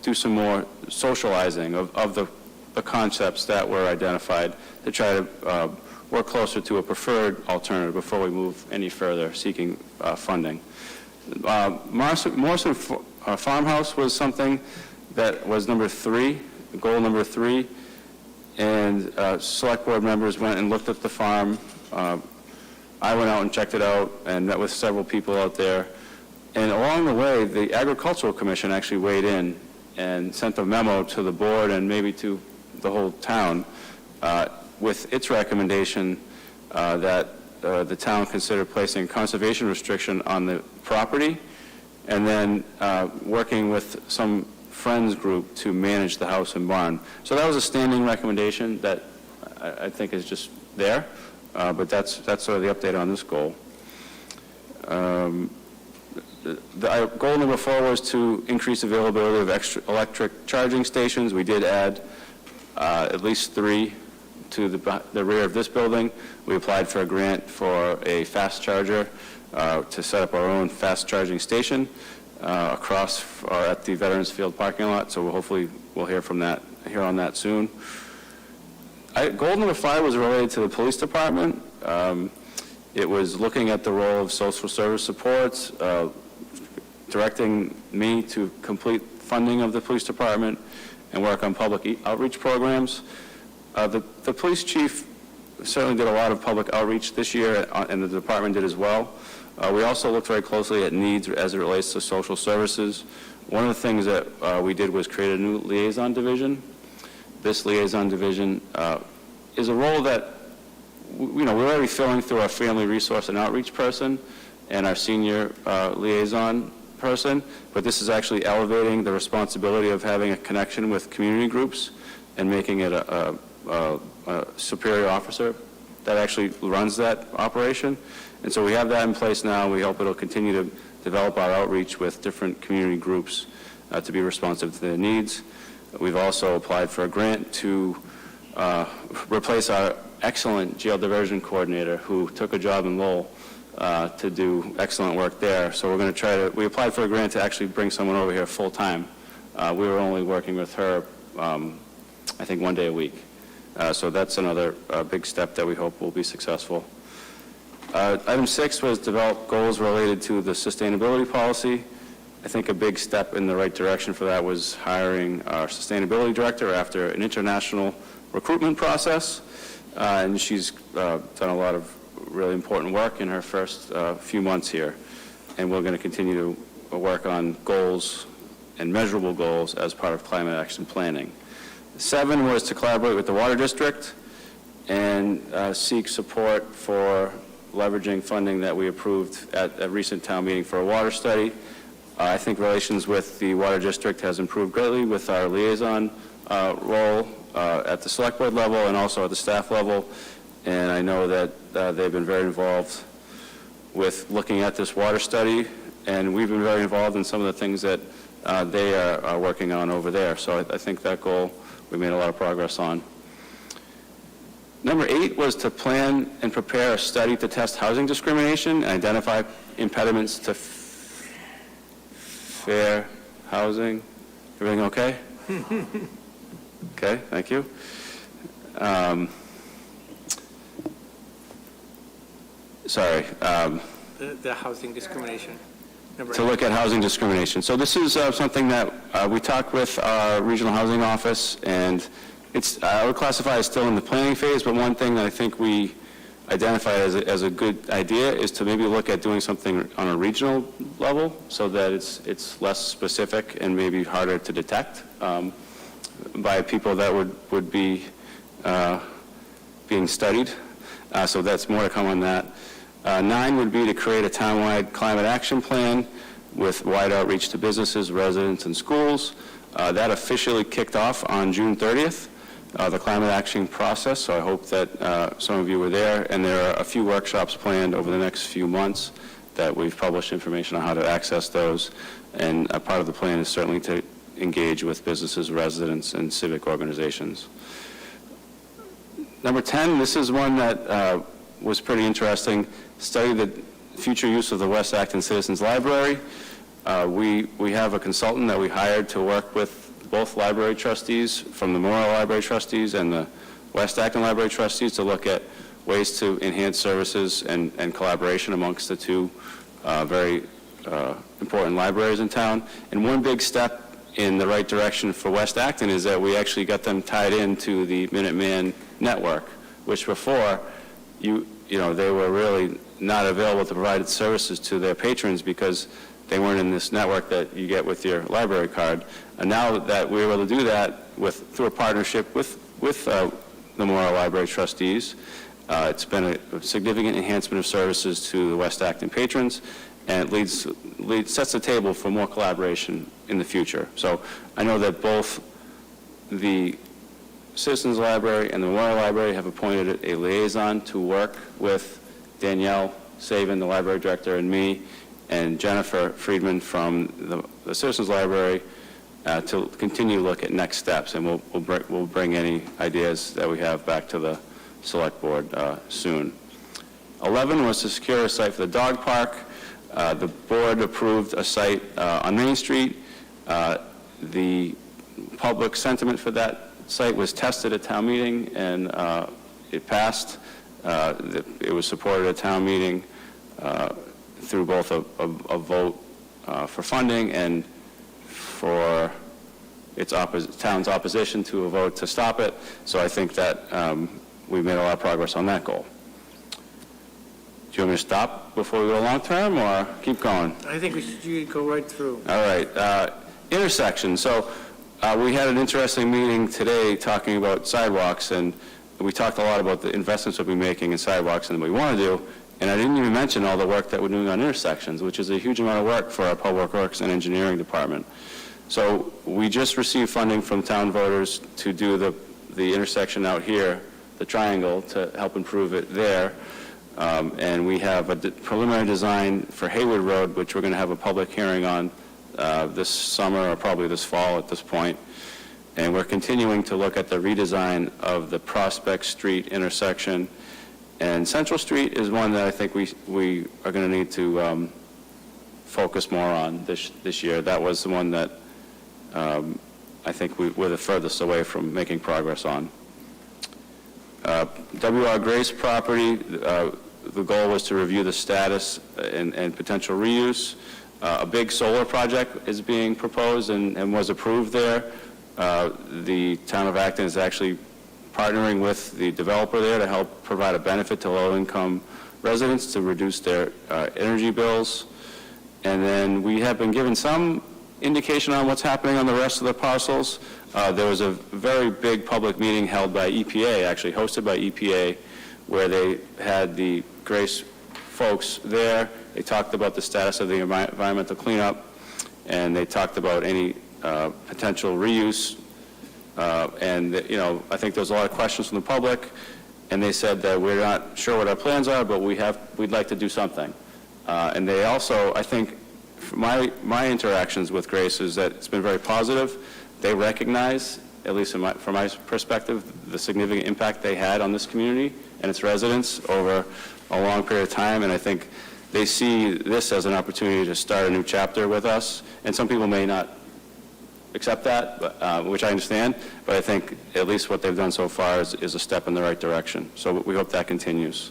do some more socializing of the concepts that were identified to try to work closer to a preferred alternative before we move any further seeking funding. Morrison Farmhouse was something that was number 3, goal number 3, and select board members went and looked at the farm. I went out and checked it out and met with several people out there. And along the way, the Agricultural Commission actually weighed in and sent a memo to the board and maybe to the whole town with its recommendation that the town consider placing a conservation restriction on the property, and then working with some friends group to manage the house and barn. So that was a standing recommendation that I think is just there, but that's sort of the update on this goal. Goal number 4 was to increase availability of extra electric charging stations. We did add at least 3 to the rear of this building. We applied for a grant for a fast charger to set up our own fast charging station across or at the Veterans Field parking lot. So hopefully we'll hear on that soon. Goal number 5 was related to the police department. It was looking at the role of social service supports, directing me to complete funding of the police department and work on public outreach programs. The police chief certainly did a lot of public outreach this year, and the department did as well. We also looked very closely at needs as it relates to social services. One of the things that we did was create a new liaison division. This liaison division is a role that we're already filling through our family resource and outreach person and our senior liaison person, but this is actually elevating the responsibility of having a connection with community groups and making it a superior officer that actually runs that operation. And so we have that in place now. We hope it'll continue to develop our outreach with different community groups to be responsive to their needs. We've also applied for a grant to replace our excellent jail diversion coordinator who took a job in Lowell to do excellent work there. So we're going to we applied for a grant to actually bring someone over here full time. We were only working with her, I think, 1 day a week. So that's another big step that we hope will be successful. Item 6 was develop goals related to the sustainability policy. I think a big step in the right direction for that was hiring our sustainability director after an international recruitment process. And she's done a lot of really important work in her first few months here. And we're going to continue to work on goals and measurable goals as part of climate action planning. 7 was to collaborate with the Water District and seek support for leveraging funding that we approved at a recent town meeting for a water study. I think relations with the Water District has improved greatly with our liaison role at the select board level and also at the staff level. And I know that they've been very involved with looking at this water study, and we've been very involved in some of the things that they are working on over there. So I think that goal we made a lot of progress on. Number 8 was to plan and prepare a study to test housing discrimination and identify impediments to fair housing. Everything okay? Okay, thank you. Sorry. The housing discrimination. To look at housing discrimination. So this is something that we talked with our regional housing office, and I would classify it still in the planning phase, but one thing that I think we identified as a good idea is to maybe look at doing something on a regional level so that it's less specific and maybe harder to detect by people that would be being studied. So that's more to come on that. 9 would be to create a townwide climate action plan with wide outreach to businesses, residents, and schools. That officially kicked off on June 30th, the climate action process, so I hope that some of you were there, and there are a few workshops planned over the next few months that we've published information on how to access those, and a part of the plan is certainly to engage with businesses, residents, and civic organizations. Number 10, this is one that was pretty interesting. Study the future use of the West Acton Citizens Library. We have a consultant that we hired to work with both library trustees from the Memorial Library trustees and the West Acton Library trustees to look at ways to enhance services and collaboration amongst the two very important libraries in town. And one big step in the right direction for West Acton is that we actually got them tied into the MinuteIII network, which before they were really not available to provide services to their patrons because they weren't in this network that you get with your library card. And now that we're able to do that through a partnership with the Memorial Library trustees, it's been a significant enhancement of services to the West Acton patrons, and it sets the table for more collaboration in the future. So I know that both the Citizens Library and the Memorial Library have appointed a liaison to work with Danielle Saban, the library director, and me, and Jennifer Friedman from the Citizens Library to continue to look at next steps, and we'll bring any ideas that we have back to the select board soon. 11 was to secure a site for the dog park. The board approved a site on Main Street. The public sentiment for that site was tested at town meeting, and it passed. It was supported at town meeting through both a vote for funding and for its town's opposition to a vote to stop it. So I think that we've made a lot of progress on that goal. Do you want me to stop before we go long-term, or keep going? I think you could go right through. All right. Intersection. So we had an interesting meeting today talking about sidewalks, and we talked a lot about the investments we'll be making in sidewalks and what we want to do, and I didn't even mention all the work that we're doing on intersections, which is a huge amount of work for our Public Works and Engineering Department. So we just received funding from town voters to do the intersection out here, the triangle, to help improve it there. And we have a preliminary design for Haywood Road, which we're going to have a public hearing on this summer or probably this fall at this point. And we're continuing to look at the redesign of the Prospect Street intersection. And Central Street is one that I think we are going to need to focus more on this year. That was the one that I think we're the furthest away from making progress on. W.R. Grace property, the goal was to review the status and potential reuse. A big solar project is being proposed and was approved there. The town of Acton is actually partnering with the developer there to help provide a benefit to low-income residents to reduce their energy bills. And then we have been given some indication on what's happening on the rest of the parcels. There was a very big public meeting held by EPA, actually hosted by EPA, where they had the Grace folks there. They talked about the status of the environmental cleanup, and they talked about any potential reuse. And, you know, I think there's a lot of questions from the public, and they said that we're not sure what our plans are, but we'd like to do something. And they also, I think, my interactions with Grace is that it's been very positive. They recognize, at least from my perspective, the significant impact they had on this community and its residents over a long period of time, and I think they see this as an opportunity to start a new chapter with us. And some people may not accept that, but, which I understand, but I think at least what they've done so far is a step in the right direction. So we hope that continues.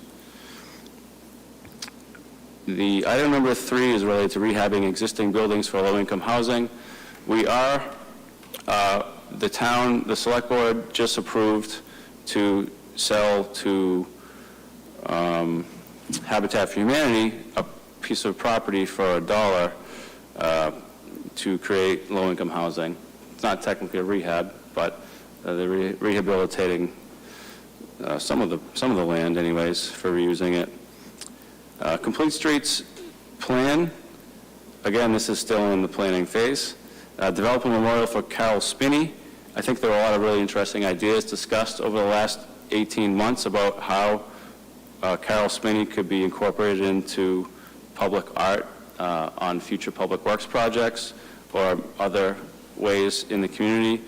The item number 3 is related to rehabbing existing buildings for low-income housing. We are, the select board just approved to sell to Habitat for Humanity a piece of property for $1 to create low-income housing. It's not technically a rehab, but they're rehabilitating some of the land, anyways, for reusing it. Complete Streets plan. Again, this is still in the planning phase. Develop a memorial for Carol Spinney. I think there were a lot of really interesting ideas discussed over the last 18 months about how Carol Spinney could be incorporated into public art on future public works projects or other ways in the community.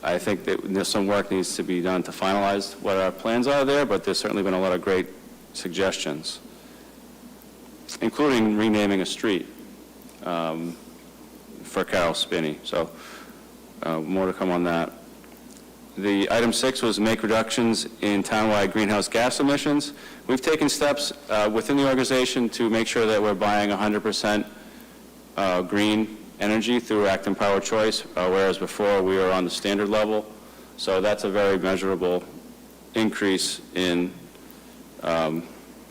I think that some work needs to be done to finalize what our plans are there, but there's certainly been a lot of great suggestions, including renaming a street for Carol Spinney. So more to come on that. The item 6 was make reductions in townwide greenhouse gas emissions. We've taken steps within the organization to make sure that we're buying 100% green energy through Acton Power Choice, whereas before we were on the standard level. So that's a very measurable increase in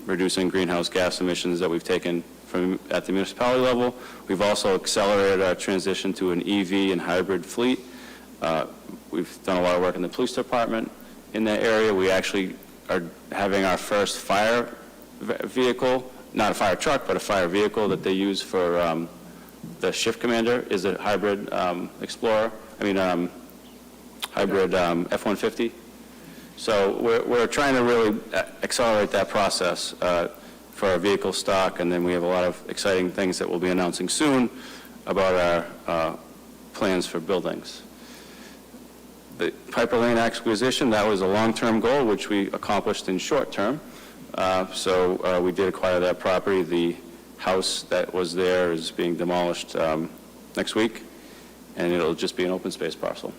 reducing greenhouse gas emissions that we've taken at the municipality level. We've also accelerated our transition to an EV and hybrid fleet. We've done a lot of work in the police department in that area. We actually are having our first fire vehicle, not a fire truck, but a fire vehicle that they use for the shift commander is a hybrid hybrid F-150. So we're trying to really accelerate that process for our vehicle stock, and then we have a lot of exciting things that we'll be announcing soon about our plans for buildings. The Piper Lane acquisition, that was a long-term goal, which we accomplished in short term. So we did acquire that property. The house that was there is being demolished next week, and it'll just be an open space parcel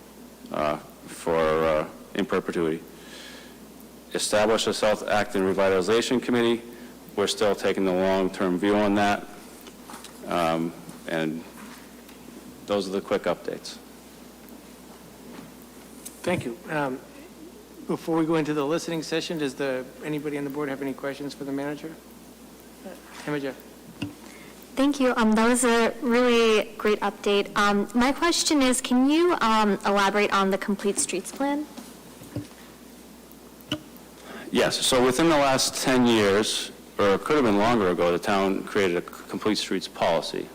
for in perpetuity. Establish a South Acton Revitalization Committee. We're still taking the long-term view on that. And those are the quick updates. Thank you. Before we go into the listening session, does anybody on the board have any questions for the manager? Imogen. Thank you. That was a really great update. My question is, can you elaborate on the Complete Streets Plan? Yes, so within the last 10 years, or it could have been longer ago, the town created a complete streets policy.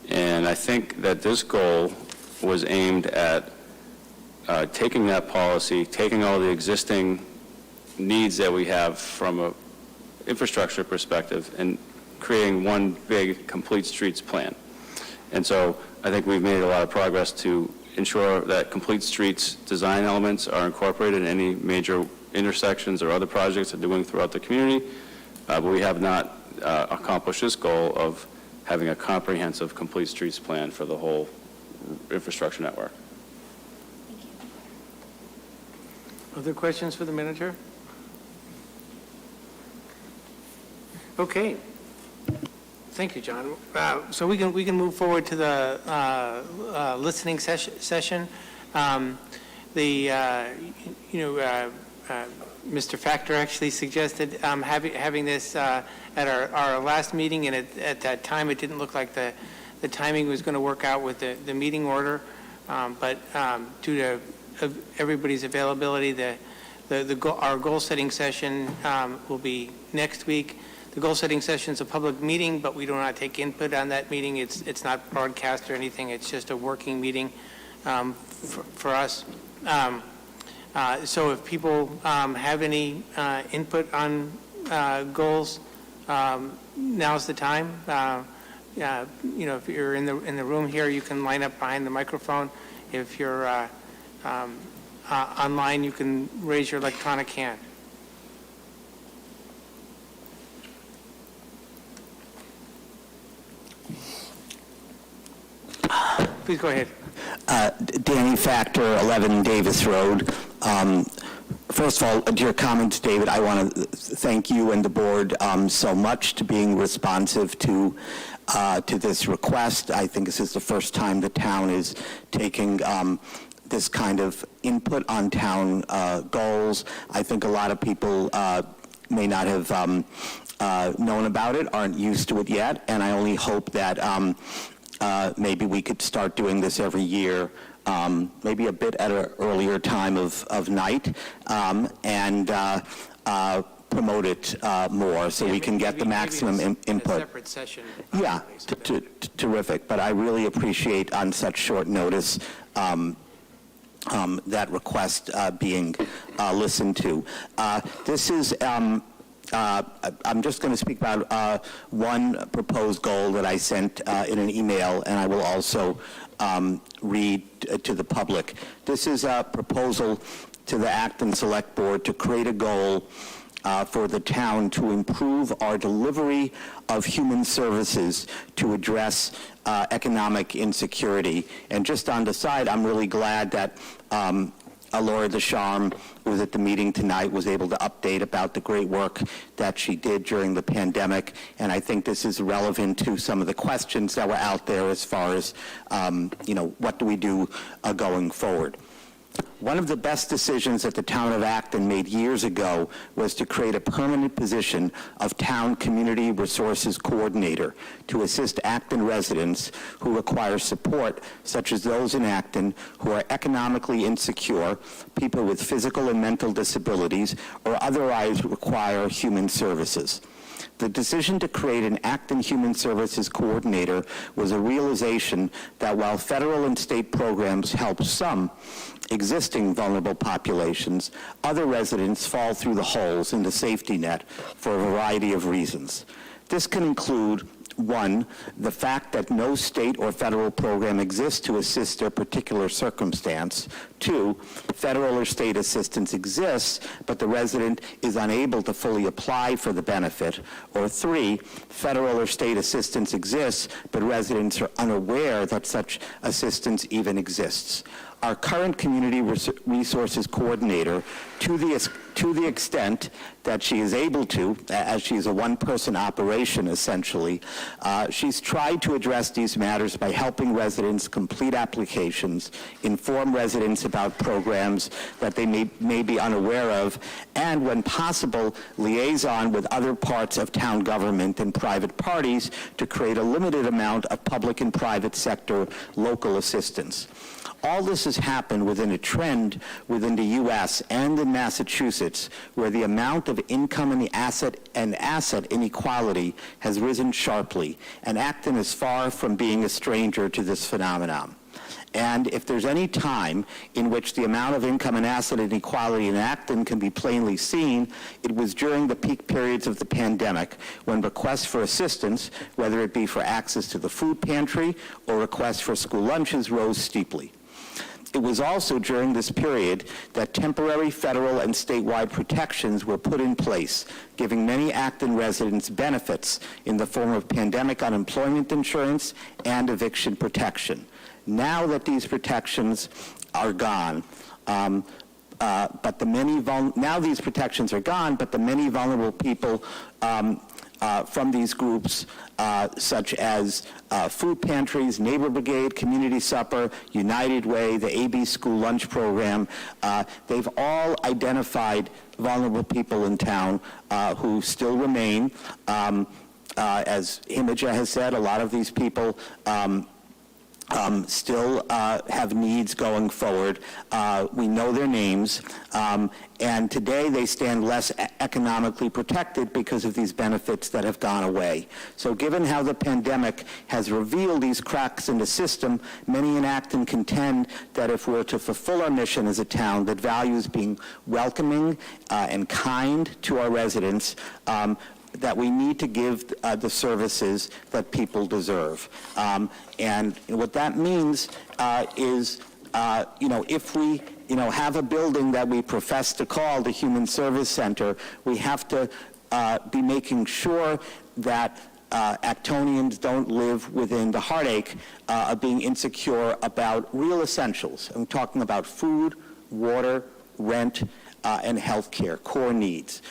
And I think that this goal was aimed at taking that policy, taking all the existing needs that we have from an infrastructure perspective, and creating one big complete streets plan. And so I think we've made a lot of progress to ensure that complete streets design elements are incorporated in any major intersections or other projects we're doing throughout the community, but we have not accomplished this goal of having a comprehensive complete streets plan for the whole infrastructure network. Other questions for the manager? Okay. Thank you, John. So we can move forward to the listening session. Mr. Factor actually suggested having this at our last meeting, and at that time it didn't look like the timing was going to work out with the meeting order, but due to everybody's availability, our goal-setting session will be next week. The goal-setting session is a public meeting, but we do not take input on that meeting. It's not broadcast or anything. It's just a working meeting for us. So if people have any input on goals, now's the time. If you're in the room here, you can line up behind the microphone. If you're online, you can raise your electronic hand. Please go ahead. Danny Factor, 11 Davis Road. First of all, to your comments, David, I want to thank you and the board so much to being responsive to this request. I think this is the first time the town is taking this kind of input on town goals. I think a lot of people may not have known about it, aren't used to it yet, and I only hope that maybe we could start doing this every year, maybe a bit at an earlier time of night, and promote it more so we can get the maximum input. A separate session. Yeah, terrific. But I really appreciate on such short notice that request being listened to. This is I'm just going to speak about one proposed goal that I sent in an email, and I will also read to the public. This is a proposal to the Acton Select Board to create a goal for the town to improve our delivery of human services to address economic insecurity. And just on the side, I'm really glad that Laura Deschamps was at the meeting tonight, was able to update about the great work that she did during the pandemic, and I think this is relevant to some of the questions that were out there as far as, what do we do going forward. One of the best decisions that the town of Acton made years ago was to create a permanent position of Town Community Resources Coordinator to assist Acton residents who require support, such as those in Acton who are economically insecure, people with physical and mental disabilities, or otherwise require human services. The decision to create an Acton Human Services Coordinator was a realization that while federal and state programs help some existing vulnerable populations, other residents fall through the holes in the safety net for a variety of reasons. This can include, one, the fact that no state or federal program exists to assist their particular circumstance. Two, federal or state assistance exists, but the resident is unable to fully apply for the benefit. Or three, federal or state assistance exists, but residents are unaware that such assistance even exists. our current community resources coordinator, to the extent that she is able to, as she's a one-person operation essentially, she's tried to address these matters by helping residents complete applications, inform residents about programs that they may be unaware of, and when possible, liaison with other parts of town government and private parties to create a limited amount of public and private sector local assistance. All this has happened within a trend within the U.S. and in Massachusetts, where the amount of income and asset inequality has risen sharply, and Acton is far from being a stranger to this phenomenon. And if there's any time in which the amount of income and asset inequality in Acton can be plainly seen, it was during the peak periods of the pandemic, when requests for assistance, whether it be for access to the food pantry or requests for school lunches, rose steeply. It was also during this period that temporary federal and statewide protections were put in place, giving many Acton residents benefits in the form of pandemic unemployment insurance and eviction protection. Now that these protections are gone, but the many vulnerable people from these groups, such as food pantries, Neighbor Brigade, Community Supper, United Way, the AB School Lunch Program, they've all identified vulnerable people in town who still remain. As Mbta has said, a lot of these people still have needs going forward. We know their names, and today they stand less economically protected because of these benefits that have gone away. So given how the pandemic has revealed these cracks in the system, many in Acton contend that if we're to fulfill our mission as a town that values being welcoming and kind to our residents, that we need to give the services that people deserve. And what that means is, if we, have a building that we profess to call the Human Service Center, we have to be making sure that Actonians don't live within the heartache of being insecure about real essentials. I'm talking about food, water, rent, and health care, core needs.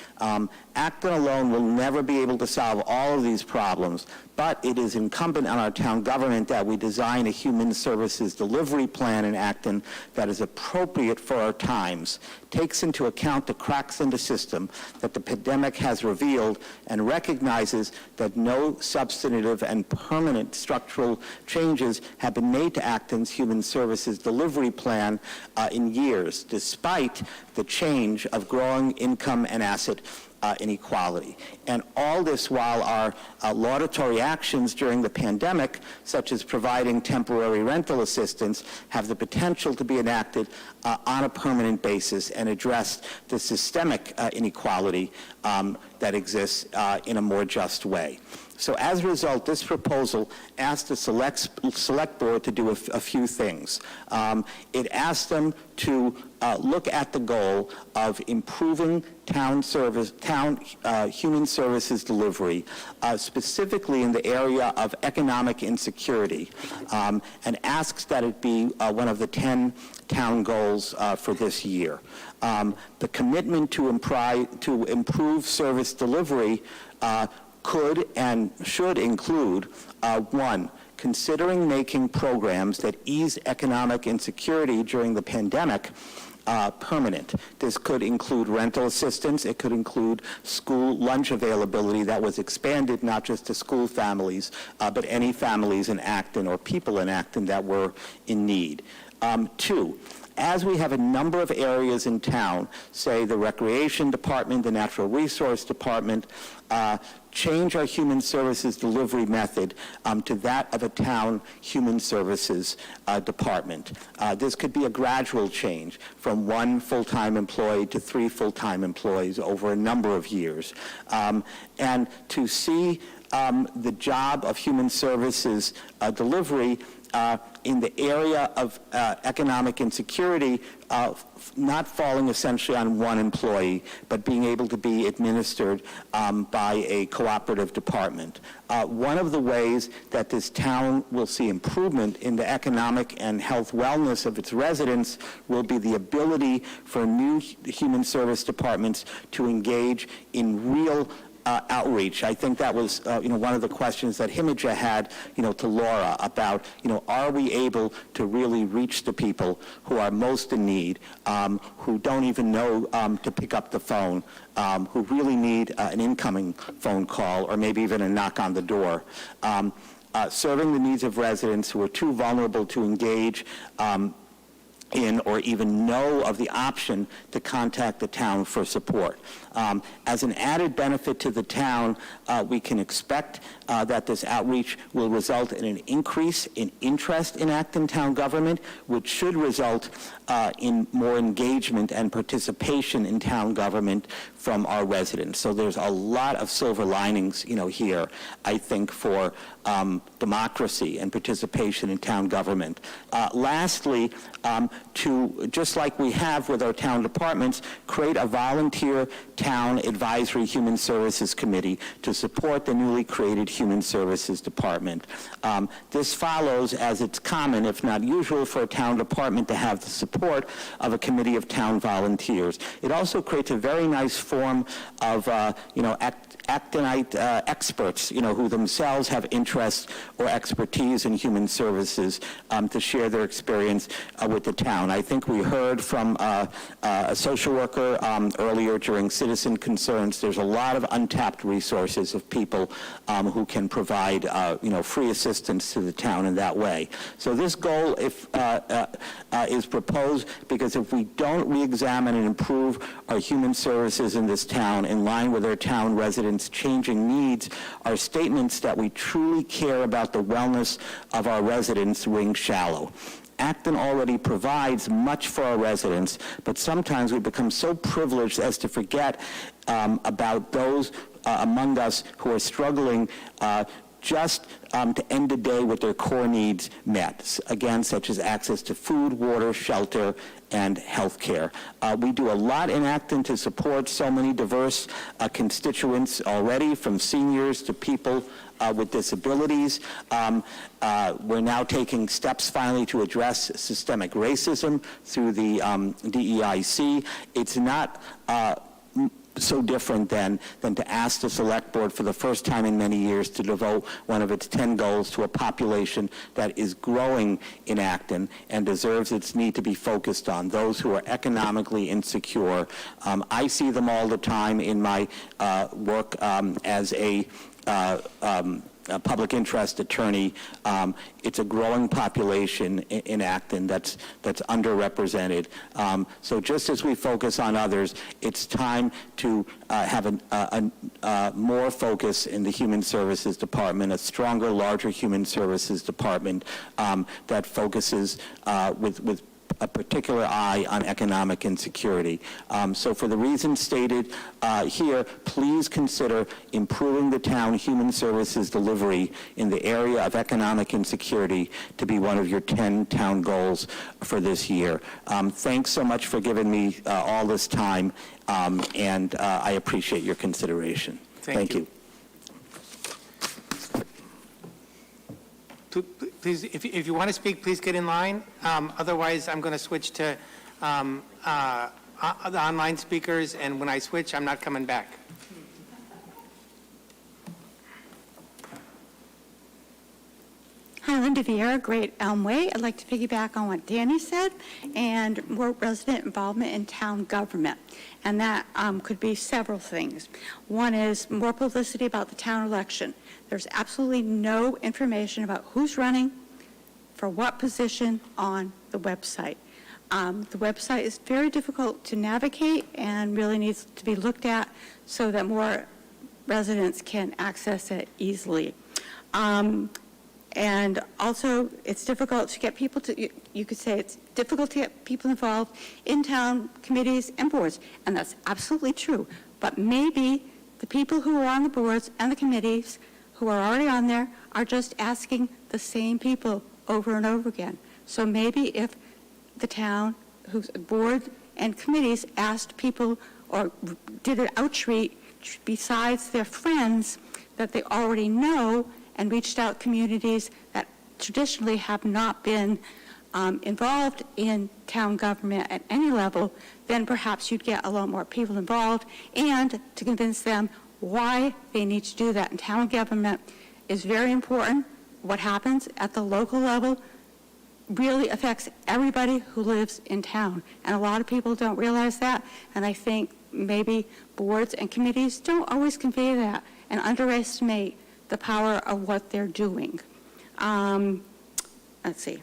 Acton alone will never be able to solve all of these problems, but it is incumbent on our town government that we design a human services delivery plan in Acton that is appropriate for our times, takes into account the cracks in the system that the pandemic has revealed, and recognizes that no substantive and permanent structural changes have been made to Acton's human services delivery plan in years, despite the change of growing income and asset inequality. And all this while our laudatory actions during the pandemic, such as providing temporary rental assistance, have the potential to be enacted on a permanent basis and address the systemic inequality that exists in a more just way. So as a result, this proposal asked the select board to do a few things. It asked them to look at the goal of improving town human services delivery, specifically in the area of economic insecurity, and asks that it be one of the 10 town goals for this year. The commitment to improve service delivery could and should include, one, considering making programs that ease economic insecurity during the pandemic permanent. This could include rental assistance. It could include school lunch availability that was expanded not just to school families, but any families in Acton or people in Acton that were in need. Two, as we have a number of areas in town, say the Recreation Department, the Natural Resource Department, change our human services delivery method to that of a town human services department. This could be a gradual change from 1 full-time employee to 3 full-time employees over a number of years. And to see the job of human services delivery in the area of economic insecurity, not falling essentially on one employee, but being able to be administered by a cooperative department. One of the ways that this town will see improvement in the economic and health wellness of its residents will be the ability for new human service departments to engage in real outreach. I think that was, one of the questions that Mbta had, to Laura about, are we able to really reach the people who are most in need, who don't even know to pick up the phone, who really need an incoming phone call or maybe even a knock on the door. Serving the needs of residents who are too vulnerable to engage in or even know of the option to contact the town for support. As an added benefit to the town, we can expect that this outreach will result in an increase in interest in Acton town government, which should result in more engagement and participation in town government from our residents. So there's a lot of silver linings, here, I think, for democracy and participation in town government. Lastly, to, just like we have with our town departments, create a volunteer town advisory human services committee to support the newly created human services department. This follows, as it's common, if not usual, for a town department to have the support of a committee of town volunteers. It also creates a very nice form of, actonite experts, who themselves have interest or expertise in human services to share their experience with the town. I think we heard from a social worker earlier during citizen concerns. There's a lot of untapped resources of people who can provide, free assistance to the town in that way. So this goal is proposed because if we don't re-examine and improve our human services in this town in line with our town residents' changing needs, our statements that we truly care about the wellness of our residents ring shallow. Acton already provides much for our residents, but sometimes we become so privileged as to forget about those among us who are struggling just to end the day with their core needs met, again, such as access to food, water, shelter, and health care. We do a lot in Acton to support so many diverse constituents already, from seniors to people with disabilities. We're now taking steps finally to address systemic racism through the DEIC. It's not so different than to ask the Select Board for the first time in many years to devote one of its 10 goals to a population that is growing in Acton and deserves its need to be focused on, those who are economically insecure. I see them all the time in my work as a public interest attorney. It's a growing population in Acton that's underrepresented. So just as we focus on others, it's time to have a more focus in the Human Services Department, a stronger, larger Human Services Department that focuses with a particular eye on economic insecurity. So for the reasons stated here, please consider improving the town human services delivery in the area of economic insecurity to be one of your 10 town goals for this year. Thanks so much for giving me all this time, and I appreciate your consideration. Thank you. Please, if you want to speak, please get in line. Otherwise, I'm going to switch to the online speakers, and when I switch, I'm not coming back. Hi, Linda Vieira, Great Elm Way. I'd like to piggyback on what Danny said and more resident involvement in town government. And that could be several things. One is more publicity about the town election. There's absolutely no information about who's running for what position on the website. The website is very difficult to navigate and really needs to be looked at so that more residents can access it easily. And also, it's difficult to get people to, you could say it's difficult to get people involved in town committees and boards, and that's absolutely true. But maybe the people who are on the boards and the committees who are already on there are just asking the same people over and over again. So maybe if the town, whose board and committees asked people or did an outreach besides their friends that they already know and reached out communities that traditionally have not been involved in town government at any level, then perhaps you'd get a lot more people involved and to convince them why they need to do that. And town government is very important. What happens at the local level really affects everybody who lives in town. And a lot of people don't realize that. And I think maybe boards and committees don't always convey that and underestimate the power of what they're doing. Let's see.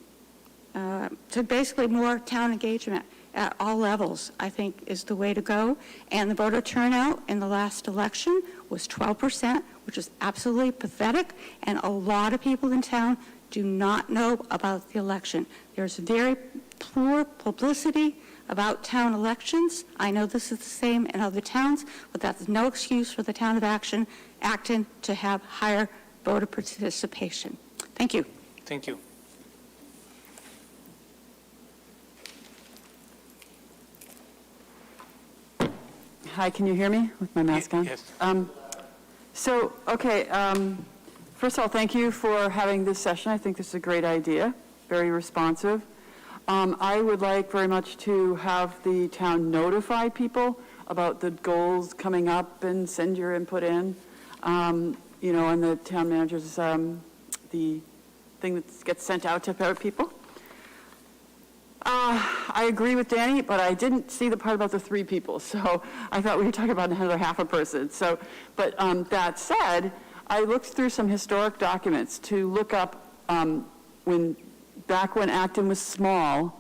So basically more town engagement at all levels, I think, is the way to go. And the voter turnout in the last election was 12%, which is absolutely pathetic. And a lot of people in town do not know about the election. There's very poor publicity about town elections. I know this is the same in other towns, but that's no excuse for the town of Acton to have higher voter participation. Thank you. Thank you. Hi, can you hear me with my mask on? Yes. First of all, thank you for having this session. I think this is a great idea, very responsive. I would like very much to have the town notify people about the goals coming up and send your input in. And the town manager's, the thing that gets sent out to people. I agree with Danny, but I didn't see the part about the 3 people, so I thought we were talking about another half a person. But that said, I looked through some historic documents to look up back when Acton was small,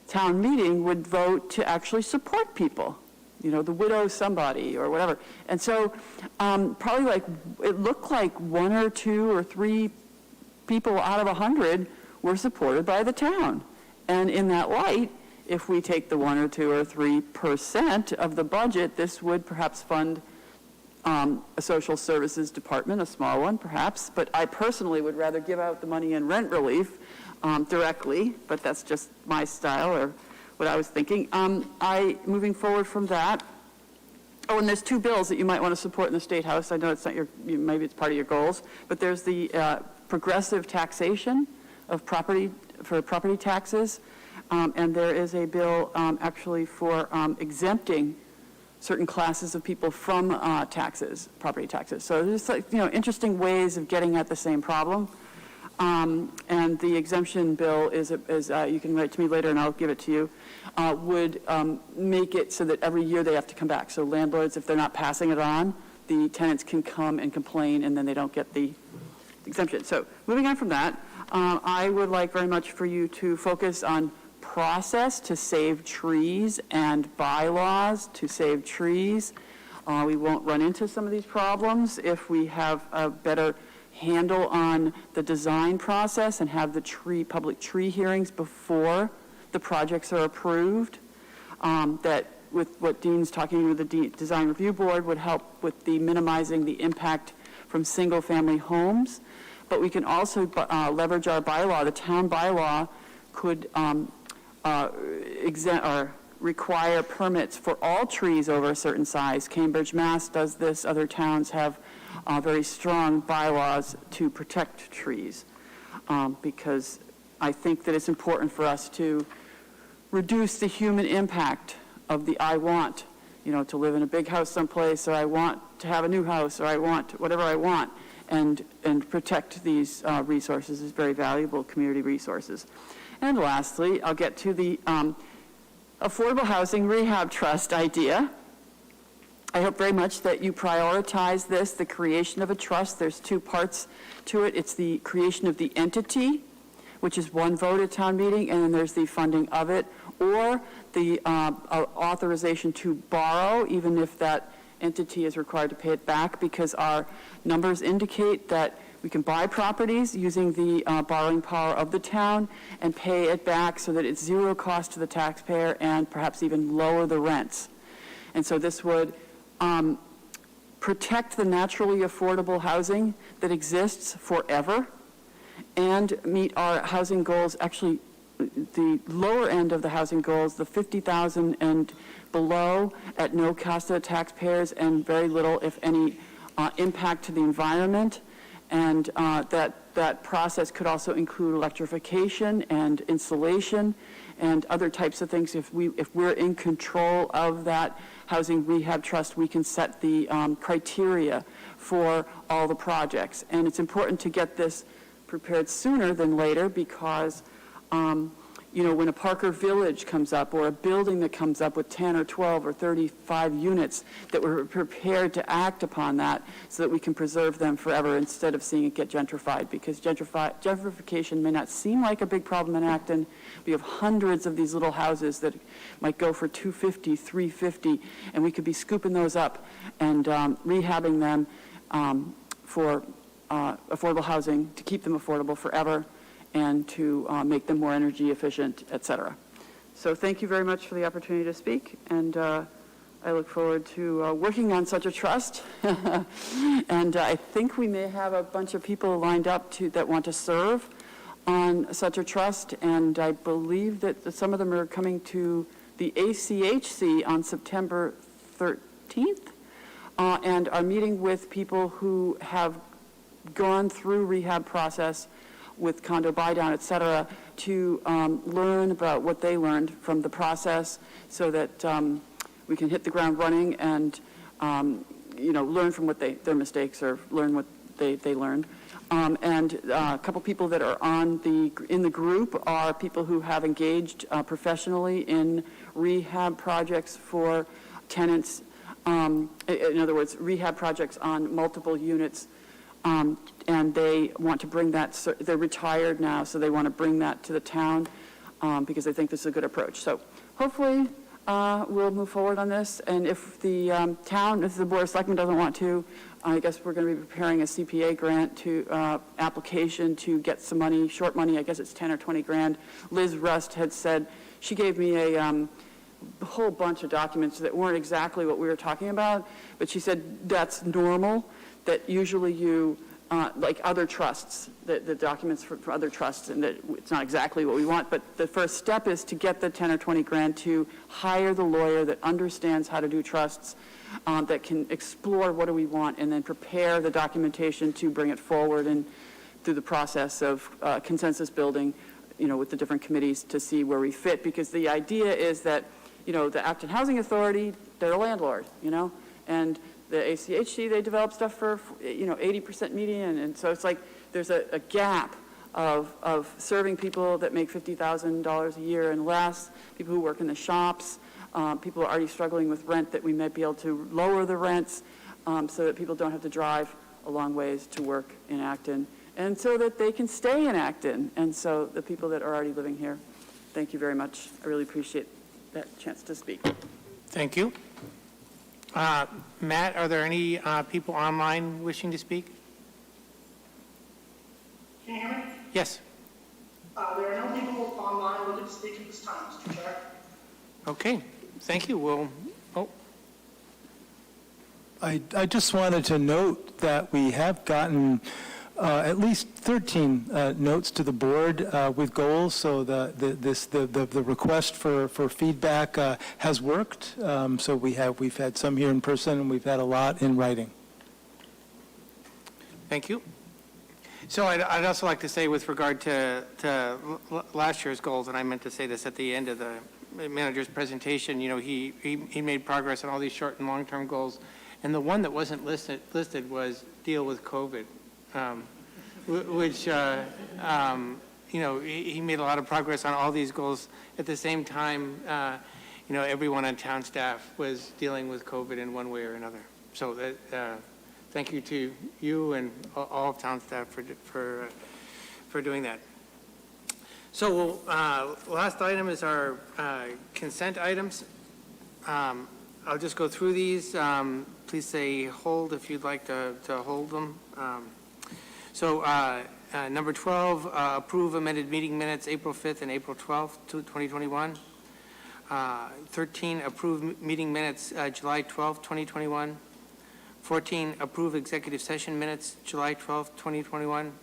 town meeting would vote to actually support people, the widow somebody or whatever. And so probably it looked like 1 or 2 or 3 people out of 100 were supported by the town. And in that light, if we take the 1 or 2 or 3% of the budget, this would perhaps fund a social services department, a small one perhaps, but I personally would rather give out the money in rent relief directly, but that's just my style or what I was thinking. Moving forward from that, and there's 2 bills that you might want to support in the State House. I know it's not maybe it's part of your goals, but there's the progressive taxation of property taxes, and there is a bill actually for exempting certain classes of people from property taxes. So there's interesting ways of getting at the same problem. And the exemption bill is you can write to me later and I'll give it to you, would make it so that every year they have to come back. So landlords, if they're not passing it on, the tenants can come and complain and then they don't get the exemption. So moving on from that, I would like very much for you to focus on process to save trees and bylaws to save trees. We won't run into some of these problems if we have a better handle on the design process and have the public tree hearings before the projects are approved. That with what Dean's talking with the Design Review Board would help with the minimizing the impact from single-family homes. But we can also leverage our bylaw. The town bylaw could require permits for all trees over a certain size. Cambridge, Mass. does this. Other towns have very strong bylaws to protect trees because I think that it's important for us to reduce the human impact of I want, to live in a big house someplace, or I want to have a new house, or I want whatever I want. And protect these resources is very valuable community resources. And lastly, I'll get to the Affordable Housing Rehab Trust idea. I hope very much that you prioritize this, the creation of a trust. There's 2 parts to it. It's the creation of the entity, which is 1 vote at town meeting, and then there's the funding of it, or the authorization to borrow, even if that entity is required to pay it back, because our numbers indicate that we can buy properties using the borrowing power of the town and pay it back so that it's 0 cost to the taxpayer and perhaps even lower the rents. And so this would protect the naturally affordable housing that exists forever and meet our housing goals, actually the lower end of the housing goals, the 50,000 and below, at no cost to the taxpayers and very little, if any, impact to the environment. And that process could also include electrification and insulation and other types of things. If we're in control of that housing rehab trust, we can set the criteria for all the projects. And it's important to get this prepared sooner than later because when a Parker Village comes up or a building that comes up with 10 or 12 or 35 units, that we're prepared to act upon that so that we can preserve them forever instead of seeing it get gentrified, because gentrification may not seem like a big problem in Acton. We have hundreds of these little houses that might go for $250, $350, and we could be scooping those up and rehabbing them for affordable housing to keep them affordable forever and to make them more energy efficient, et cetera. So thank you very much for the opportunity to speak, and I look forward to working on such a trust. And I think we may have a bunch of people lined up that want to serve on such a trust, and I believe that some of them are coming to the ACHC on September 13th, and are meeting with people who have gone through rehab process with condo buy-down, et cetera, to learn about what they learned from the process so that we can hit the ground running and, learn from what their mistakes or learn what they learned. And a couple people that are in the group are people who have engaged professionally in rehab projects for tenants. In other words, rehab projects on multiple units. And they want to bring that, they're retired now, so they want to bring that to the town because they think this is a good approach. So hopefully we'll move forward on this. And if the if the Board of Selectmen doesn't want to, I guess we're going to be preparing a CPA grant application to get some money, short money, I guess it's 10 or 20 grand. Liz Rust had said, she gave me a whole bunch of documents that weren't exactly what we were talking about, but she said that's normal. That usually you, like other trusts, the documents for other trusts, and that it's not exactly what we want, but the first step is to get the 10 or 20 grand to hire the lawyer that understands how to do trusts, that can explore what do we want, and then prepare the documentation to bring it forward and through the process of consensus building, with the different committees to see where we fit. Because the idea is that, the Acton Housing Authority, they're a landlord, and the ACHC, they develop stuff for, 80% median. And so it's like there's a gap of serving people that make $50,000 a year and less, people who work in the shops, people who are already struggling with rent, that we might be able to lower the rents so that people don't have to drive a long ways to work in Acton, and so that they can stay in Acton. And so the people that are already living here, thank you very much. I really appreciate that chance to speak. Thank you. Matt, are there any people online wishing to speak? Can you hear me? Yes. There are no people online looking to speak at this time, Mr. Chair. Okay, thank you. I just wanted to note that we have gotten at least 13 notes to the board with goals, so the request for feedback has worked. So we've had some here in person, and we've had a lot in writing. Thank you. So I'd also like to say, with regard to last year's goals, and I meant to say this at the end of the manager's presentation, he made progress on all these short and long-term goals, and the one that wasn't listed was deal with COVID. Which, he made a lot of progress on all these goals. At the same time, everyone on town staff was dealing with COVID in one way or another. So thank you to you and all of town staff for doing that. So last item is our consent items. I'll just go through these. Please say hold if you'd like to hold them. So number 12, approve amended meeting minutes April 5th and April 12th, 2021. 13, approve meeting minutes July 12th, 2021. 14, approve executive session minutes, July 12th, 2021.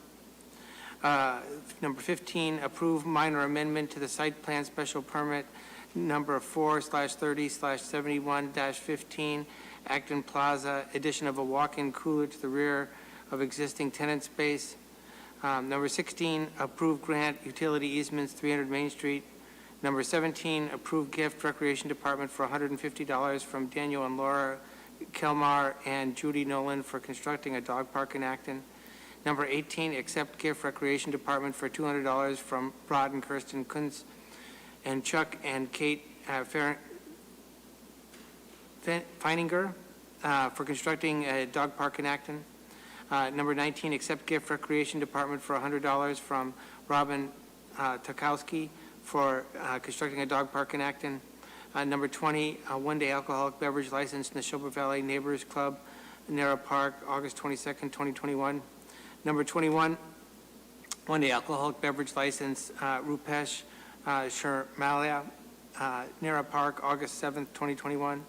Number 15, approve minor amendment to the site plan special permit number 4/30/71-15, Acton Plaza, addition of a walk-in cooler to the rear of existing tenant space. Number 16, approve grant utility easements, 300 Main Street. Number 17, approve gift Recreation Department for $150 from Daniel and Laura Kelmar and Judy Nolan for constructing a dog park in Acton. Number 18, accept gift Recreation Department for $200 from Rod and Kirsten Kunz and Chuck and Kate Feininger for constructing a dog park in Acton. Number 19, accept gift Recreation Department for $100 from Robin Tokowski for constructing a dog park in Acton. Number 20, one-day alcoholic beverage license, Neshoba Valley Neighbors Club, Nara Park, August 22nd, 2021. Number 21, one-day alcoholic beverage license, Rupesh Sharmalia, Nara Park, August 7th, 2021.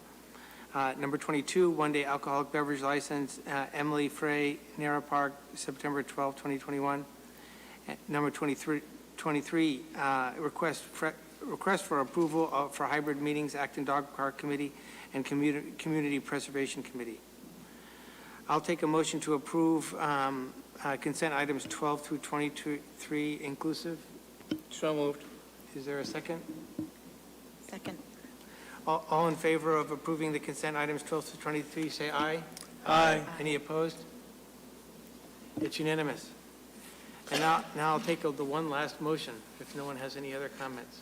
Number 22, one-day alcoholic beverage license, Emily Frey, Nara Park, September 12th, 2021. Number 23, request for approval for hybrid meetings, Acton Dog Park Committee and Community Preservation Committee. I'll take a motion to approve consent items 12 through 23 inclusive. So moved. Is there a second? Second. All in favor of approving the consent items 12 through 23, say aye. Aye. Any opposed? It's unanimous. And now I'll take the one last motion, if no one has any other comments.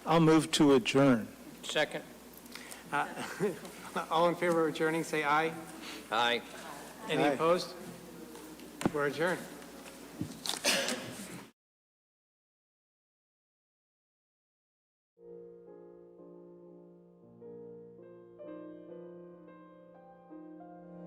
I'll move to adjourn. Second. All in favor of adjourning, say aye. Aye. Any Aye. opposed? We're adjourned.